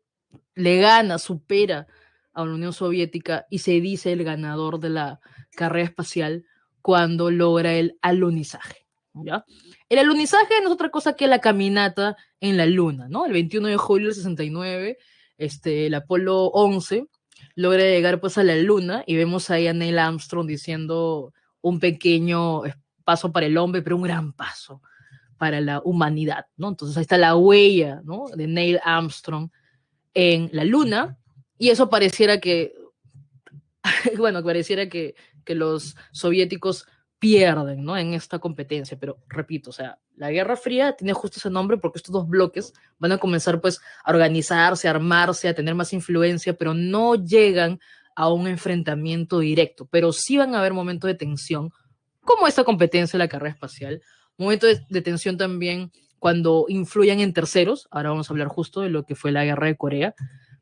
le gana, supera a la Unión Soviética y se dice el ganador de la carrera espacial cuando logra el alunizaje, ¿ya? El alunizaje no es otra cosa que la caminata en la Luna, ¿no? El 21 de julio del 69, el Apolo 11 logra llegar pues a la Luna y vemos ahí a Neil Armstrong diciendo un pequeño paso para el hombre, pero un gran paso para la humanidad, ¿no? Entonces ahí está la huella, ¿no? De Neil Armstrong en la Luna, y eso pareciera que, bueno, pareciera que los soviéticos pierden, ¿no? En esta competencia, pero repito, o sea, la Guerra Fría tiene justo ese nombre porque estos dos bloques van a comenzar pues a organizarse, a armarse, a tener más influencia, pero no llegan a un enfrentamiento directo, pero sí van a haber momentos de tensión, como esta competencia de la carrera espacial, momentos de tensión también cuando influyan en terceros, ahora vamos a hablar justo de lo que fue la guerra de Corea,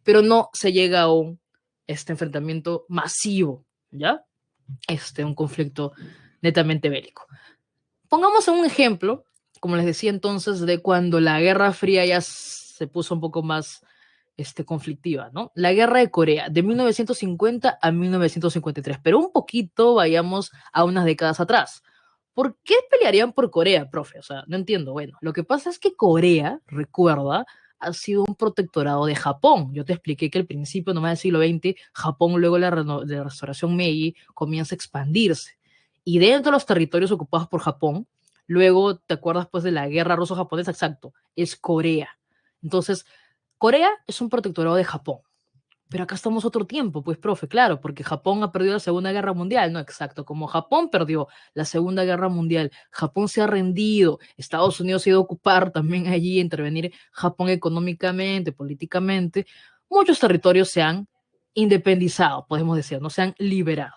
pero no se llega a un enfrentamiento masivo, ¿ya? Un conflicto netamente bélico. Pongamos un ejemplo, como les decía entonces, de cuando la Guerra Fría ya se puso un poco más conflictiva, ¿no? La Guerra de Corea, de 1950 a 1953, pero un poquito vayamos a unas décadas atrás. ¿Por qué pelearían por Corea, profe? O sea, no entiendo. Bueno, lo que pasa es que Corea, recuerda, ha sido un protectorado de Japón. Yo te expliqué que al principio, nomás del siglo XX, Japón, luego de la restauración Meiji, comienza a expandirse. Y dentro de los territorios ocupados por Japón, luego, ¿te acuerdas pues de la guerra ruso-japonesa? Exacto, es Corea. Entonces, Corea es un protectorado de Japón. Pero acá estamos otro tiempo, pues, profe, claro, porque Japón ha perdido la Segunda Guerra Mundial, no, exacto, como Japón perdió la Segunda Guerra Mundial, Japón se ha rendido, Estados Unidos se ha ido a ocupar también allí, intervenir Japón económicamente, políticamente, muchos territorios se han independizado, podemos decir, no se han liberado.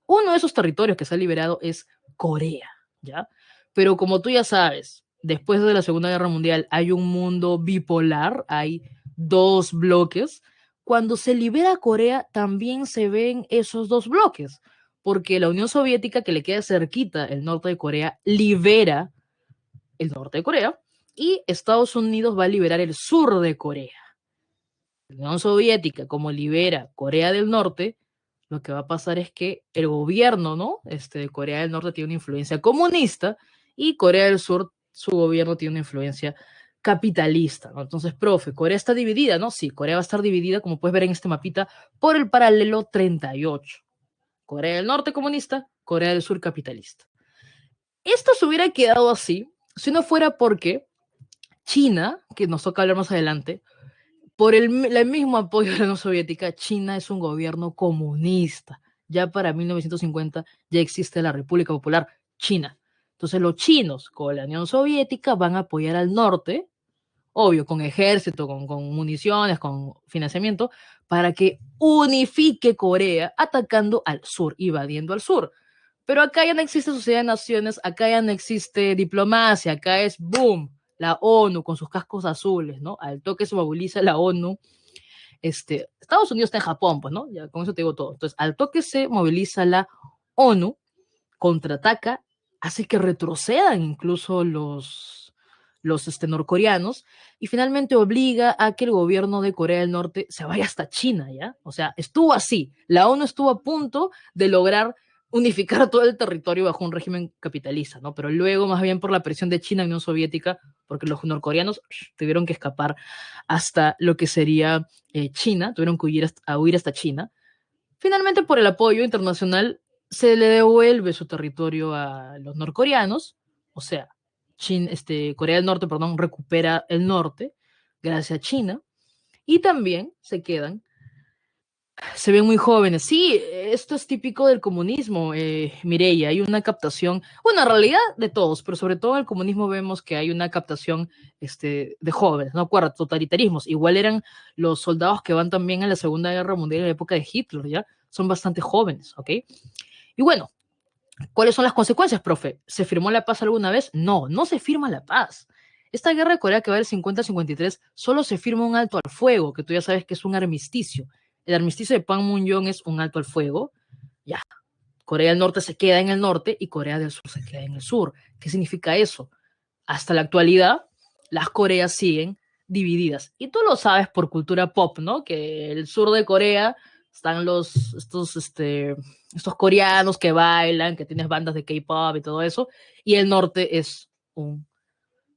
Uno de esos territorios que se ha liberado es Corea, ¿ya? Pero como tú ya sabes, después de la Segunda Guerra Mundial hay un mundo bipolar, hay dos bloques. Cuando se libera Corea, también se ven esos dos bloques, porque la Unión Soviética, que le queda cerquita el norte de Corea, libera el norte de Corea y Estados Unidos va a liberar el sur de Corea. La Unión Soviética, como libera Corea del Norte, lo que va a pasar es que el gobierno, ¿no? De Corea del Norte tiene una influencia comunista y Corea del Sur, su gobierno tiene una influencia capitalista, ¿no? Entonces, profe, Corea está dividida, ¿no? Sí, Corea va a estar dividida, como puedes ver en este mapita, por el paralelo 38. Corea del Norte comunista, Corea del Sur capitalista. Esto se hubiera quedado así si no fuera porque China, que nos toca hablar más adelante, por el mismo apoyo de la Unión Soviética, China es un gobierno comunista. Ya para 1950 ya existe la República Popular China. Entonces los chinos con la Unión Soviética van a apoyar al norte, obvio, con ejército, con municiones, con financiamiento, para que unifique Corea atacando al sur, invadiendo al sur. Pero acá ya no existe sociedad de naciones, acá ya no existe diplomacia, acá es boom, la ONU con sus cascos azules, ¿no? Al toque se moviliza la ONU. Estados Unidos está en Japón, pues, ¿no? Ya con eso te digo todo. Entonces, al toque se moviliza la ONU, contraataca, hace que retrocedan incluso los norcoreanos y finalmente obliga a que el gobierno de Corea del Norte se vaya hasta China, ¿ya? O sea, estuvo así. La ONU estuvo a punto de lograr unificar todo el territorio bajo un régimen capitalista, ¿no? Pero luego, más bien por la presión de China y Unión Soviética, porque los norcoreanos tuvieron que escapar hasta lo que sería China, tuvieron que huir hasta China. Finalmente, por el apoyo internacional, se le devuelve su territorio a los norcoreanos, o sea, Corea del Norte, perdón, recupera el norte gracias a China, y también se ven muy jóvenes. Sí, esto es típico del comunismo, Mireia. Hay una captación, bueno, en realidad de todos, pero sobre todo en el comunismo vemos que hay una captación de jóvenes, ¿no? Acuerda, totalitarismos. Igual eran los soldados que van también en la Segunda Guerra Mundial en la época de Hitler, ¿ya? Son bastante jóvenes, ¿ok? Y bueno, ¿cuáles son las consecuencias, profe? ¿Se firmó la paz alguna vez? No, no se firma la paz. Esta guerra de Corea que va del 50 al 53 solo se firma un alto al fuego, que tú ya sabes que es un armisticio. El armisticio de Panmunjom es un alto al fuego. Ya, Corea del Norte se queda en el norte y Corea del Sur se queda en el sur. ¿Qué significa eso? Hasta la actualidad, las Coreas siguen divididas. Y tú lo sabes por cultura pop, ¿no? Que el sur de Corea están estos coreanos que bailan, que tienes bandas de K-pop y todo eso, y el norte es un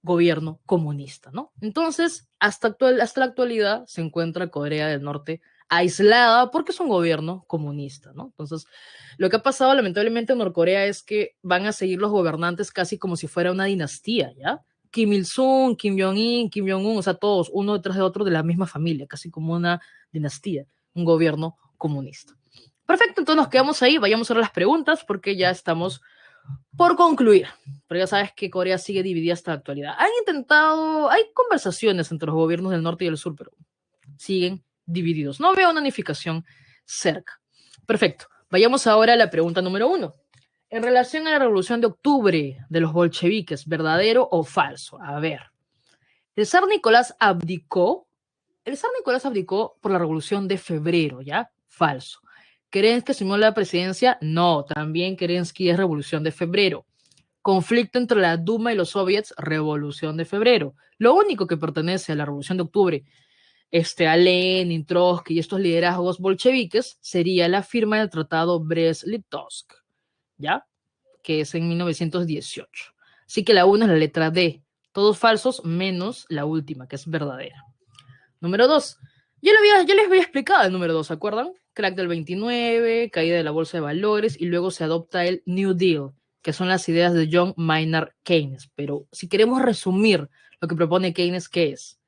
gobierno comunista, ¿no? Entonces, hasta la actualidad se encuentra Corea del Norte aislada porque es un gobierno comunista, ¿no? Entonces, lo que ha pasado lamentablemente en Norcorea es que van a seguir los gobernantes casi como si fuera una dinastía, ¿ya? Kim Il-sung, Kim Jong-un, Kim Jong-un, o sea, todos uno detrás de otro de la misma familia, casi como una dinastía, un gobierno comunista. Perfecto, entonces nos quedamos ahí, vayamos a ver las preguntas porque ya estamos por concluir, pero ya sabes que Corea sigue dividida hasta la actualidad. Hay conversaciones entre los gobiernos del norte y del sur, pero siguen divididos. No veo una unificación cerca. Perfecto. Vayamos ahora a la pregunta número 1. En relación a la revolución de octubre de los bolcheviques, ¿verdadero o falso? A ver. El zar Nicolás abdicó. El zar Nicolás abdicó por la revolución de febrero, ¿ya? Falso. ¿Kerensky asumió la presidencia? No, también Kerensky es revolución de febrero. Conflicto entre la Duma y los soviets, revolución de febrero. Lo único que pertenece a la revolución de octubre, a Lenin, Trotsky y estos liderazgos bolcheviques, sería la firma del tratado Brest-Litovsk, ¿ya? Que es en 1918. Así que la 1 es la letra D. Todos falsos menos la última, que es verdadera. Número 2. Yo les había explicado el número 2, ¿se acuerdan? Crack del 29, caída de la bolsa de valores y luego se adopta el New Deal, que son las ideas de John Maynard Keynes. Pero si queremos resumir lo que propone Keynes, ¿qué es?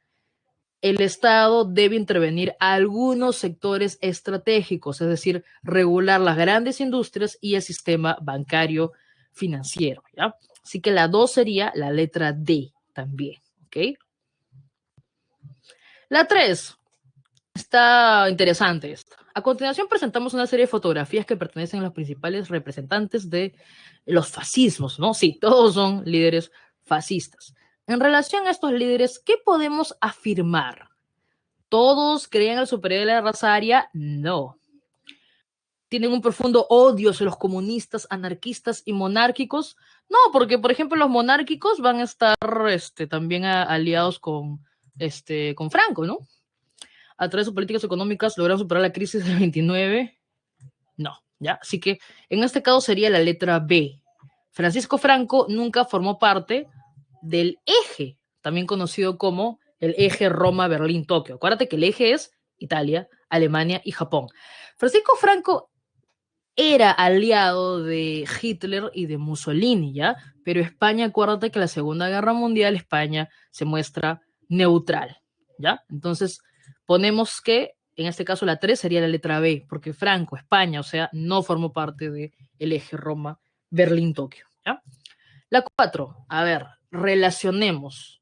El Estado debe intervenir a algunos sectores estratégicos, es decir, regular las grandes industrias y el sistema bancario financiero, ¿ya? Así que la 2 sería la letra D también, ¿ok? La 3 está interesante esta. A continuación presentamos una serie de fotografías que pertenecen a los principales representantes de los fascismos, ¿no? Sí, todos son líderes fascistas. En relación a estos líderes, ¿qué podemos afirmar? ¿Todos creen en el superior de la raza aria? No. ¿Tienen un profundo odio hacia los comunistas, anarquistas y monárquicos? No, porque, por ejemplo, los monárquicos van a estar también aliados con Franco, ¿no? A través de sus políticas económicas lograron superar la crisis del 29. No. ¿ya? Así que en este caso sería la letra B. Francisco Franco nunca formó parte del eje, también conocido como el eje Roma-Berlín-Tokio. Acuérdate que el eje es Italia, Alemania y Japón. Francisco Franco era aliado de Hitler y de Mussolini, ¿ya? Pero España, acuérdate que en la Segunda Guerra Mundial España se muestra neutral, ¿ya? Entonces ponemos que en este caso la 3 sería la letra B, porque Franco, España, o sea, no formó parte del eje Roma, Berlín, Tokio, ¿ya? La 4, a ver, relacionemos.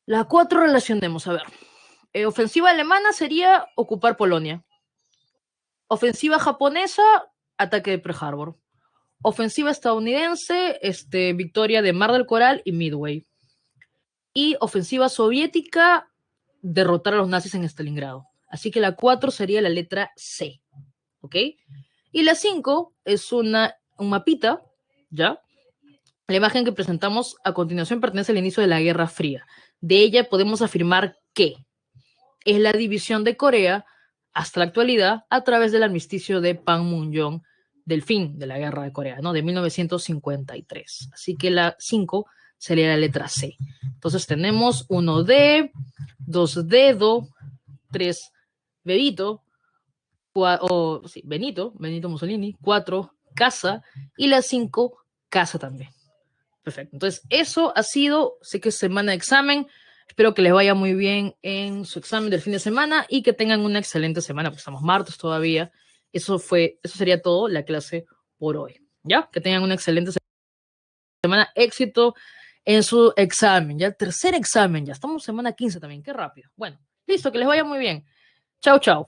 La 4 relacionemos, a ver. Ofensiva alemana sería ocupar Polonia. Ofensiva japonesa, ataque de Pearl Harbor. Ofensiva estadounidense, victoria de Mar del Coral y Midway. Y ofensiva soviética, derrotar a los nazis en Stalingrado. Así que la 4 sería la letra C. ¿Ok? Y la 5 es un mapita, ¿ya? La imagen que presentamos a continuación pertenece al inicio de la Guerra Fría. De ella podemos afirmar que es la división de Corea hasta la actualidad a través del armisticio de Panmunjom del fin de la Guerra de Corea, ¿no? De 1953. Así que la 5 sería la letra C. Entonces tenemos 1D, 2 dedo, 3 bebito, sí, Benito Mussolini, 4 casa y la 5 casa también. Perfecto. Entonces, eso ha sido, sé que es semana de examen. Espero que les vaya muy bien en su examen del fin de semana y que tengan una excelente semana, porque estamos martes todavía. Eso sería todo la clase por hoy. ¿Ya? Que tengan una excelente semana. Éxito en su examen. Ya, tercer examen. Ya estamos en semana 15 también. Qué rápido. Bueno, listo, que les vaya muy bien. Chao, chao.